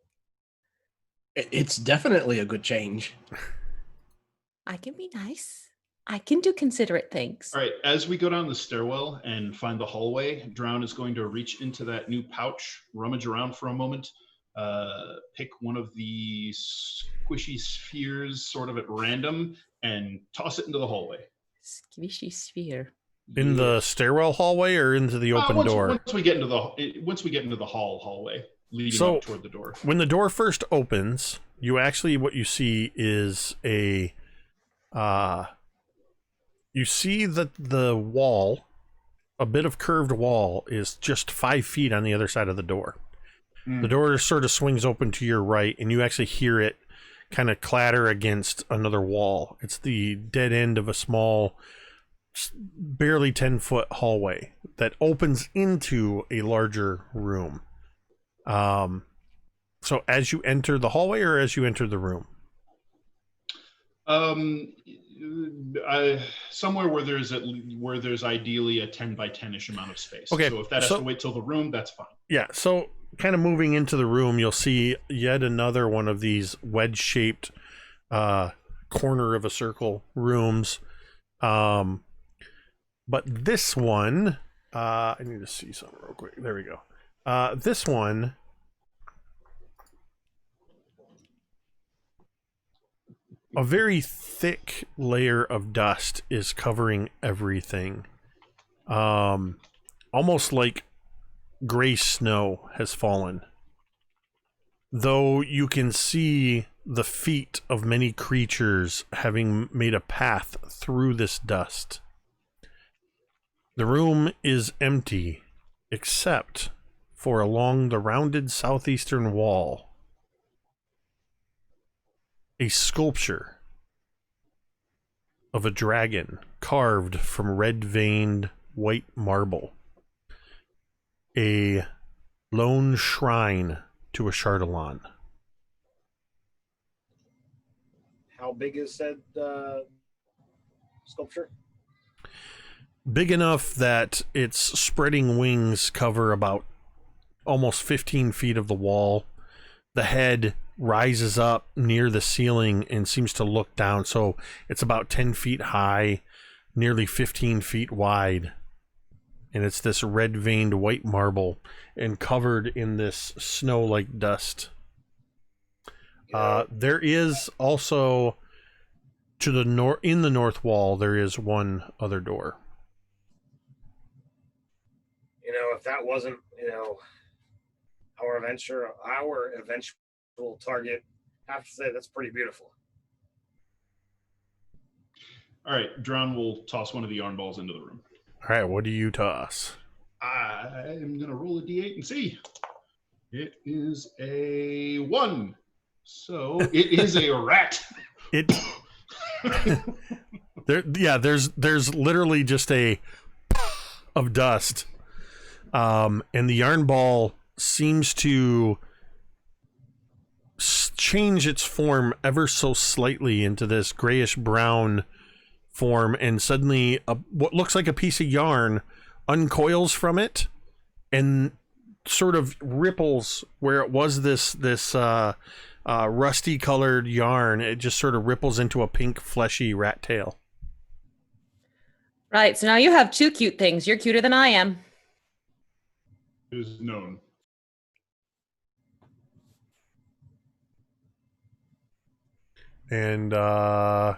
E: It's definitely a good change.
C: I can be nice. I can do considerate things.
B: All right, as we go down the stairwell and find the hallway, Drown is going to reach into that new pouch, rummage around for a moment, pick one of the squishy spheres sort of at random, and toss it into the hallway.
C: Squishy sphere.
A: in the stairwell hallway or into the open door?
B: Once we get into the hallway leading up toward the door.
A: When the door first opens, what you see is you see that the wall, a bit of curved wall, is just 5 feet on the other side of the door. The door sort of swings open to your right, and you actually hear it kind of clatter against another wall. It's the dead end of a small, barely 10-foot hallway that opens into a larger room. So as you enter the hallway or as you enter the room?
B: Somewhere where there's ideally a 10 by 10-ish amount of space.
A: Okay,
B: so if that has to wait till the room, that's fine.
A: Yeah, so kind of moving into the room, you'll see yet another one of these wedge-shaped corner of a circle rooms. But this one, I need to see something real quick. There we go. This one, a very thick layer of dust is covering everything. Almost like gray snow has fallen. Though you can see the feet of many creatures having made a path through this dust. The room is empty, except for along the rounded southeastern wall, a sculpture of a dragon carved from red-veined white marble. A lone shrine to a Chardalon.
G: How big is said sculpture?
A: Big enough that its spreading wings cover about almost 15 feet of the wall. The head rises up near the ceiling and seems to look down, so it's about 10 feet high, nearly 15 feet wide. And it's this red-veined white marble and covered in this snow-like dust. There is also, to the north, in the north wall, there is one other door.
G: If that wasn't, our eventual target, I have to say that's pretty beautiful.
B: All right, Drown will toss one of the yarn balls into the room.
A: All right, what do you toss?
B: I'm going to roll a d8 and see. It is a 1. So it is a rat.
A: There's literally just a of dust. And the yarn ball seems to change its form ever so slightly into this grayish brown form, and suddenly what looks like a piece of yarn uncoils from it and sort of ripples where it was this rusty colored yarn. It just sort of ripples into a pink fleshy rat tail.
C: Right, so now you have two cute things. You're cuter than I am.
B: It is known.
A: And
B: Drown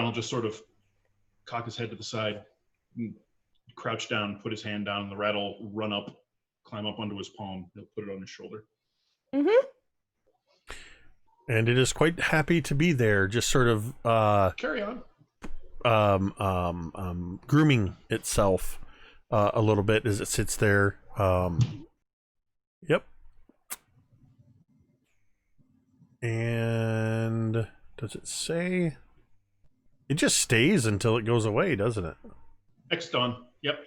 B: will just sort of cock his head to the side, crouch down, put his hand down. The rat will run up, climb up onto his palm. He'll put it on his shoulder.
F: Mm-hmm.
A: And it is quite happy to be there, just sort of
B: Carry on.
A: grooming itself a little bit as it sits there. Yep. And does it say? It just stays until it goes away, doesn't it?
B: Next dawn. Yep.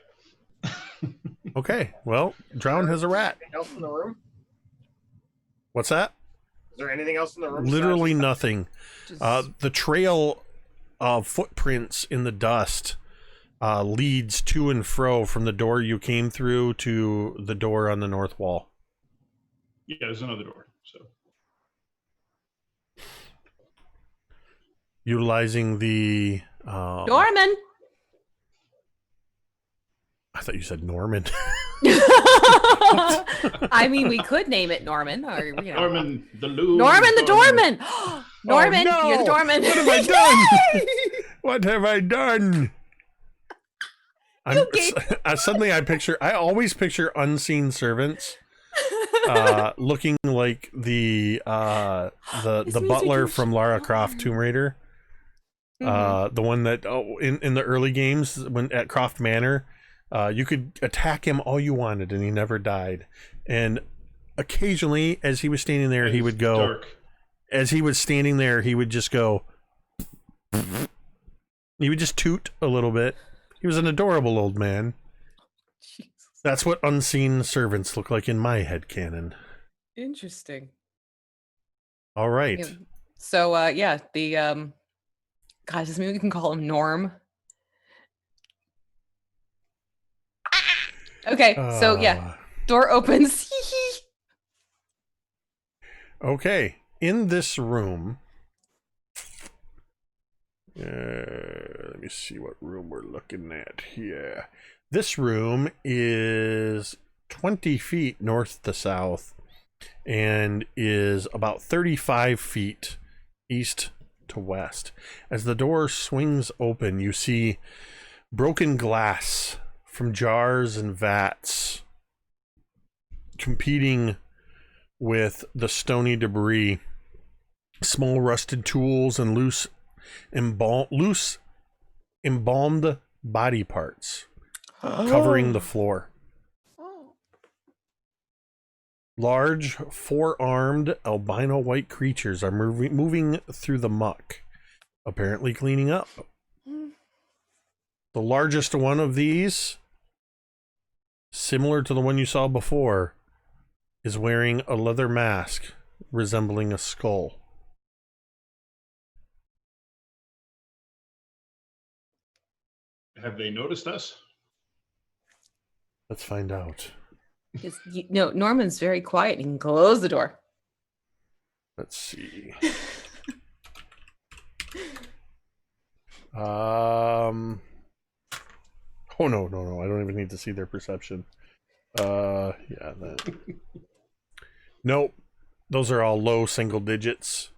A: Okay. Well, Drown has a rat.
G: Anything else in the room?
A: What's that?
G: Is there anything else in the room?
A: Literally
G: besides-
A: nothing. The trail of footprints in the dust leads to and fro from the door you came through to the door on the north wall.
B: Yeah, there's another door. So
A: Utilizing the
C: Norman.
A: I thought you said Norman.
C: I mean, we could name it Norman, or you know,
B: Norman the Loo.
C: Norman the doorman. Norman,
A: Oh, no!
C: you're the doorman.
A: What have I done? What have I done? Suddenly I always picture unseen servants looking like the butler from Lara Croft Tomb Raider. The one that in the early games when at Croft Manor, you could attack him all you wanted and he never died. And occasionally, as he was standing there, he would go.
B: Dark.
A: As he was standing there, he would just go. He would just toot a little bit. He was an adorable old man.
C: Jesus.
A: That's what unseen servants look like in my headcanon.
C: Interesting.
A: All right.
C: Yeah. So yeah, the guys, this maybe we can call him Norm. Okay, so yeah, door opens.
A: Okay, in this room, let me see what room we're looking at here. This room is 20 feet north to south and is about 35 feet east to west. As the door swings open, you see broken glass from jars and vats competing with the stony debris, small rusted tools, and loose embalmed body parts covering the floor. Large, four-armed, albino white creatures are moving through the muck, apparently cleaning up. The largest one of these, similar to the one you saw before, is wearing a leather mask resembling a skull.
B: Have they noticed us?
A: Let's find out.
C: Because Norman's very quiet. You can close the door.
A: Let's see. Oh no, I don't even need to see their perception. Yeah, that. Nope. Those are all low single digits.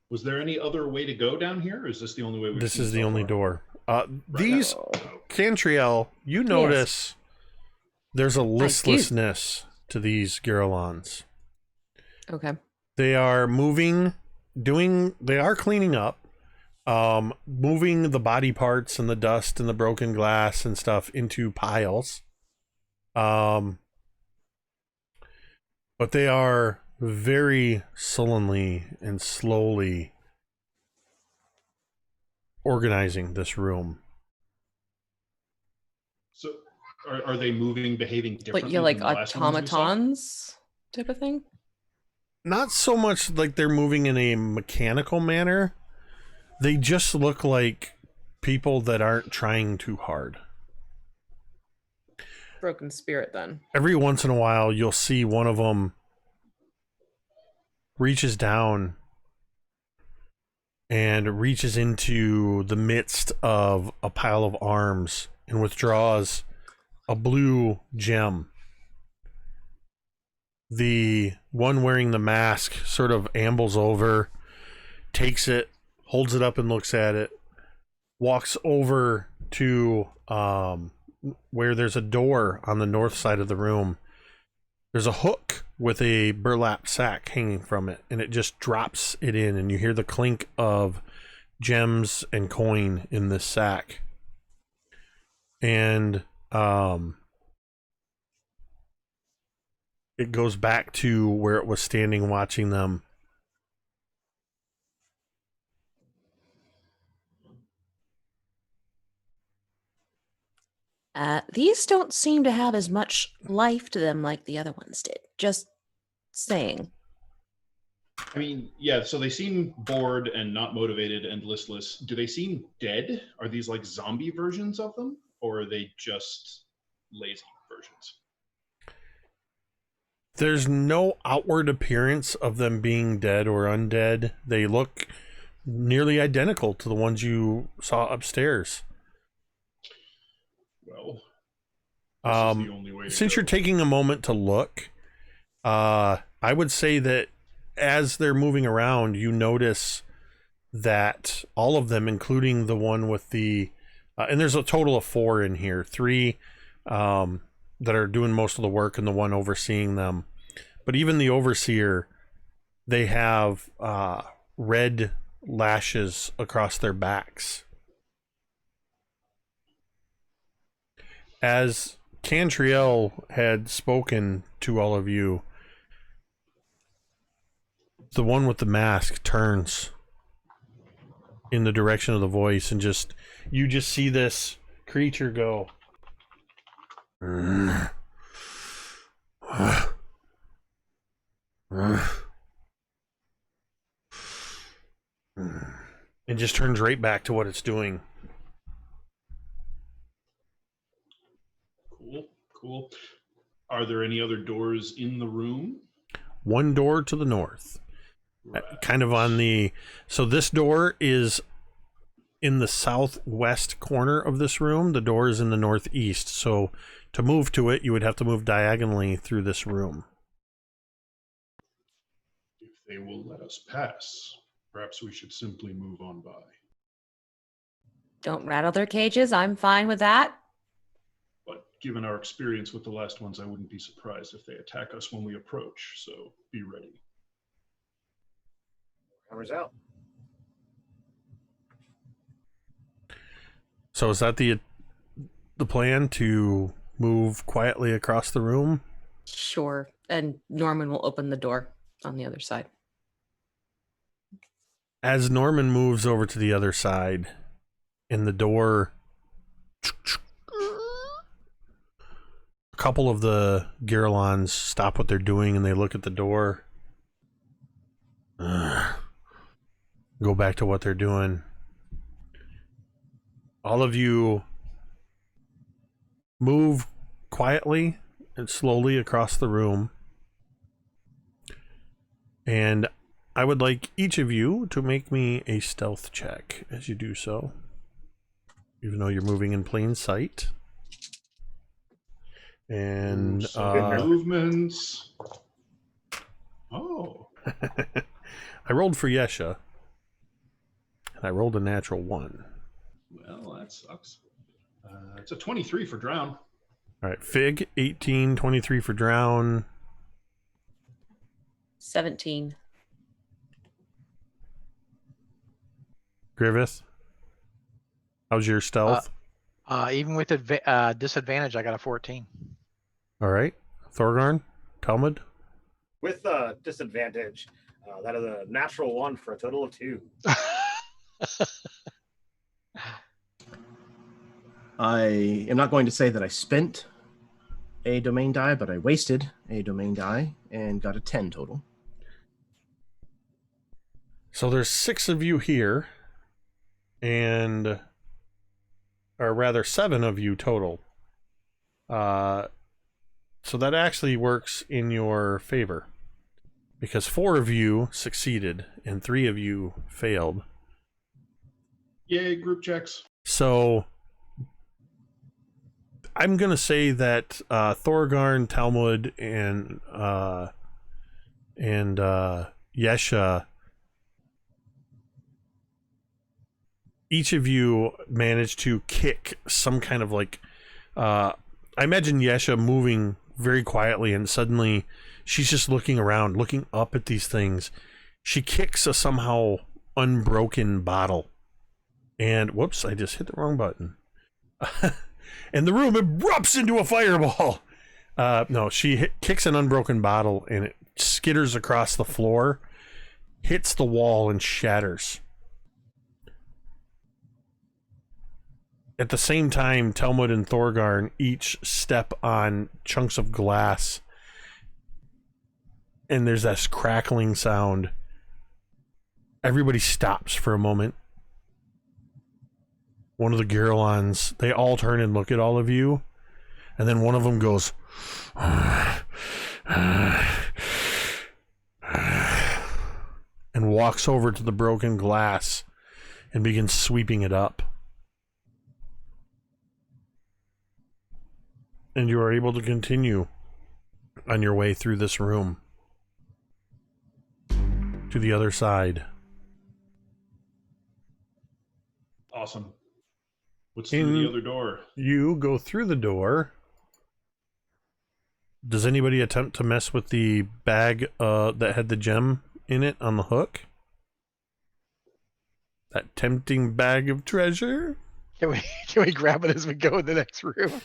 B: Was there any other way to go down here, or is this the only way?
A: This is the only door. These
C: Oh.
A: Cantriel, you notice there's a listlessness to these Girolons.
C: Okay.
A: They are moving, they are cleaning up, moving the body parts and the dust and the broken glass and stuff into piles. But they are very sullenly and slowly organizing this room.
B: So, are they moving, behaving differently?
C: But you're like
B: than the last ones we saw?
C: automatons type of thing?
A: Not so much like they're moving in a mechanical manner. They just look like people that aren't trying too hard.
C: Broken spirit, then.
A: Every once in a while, you'll see one of them reaches down and reaches into the midst of a pile of arms and withdraws a blue gem. The one wearing the mask sort of ambles over, takes it, holds it up and looks at it, walks over to where there's a door on the north side of the room. There's a hook with a burlap sack hanging from it, and it just drops it in, and you hear the clink of gems and coin in this sack. And it goes back to where it was standing watching them.
C: These don't seem to have as much life to them like the other ones did. Just saying.
B: I mean, yeah, so they seem bored and not motivated and listless. Do they seem dead? Are these like zombie versions of them? Or are they just lazy versions?
A: There's no outward appearance of them being dead or undead. They look nearly identical to the ones you saw upstairs.
B: Well, this is the only way to
A: since
B: go.
A: you're taking a moment to look, I would say that as they're moving around, you notice that all of them, including the one with the, and there's a total of 4 in here, 3 that are doing most of the work and the one overseeing them. But even the overseer, they have red lashes across their backs. As Cantriel had spoken to all of you, the one with the mask turns in the direction of the voice, and you just see this creature go and just turns right back to what it's doing.
B: Cool. Are there any other doors in the room?
A: One door to the north.
B: Right.
A: Kind of on the... So this door is in the southwest corner of this room. The door is in the northeast. So to move to it, you would have to move diagonally through this room.
B: If they will let us pass, perhaps we should simply move on by.
C: Don't rattle their cages. I'm fine with that.
B: But given our experience with the last ones, I wouldn't be surprised if they attack us when we approach, so be ready.
G: Hammers out.
A: So is that the plan, to move quietly across the room?
C: Sure. And Norman will open the door on the other side.
A: As Norman moves over to the other side, in the door, a couple of the Giralons stop what they're doing and they look at the door. Go back to what they're doing. All of you move quietly and slowly across the room. And I would like each of you to make me a stealth check as you do so. Even though you're moving in plain sight. And
B: movements. Oh.
A: I rolled for Yesha. And I rolled a natural 1.
B: Well, that sucks. It's a 23 for Drown.
A: All right, Fig, 18, 23 for Drown.
C: 17.
A: Griveth, how's your stealth?
D: Even with disadvantage, I got a 14.
A: All right, Thorgarn, Talmud.
G: With disadvantage, that is a natural 1 for a total of 2.
E: I am not going to say that I spent a domain die, but I wasted a domain die and got a 10 total.
A: So there's 6 of you here, and, or rather 7 of you total. So that actually works in your favor, because 4 of you succeeded and 3 of you failed.
B: Yay, group checks.
A: So I'm going to say that Thorgarn, Talmud, and Yesha each of you managed to kick some kind of like, I imagine Yesha moving very quietly, and suddenly she's just looking around, looking up at these things. She kicks a somehow unbroken bottle. And whoops, I just hit the wrong button. And the room erupts into a fireball. No, she kicks an unbroken bottle and it skitters across the floor, hits the wall, and shatters. At the same time, Talmud and Thorgarn each step on chunks of glass, and there's this crackling sound. Everybody stops for a moment. One of the Girlons, they all turn and look at all of you, and then one of them goes, and walks over to the broken glass and begins sweeping it up. And you are able to continue on your way through this room to the other side.
B: Awesome. What's through the other door?
A: You go through the door. Does anybody attempt to mess with the bag that had the gem in it on the hook? That tempting bag of treasure?
D: Can we grab it as we go in the next room?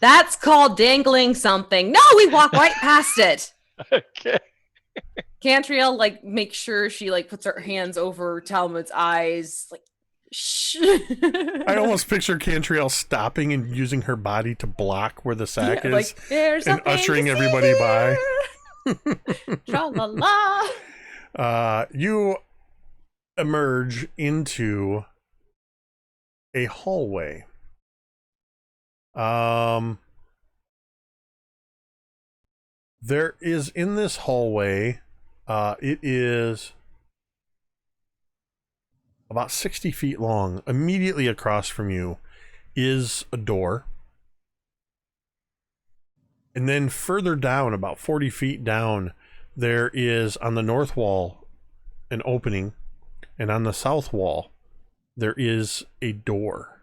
C: That's called dangling something. No, we walk right past it.
D: Okay.
C: Cantriel, like, makes sure she, like, puts her hands over Talmud's eyes, like, shh.
A: I almost picture Cantriel stopping and using her body to block where the sack is,
C: like, there's
A: and ushering everybody by.
C: Tra-la-la.
A: You emerge into a hallway. There is in this hallway, it is about 60 feet long. Immediately across from you is a door. And then further down, about 40 feet down, there is on the north wall an opening. And on the south wall, there is a door.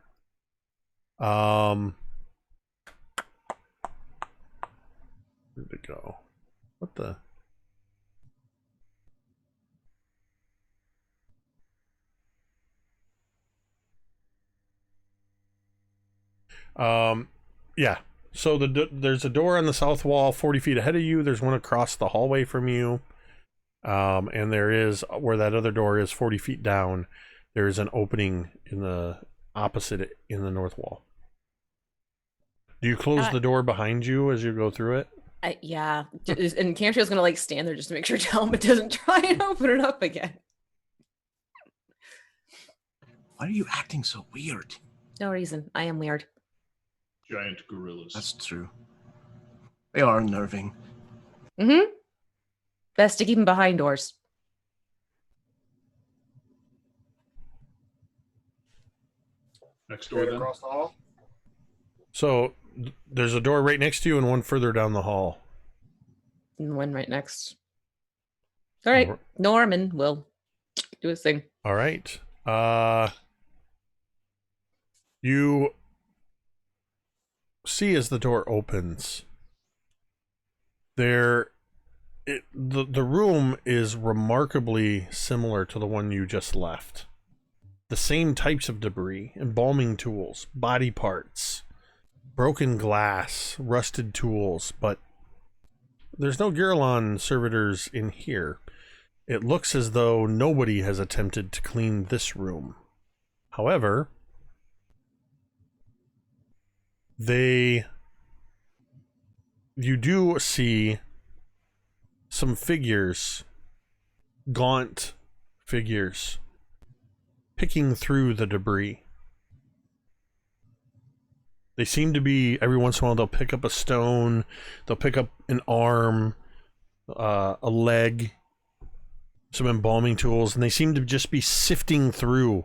A: Where'd it go? What the? Yeah. So there's a door on the south wall 40 feet ahead of you. There's one across the hallway from you. And there is, where that other door is 40 feet down, there is an opening in the opposite in the north wall. Do you close the door behind you as you go through it?
C: Yeah. And Cantriel's gonna, like, stand there just to make sure Talmud doesn't try and open it up again.
E: Why are you acting so weird?
C: No reason. I am weird.
B: Giant gorillas.
E: That's true. They are unnerving.
C: Mm-hmm. Best to keep them behind doors.
B: Next door,
G: Straight
B: then.
G: across the hall.
A: So there's a door right next to you and one further down the hall.
C: And one right next. All right. Norman will do his thing.
A: All right. You see as the door opens, the room is remarkably similar to the one you just left. The same types of debris, embalming tools, body parts, broken glass, rusted tools, but there's no Girlon servitors in here. It looks as though nobody has attempted to clean this room. However, you do see some figures, gaunt figures, picking through the debris. They seem to be, every once in a while, they'll pick up a stone, they'll pick up an arm, a leg, some embalming tools, and they seem to just be sifting through.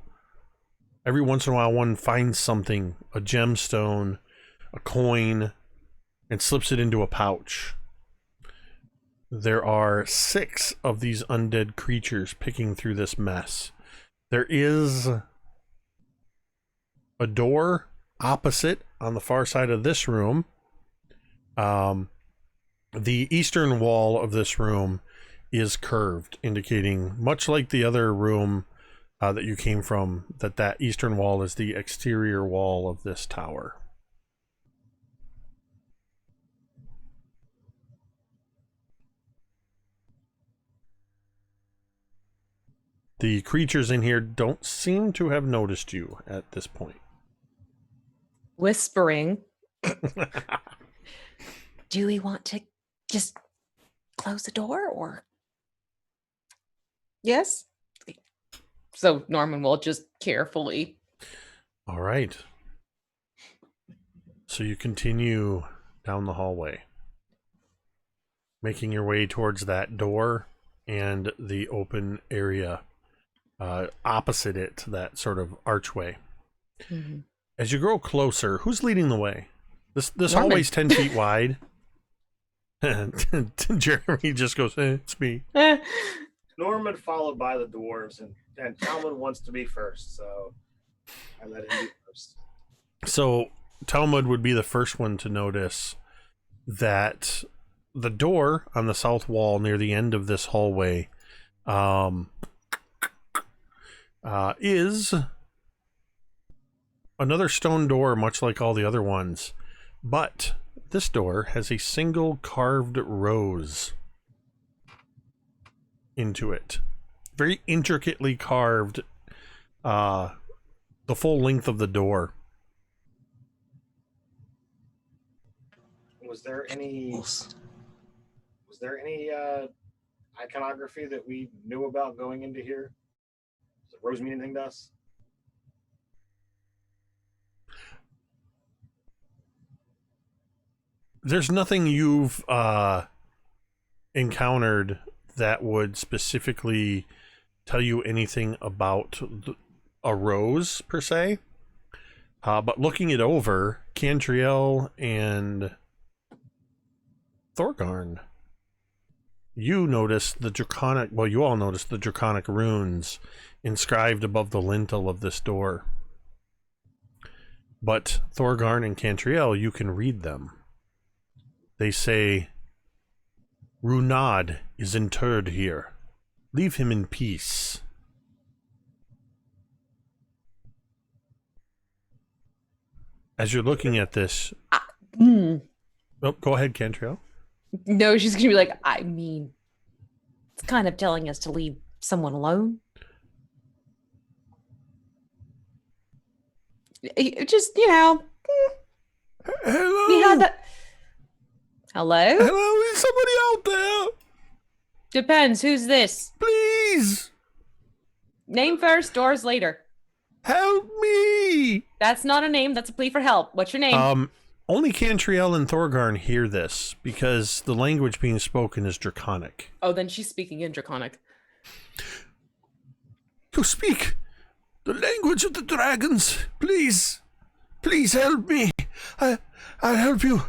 A: Every once in a while, one finds something, a gemstone, a coin, and slips it into a pouch. There are 6 of these undead creatures picking through this mess. There is a door opposite on the far side of this room. The eastern wall of this room is curved, indicating, much like the other room that you came from, that eastern wall is the exterior wall of this tower. The creatures in here don't seem to have noticed you at this point.
C: Whispering. Do we want to just close the door or? Yes. So Norman will just carefully.
A: All right. So you continue down the hallway, making your way towards that door and the open area opposite it, that sort of archway.
C: Mm-hmm.
A: As you grow closer, who's leading the way? This
C: Norman.
A: hallway's 10 feet wide. Jeremy just goes, it's me.
G: Norman followed by the dwarves, and Talmud wants to be first, so I let him be first.
A: So Talmud would be the first one to notice that the door on the south wall near the end of this hallway is another stone door, much like all the other ones, but this door has a single carved rose into it, very intricately carved, the full length of the door.
G: Was there any iconography that we knew about going into here? Does the rose mean anything to us?
A: There's nothing you've encountered that would specifically tell you anything about a rose, per se. But looking it over, Cantriel and Thorgarn, you notice the draconic, well, you all notice the draconic runes inscribed above the lintel of this door. But Thorgarn and Cantriel, you can read them. They say, Runad is interred here. Leave him in peace. As you're looking at this... Oh, go ahead, Cantriel.
C: No, she's going to be like, I mean, it's kind of telling us to leave someone alone. Just,
A: Hello?
C: we had that. Hello?
A: Hello, is somebody out there?
C: Depends. Who's this?
A: Please!
C: Name first, doors later.
A: Help me!
C: That's not a name. That's a plea for help. What's your name?
A: Only Cantriel and Thorgarn hear this, because the language being spoken is Draconic.
C: Oh, then she's speaking in Draconic.
A: You speak the language of the dragons. Please. Please help me. I'll help you.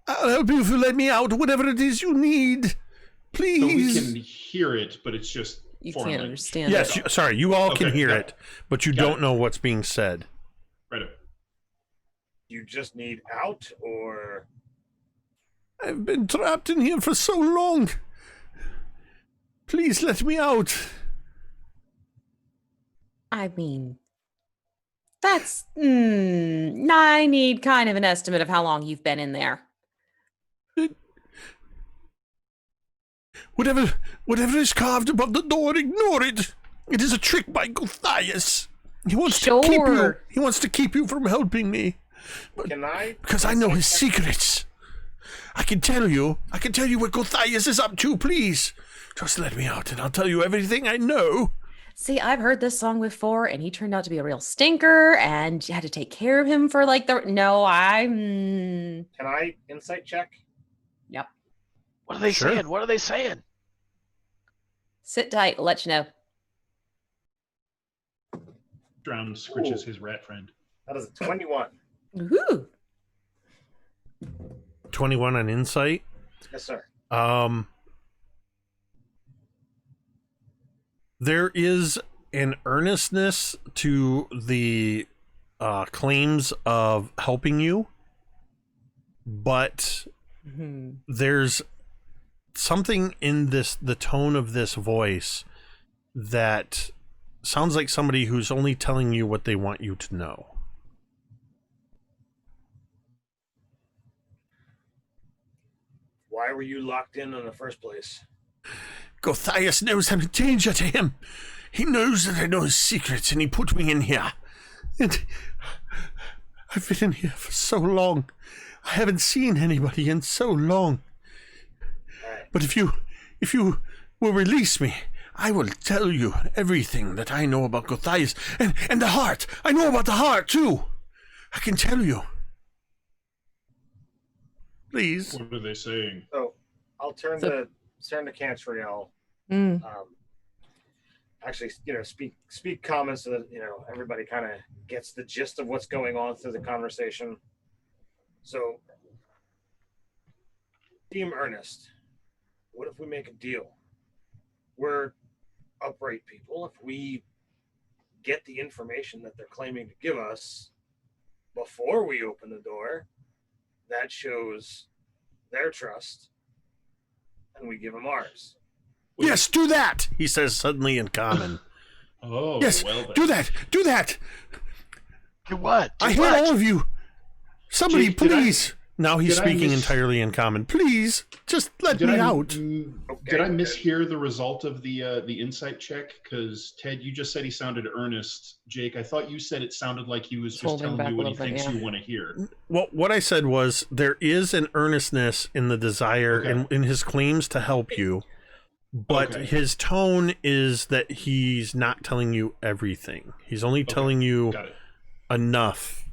A: I'll help you if you let me out, whatever it is you need. Please.
B: So we can hear it, but it's just
C: You
B: foreign
C: can't
B: language.
C: understand.
A: Yes, sorry, you all can
B: Okay,
A: hear
B: got
A: it, but you
B: Got
A: don't
B: it.
A: know what's being said.
B: Right.
G: You just need out, or
A: I've been trapped in here for so long. Please let me out.
C: I mean, that's... I need kind of an estimate of how long you've been in there.
A: Whatever is carved above the door, ignore it. It is a trick by Gothias. He wants to keep you.
C: Sure.
A: He wants to keep you from helping me.
G: can I?
A: Because I know his secrets. I can tell you what Gothias is up to, please. Just let me out and I'll tell you everything I know.
C: See, I've heard this song before, and he turned out to be a real stinker, and you had to take care of him for like the... No,
G: Can I insight check?
C: Yep.
D: What are they
A: Sure.
D: saying? What are they saying?
C: Sit tight. I'll let you know.
B: Drown scritches
G: Ooh.
B: his rat friend.
G: That is a 21.
C: Woohoo!
A: 21 on insight.
G: Yes, sir.
A: There is an earnestness to the claims of helping you, but there's something in the tone of this voice that sounds like somebody who's only telling you what they want you to know.
G: Why were you locked in the first place?
A: Gothias knows I'm a danger to him. He knows that I know his secrets, and he put me in here. And I've been in here for so long. I haven't seen anybody in so long.
G: Right.
A: But if you will release me, I will tell you everything that I know about Gothias. And the heart. I know about the heart, too. I can tell you. Please.
B: What are they saying?
G: So I'll turn to Cantriel. Actually, speak comments so that everybody kind of gets the gist of what's going on through the conversation. So, Team Ernest, what if we make a deal? We're upright people. If we get the information that they're claiming to give us before we open the door, that shows their trust, and we give them ours.
A: Yes, do that, he says suddenly in common.
B: Oh,
A: yes,
B: well then.
A: do that.
D: Do what?
A: I hear all of you. Somebody,
B: Jake,
A: please. Now he's
B: did I
A: speaking
B: miss-
A: entirely in common. Please, just let me out.
B: Did I mishear the result of the insight check? Because Ted, you just said he sounded earnest. Jake, I thought you said it sounded like he was just
C: Holding
B: telling
C: back
B: you
C: a
B: what he
C: little bit,
B: thinks
C: yeah.
B: you want to hear.
A: Well, what I said was there is an earnestness in the desire in his claims to help you, but his tone is that he's not telling you everything. He's only telling you
B: Got it.
A: enough.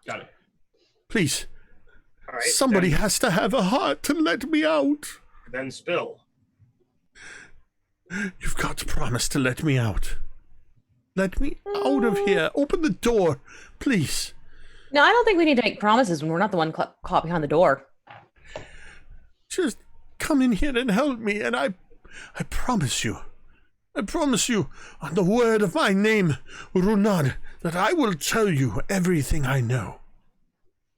B: Got it.
A: Please,
G: All right,
A: somebody has to have a heart to let me out.
G: then spill.
A: You've got to promise to let me out. Let me out of here. Open the door, please.
C: No, I don't think we need to make promises when we're not the one caught behind the door.
A: Just come in here and help me, and I promise you on the word of my name, Runad, that I will tell you everything I know.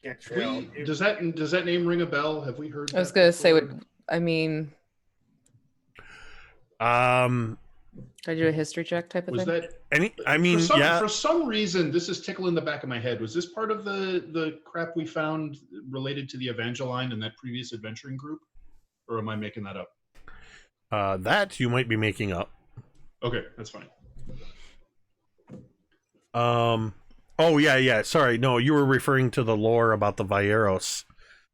B: Does that name ring a bell? Have we heard?
C: I was
B: that
C: gonna say,
B: before?
C: can I do a history check type of
B: Was
C: thing?
B: that for some reason this is tickling the back of my head. Was this part of the crap we found related to the Evangeline and that previous adventuring group, or am I making that up?
A: That you might be making up.
B: Okay, that's fine.
A: Oh yeah. Sorry, no, you were referring to the lore about the Vieros.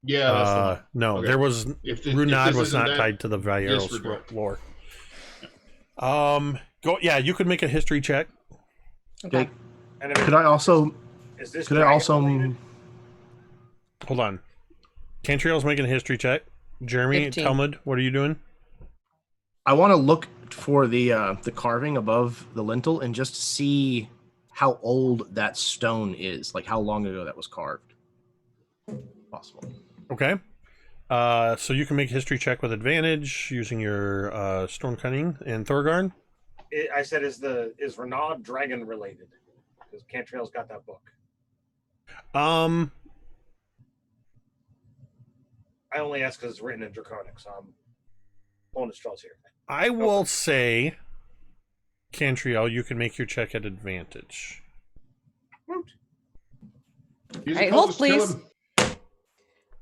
B: Yeah, that's the one.
A: No,
B: Okay.
A: there was Runad was not tied to the Vieros
B: disregard.
A: lore. You could make a history check.
C: Okay.
E: Jake,
G: And
E: could I also
G: is this
E: could I also
G: dragon-related?
A: Hold on. Cantriel's making a history check. Jeremy,
C: 15.
A: Talmud, what are you doing?
E: I want to look for the carving above the lintel and just see how old that stone is, like how long ago that was carved. Possible.
A: Okay. So you can make a history check with advantage using your Storm Cunning and Thorgarn.
G: I said, is Renaud dragon related? Because Cantriel's got that book.
A: Um,
G: I only ask because it's written in Draconic, so I'm pulling the straws here.
A: I will say, Cantriel, you can make your check at advantage.
G: Woot.
B: He's a
C: Hey, hold,
B: cultist, kill
C: please.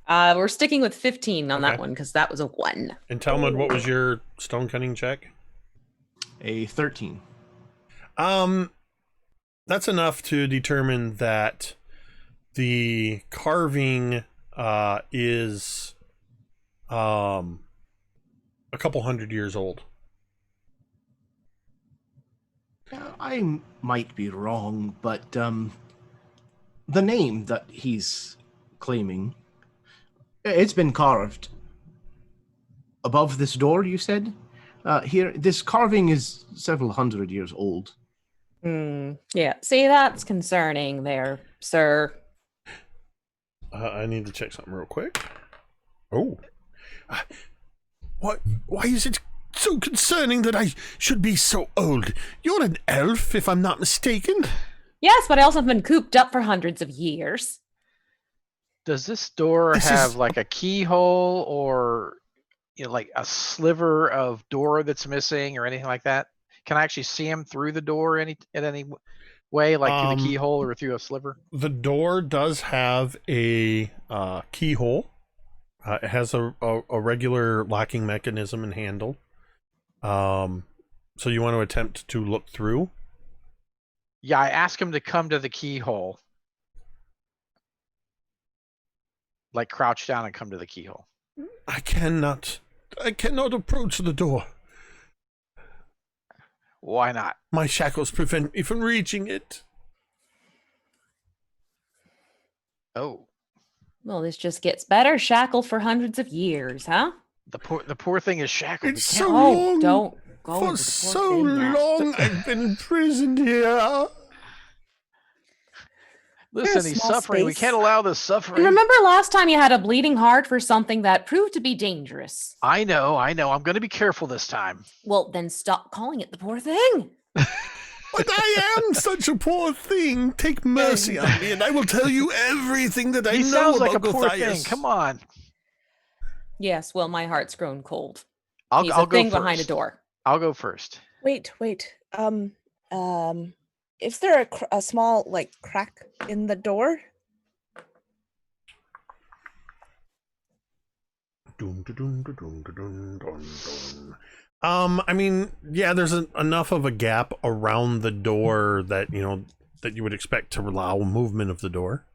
B: him.
C: We're sticking with 15 on that
A: Okay.
C: one because that was a 1.
A: And Talmud, what was your Stone Cunning check?
E: A 13.
A: That's enough to determine that the carving is a couple hundred years old.
E: I might be wrong, but the name that he's claiming, it's been carved above this door, you said? Here, this carving is several hundred years old.
C: Yeah, see, that's concerning there, sir.
A: I need to check something real quick. Oh. What? Why is it so concerning that I should be so old. You're an elf, if I'm not mistaken.
C: Yes, but I also have been cooped up for hundreds of years.
D: Does this door have like a keyhole or like a sliver of door that's missing or anything like that? Can I actually see him through the door in any way, like through the keyhole or through a sliver?
A: The door does have a keyhole. It has a regular locking mechanism and handle. So you want to attempt to look through?
D: Yeah, I asked him to come to the keyhole. Like crouch down and come to the keyhole.
A: I cannot approach the door.
D: Why not?
A: My shackles prevent me from reaching it.
D: Oh.
C: Well, this just gets better. Shackled for hundreds of years, huh?
D: The poor thing is shackled.
A: It's
D: We can't-
A: so long.
C: Don't go
A: For
C: into the poor
A: so
C: thing now.
A: long I've been imprisoned here.
D: Listen,
F: a
D: he's
F: small
D: suffering. We
F: space.
D: can't allow this
C: And
D: suffering.
C: remember last time you had a bleeding heart for something that proved to be dangerous?
D: I know. I'm going to be careful this time.
C: Well, then stop calling it the poor thing.
A: But I am such a poor thing. Take mercy on me, and I will tell you everything that I
D: He
A: know
D: sounds
A: about
D: like a poor thing.
A: Gothias.
D: Come on.
C: Yes, well, my heart's grown cold.
D: I'll
C: He's
D: go
C: a thing
D: first.
C: behind a door.
D: I'll go first.
F: Wait. Is there a small like crack in the door?
A: Dun, dun, dun, dun, dun, dun, dun, dun. I mean, yeah, there's enough of a gap around the door that that you would expect to allow movement of the door.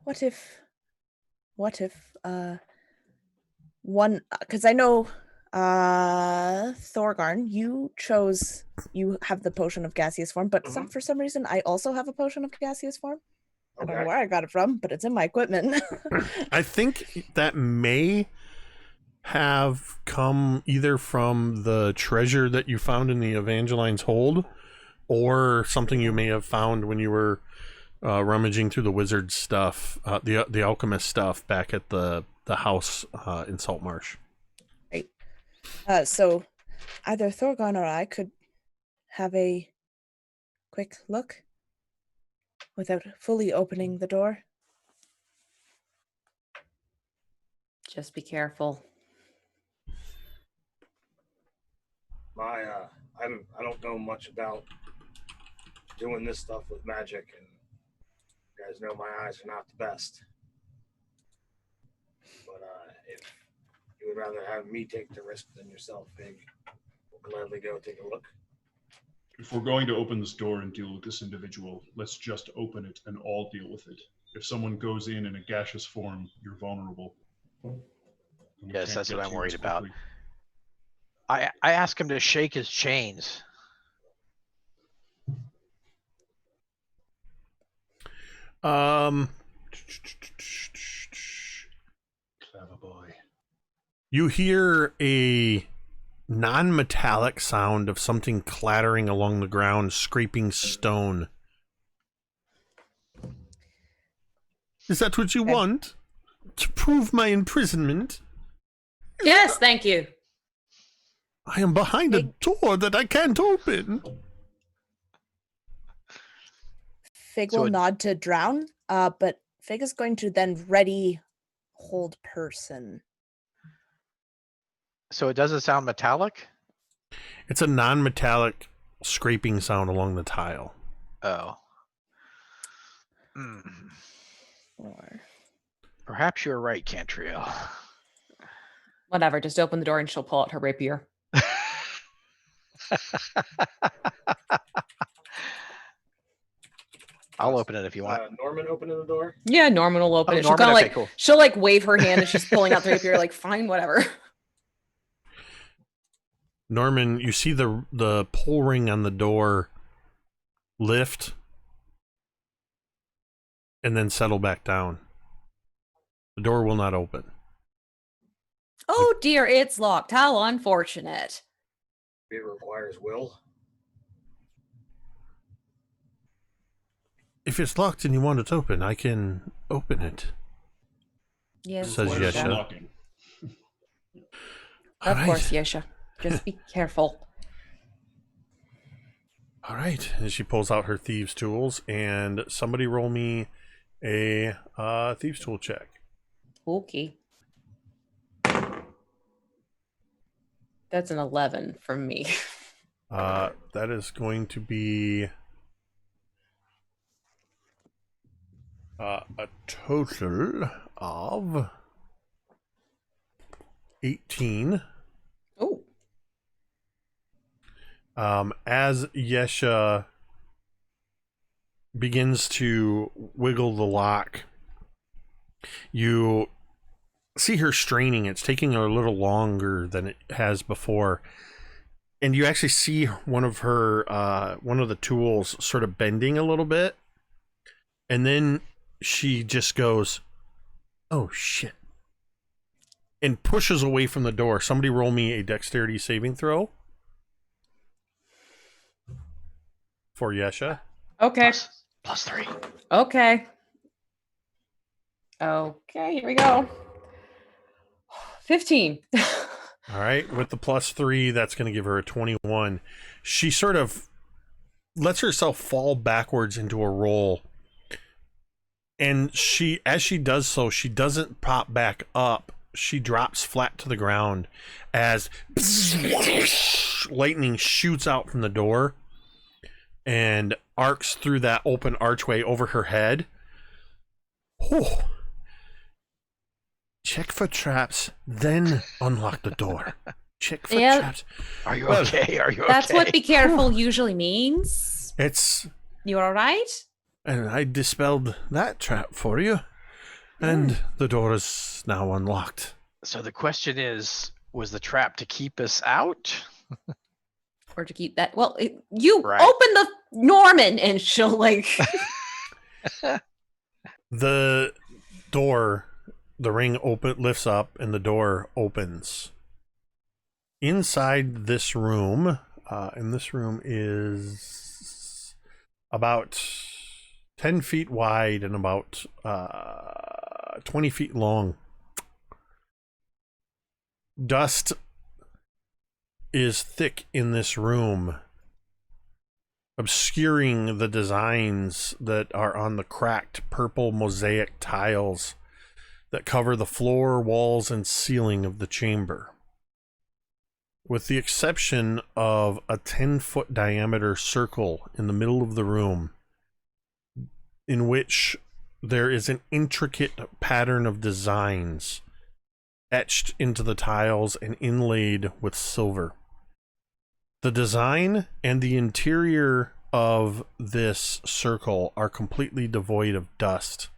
F: What if one, because I know Thorgarn, you have the potion of gaseous form, but for some reason I also have a potion of gaseous form. I don't know where I got it from, but it's in my equipment.
A: I think that may have come either from the treasure that you found in the Evangeline's hold, or something you may have found when you were rummaging through the wizard stuff, the alchemist stuff back at the house in Saltmarsh.
F: Right. So either Thorgarn or I could have a quick look without fully opening the door.
C: Just be careful.
G: I don't know much about doing this stuff with magic, and you guys know my eyes are not the best. But if you would rather have me take the risk than yourself, Pig, we'll gladly go take a look.
B: If we're going to open this door and deal with this individual, let's just open it and all deal with it. If someone goes in a gaseous form, you're vulnerable.
D: Yes, that's what I'm worried about. I asked him to shake his chains.
B: Clever boy.
A: You hear a non-metallic sound of something clattering along the ground, scraping stone. Is that what you want? To prove my imprisonment?
C: Yes, thank you.
A: I am behind a door that I can't open.
F: Fig
D: So
F: will
D: it-
F: nod to Drown, but Fig is going to then ready hold person.
D: So it doesn't sound metallic?
A: It's a non-metallic scraping sound along the tile.
D: Oh.
F: Or
D: Perhaps you're right, Cantriel.
C: Whatever, just open the door and she'll pull out her rapier.
D: I'll open it if you want.
G: Norman opening the door?
C: Yeah, Norman will open
D: Oh,
C: it. She'll
D: Norman,
C: kind of
D: okay,
C: like
D: cool.
C: she'll like wave her hand and she's pulling out the rapier, like fine, whatever.
A: Norman, you see the pull ring on the door lift and then settle back down. The door will not open.
C: Oh dear, it's locked. How unfortunate.
G: It requires will.
A: If it's locked and you want it open, I can open it.
C: Yes,
A: Says
B: Where's the
A: Yesha.
B: knocking?
C: Of
A: All
C: course,
A: right.
C: Yesha. Just be careful.
A: All right. And she pulls out her thieves' tools, and somebody roll me a thieves' tool check.
C: Okay. That's an 11 from me.
A: That is going to be a total of 18.
C: Oh.
A: As Yesha begins to wiggle the lock, you see her straining. It's taking her a little longer than it has before. And you actually see one of the tools sort of bending a little bit. And then she just goes, "Oh, shit." And pushes away from the door. Somebody roll me a dexterity saving throw for Yesha.
C: Okay.
D: +3.
C: Okay. Okay, here we go. 15.
A: All right, with the +3, that's going to give her a 21. She sort of lets herself fall backwards into a roll. And as she does so, she doesn't pop back up. She drops flat to the ground as lightning shoots out from the door and arcs through that open archway over her head. Oh. Check for traps, then unlock the door. Check for
C: Yeah.
A: traps.
D: Are you okay? Are you okay?
C: That's what be careful usually means.
A: It's...
C: You all right?
A: And I dispelled that trap for you. And the door is now unlocked.
D: So the question is, was the trap to keep us out?
C: Or to keep that. Well, you
D: Right.
C: open the Norman and she'll like.
A: The door, the ring lifts up and the door opens. Inside this room, and this room is about 10 feet wide and about 20 feet long. Dust is thick in this room, obscuring the designs that are on the cracked purple mosaic tiles that cover the floor, walls, and ceiling of the chamber. With the exception of a 10-foot diameter circle in the middle of the room, in which there is an intricate pattern of designs etched into the tiles and inlaid with silver. The design and the interior of this circle are completely devoid of dust.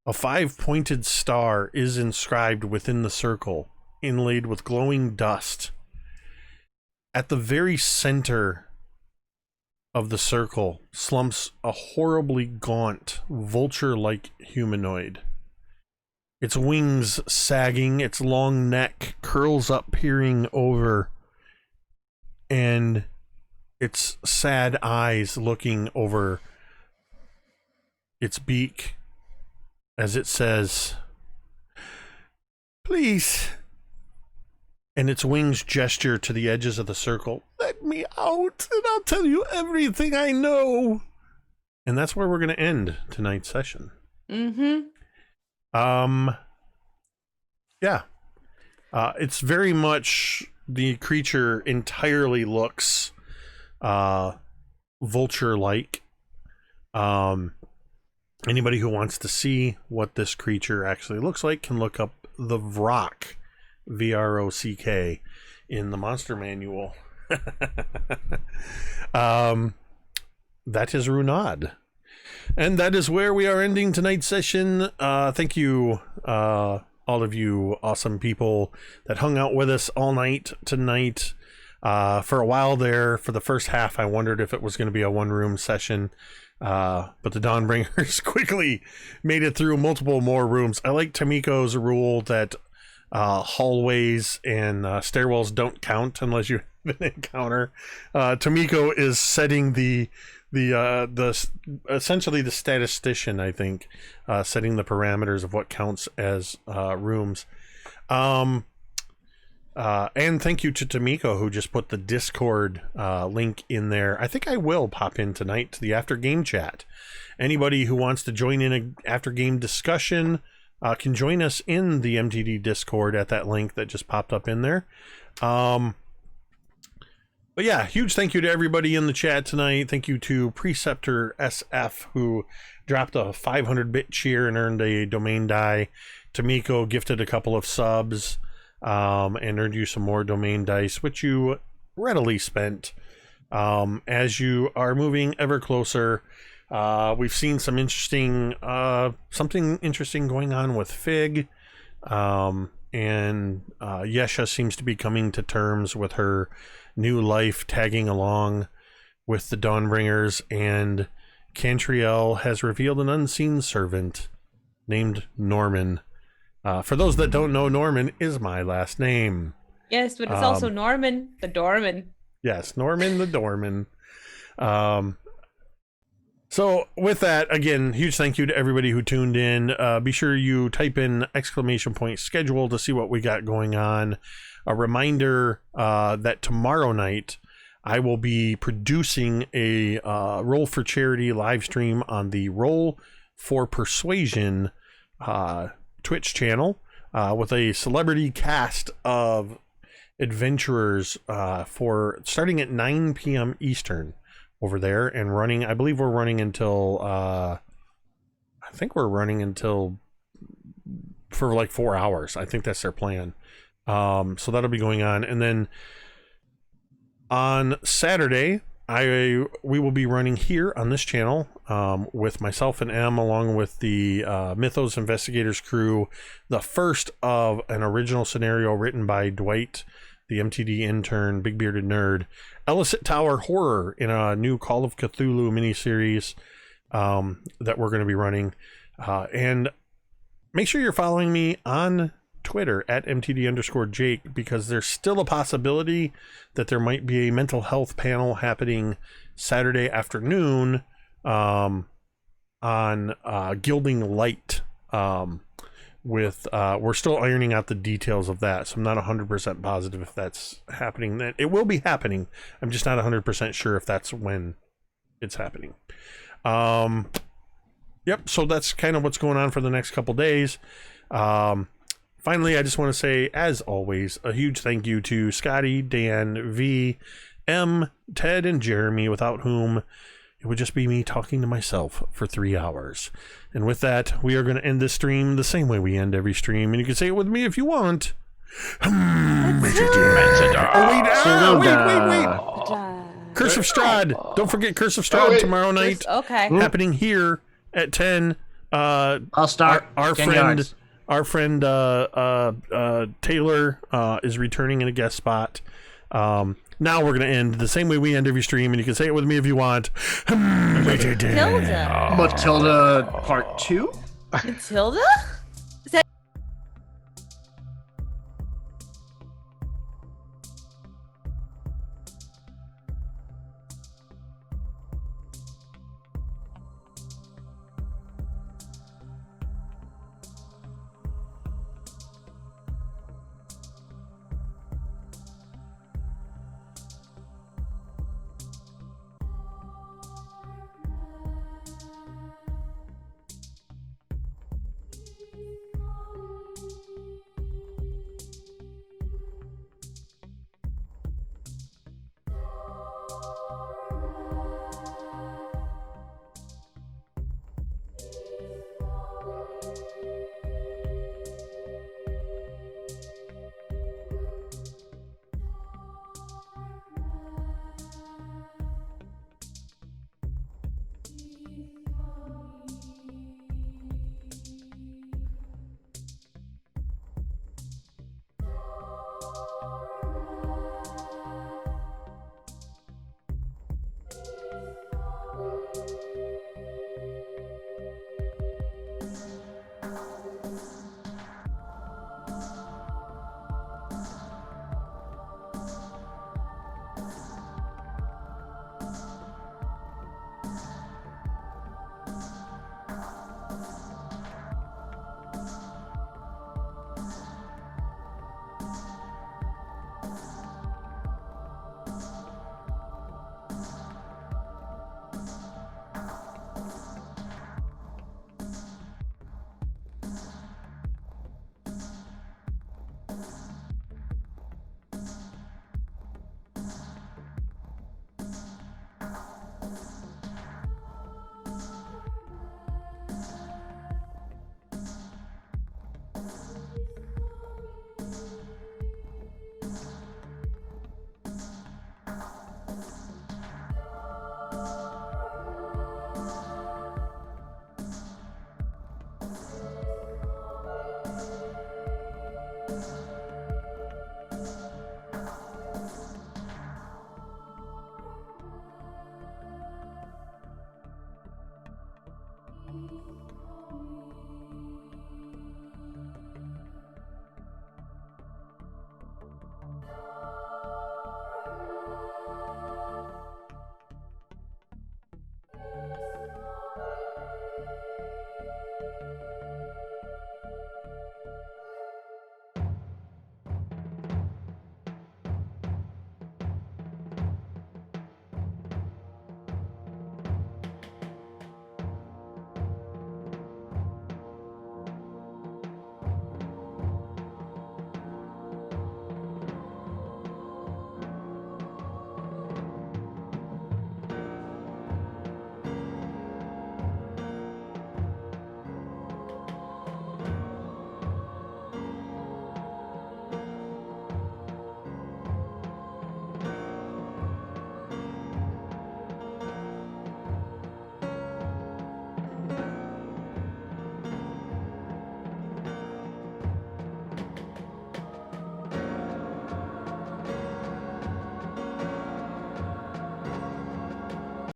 A: A 5-pointed star is inscribed within the circle, inlaid with glowing dust. At the very center of the circle slumps a horribly gaunt, vulture-like humanoid. Its wings sagging, its long neck curls up, peering over, and its sad eyes looking over its beak as it says, "Please." And its wings gesture to the edges of the circle. "Let me out, and I'll tell you everything I know." And that's where we're going to end tonight's session.
C: Mm-hmm.
A: Yeah. It's very much, the creature entirely looks vulture-like. Anybody who wants to see what this creature actually looks like can look up the Vrock, V-R-O-C-K, in the monster manual. That is Runad. And that is where we are ending tonight's session. Thank you, all of you awesome people that hung out with us all night tonight. For a while there, for the first half, I wondered if it was going to be a one-room session. But the Dawnbringers quickly made it through multiple more rooms. I like Tamiko's rule that hallways and stairwells don't count unless you have an encounter. Tamiko is setting the essentially the statistician, I think, setting the parameters of what counts as rooms. And thank you to Tamiko, who just put the Discord link in there. I think I will pop in tonight to the after game chat. Anybody who wants to join in an after game discussion can join us in the MTD Discord at that link that just popped up in there. But yeah, huge thank you to everybody in the chat tonight. Thank you to Preceptor SF, who dropped a 500-bit cheer and earned a domain die. Tamiko gifted a couple of subs and earned you some more domain dice, which you readily spent. As you are moving ever closer, we've seen some interesting, something interesting going on with Fig. And Yesha seems to be coming to terms with her new life, tagging along with the Dawnbringers, and Cantriel has revealed an unseen servant named Norman. For those that don't know, Norman is my last name.
C: Yes, but it's also Norman the Doorman.
A: Yes, Norman the Doorman. So with that, again, huge thank you to everybody who tuned in. Be sure you type in !schedule to see what we got going on. A reminder that tomorrow night I will be producing a Roll for Charity live stream on the Roll for Persuasion Twitch channel with a celebrity cast of adventurers for starting at 9 p.m. Eastern over there and running. I believe we're running until for like 4 hours. I think that's their plan. So that'll be going on, and then on Saturday we will be running here on this channel with myself and Em, along with the Mythos Investigators crew, the first of an original scenario written by Dwight, the MTD intern, Big Bearded Nerd, Illicit Tower Horror, in a new Call of Cthulhu miniseries that we're going to be running. And make sure you're following me on Twitter at MTD_Jake, because there's still a possibility that there might be a mental health panel happening Saturday afternoon on Gilding Light. We're still ironing out the details of that, so I'm not 100% positive if that's happening. That it will be happening. I'm just not 100% sure if that's when it's happening. Yep, so that's kind of what's going on for the next couple days. Finally, I just want to say, as always, a huge thank you to Scotty, Dan, V, M, Ted, and Jeremy, without whom it would just be me talking to myself for 3 hours. And with that, we are going to end this stream the same way we end every stream. And you can say it with me if you want. Wait. Curse of Strahd. Don't forget Curse of Strahd tomorrow night.
C: Okay.
A: Happening here at 10.
E: I'll start.
A: Our friend Taylor is returning in a guest spot. Now we're going to end the same way we end every stream, and you can say it with me if you want.
C: Matilda.
E: Matilda Part 2?
C: Matilda?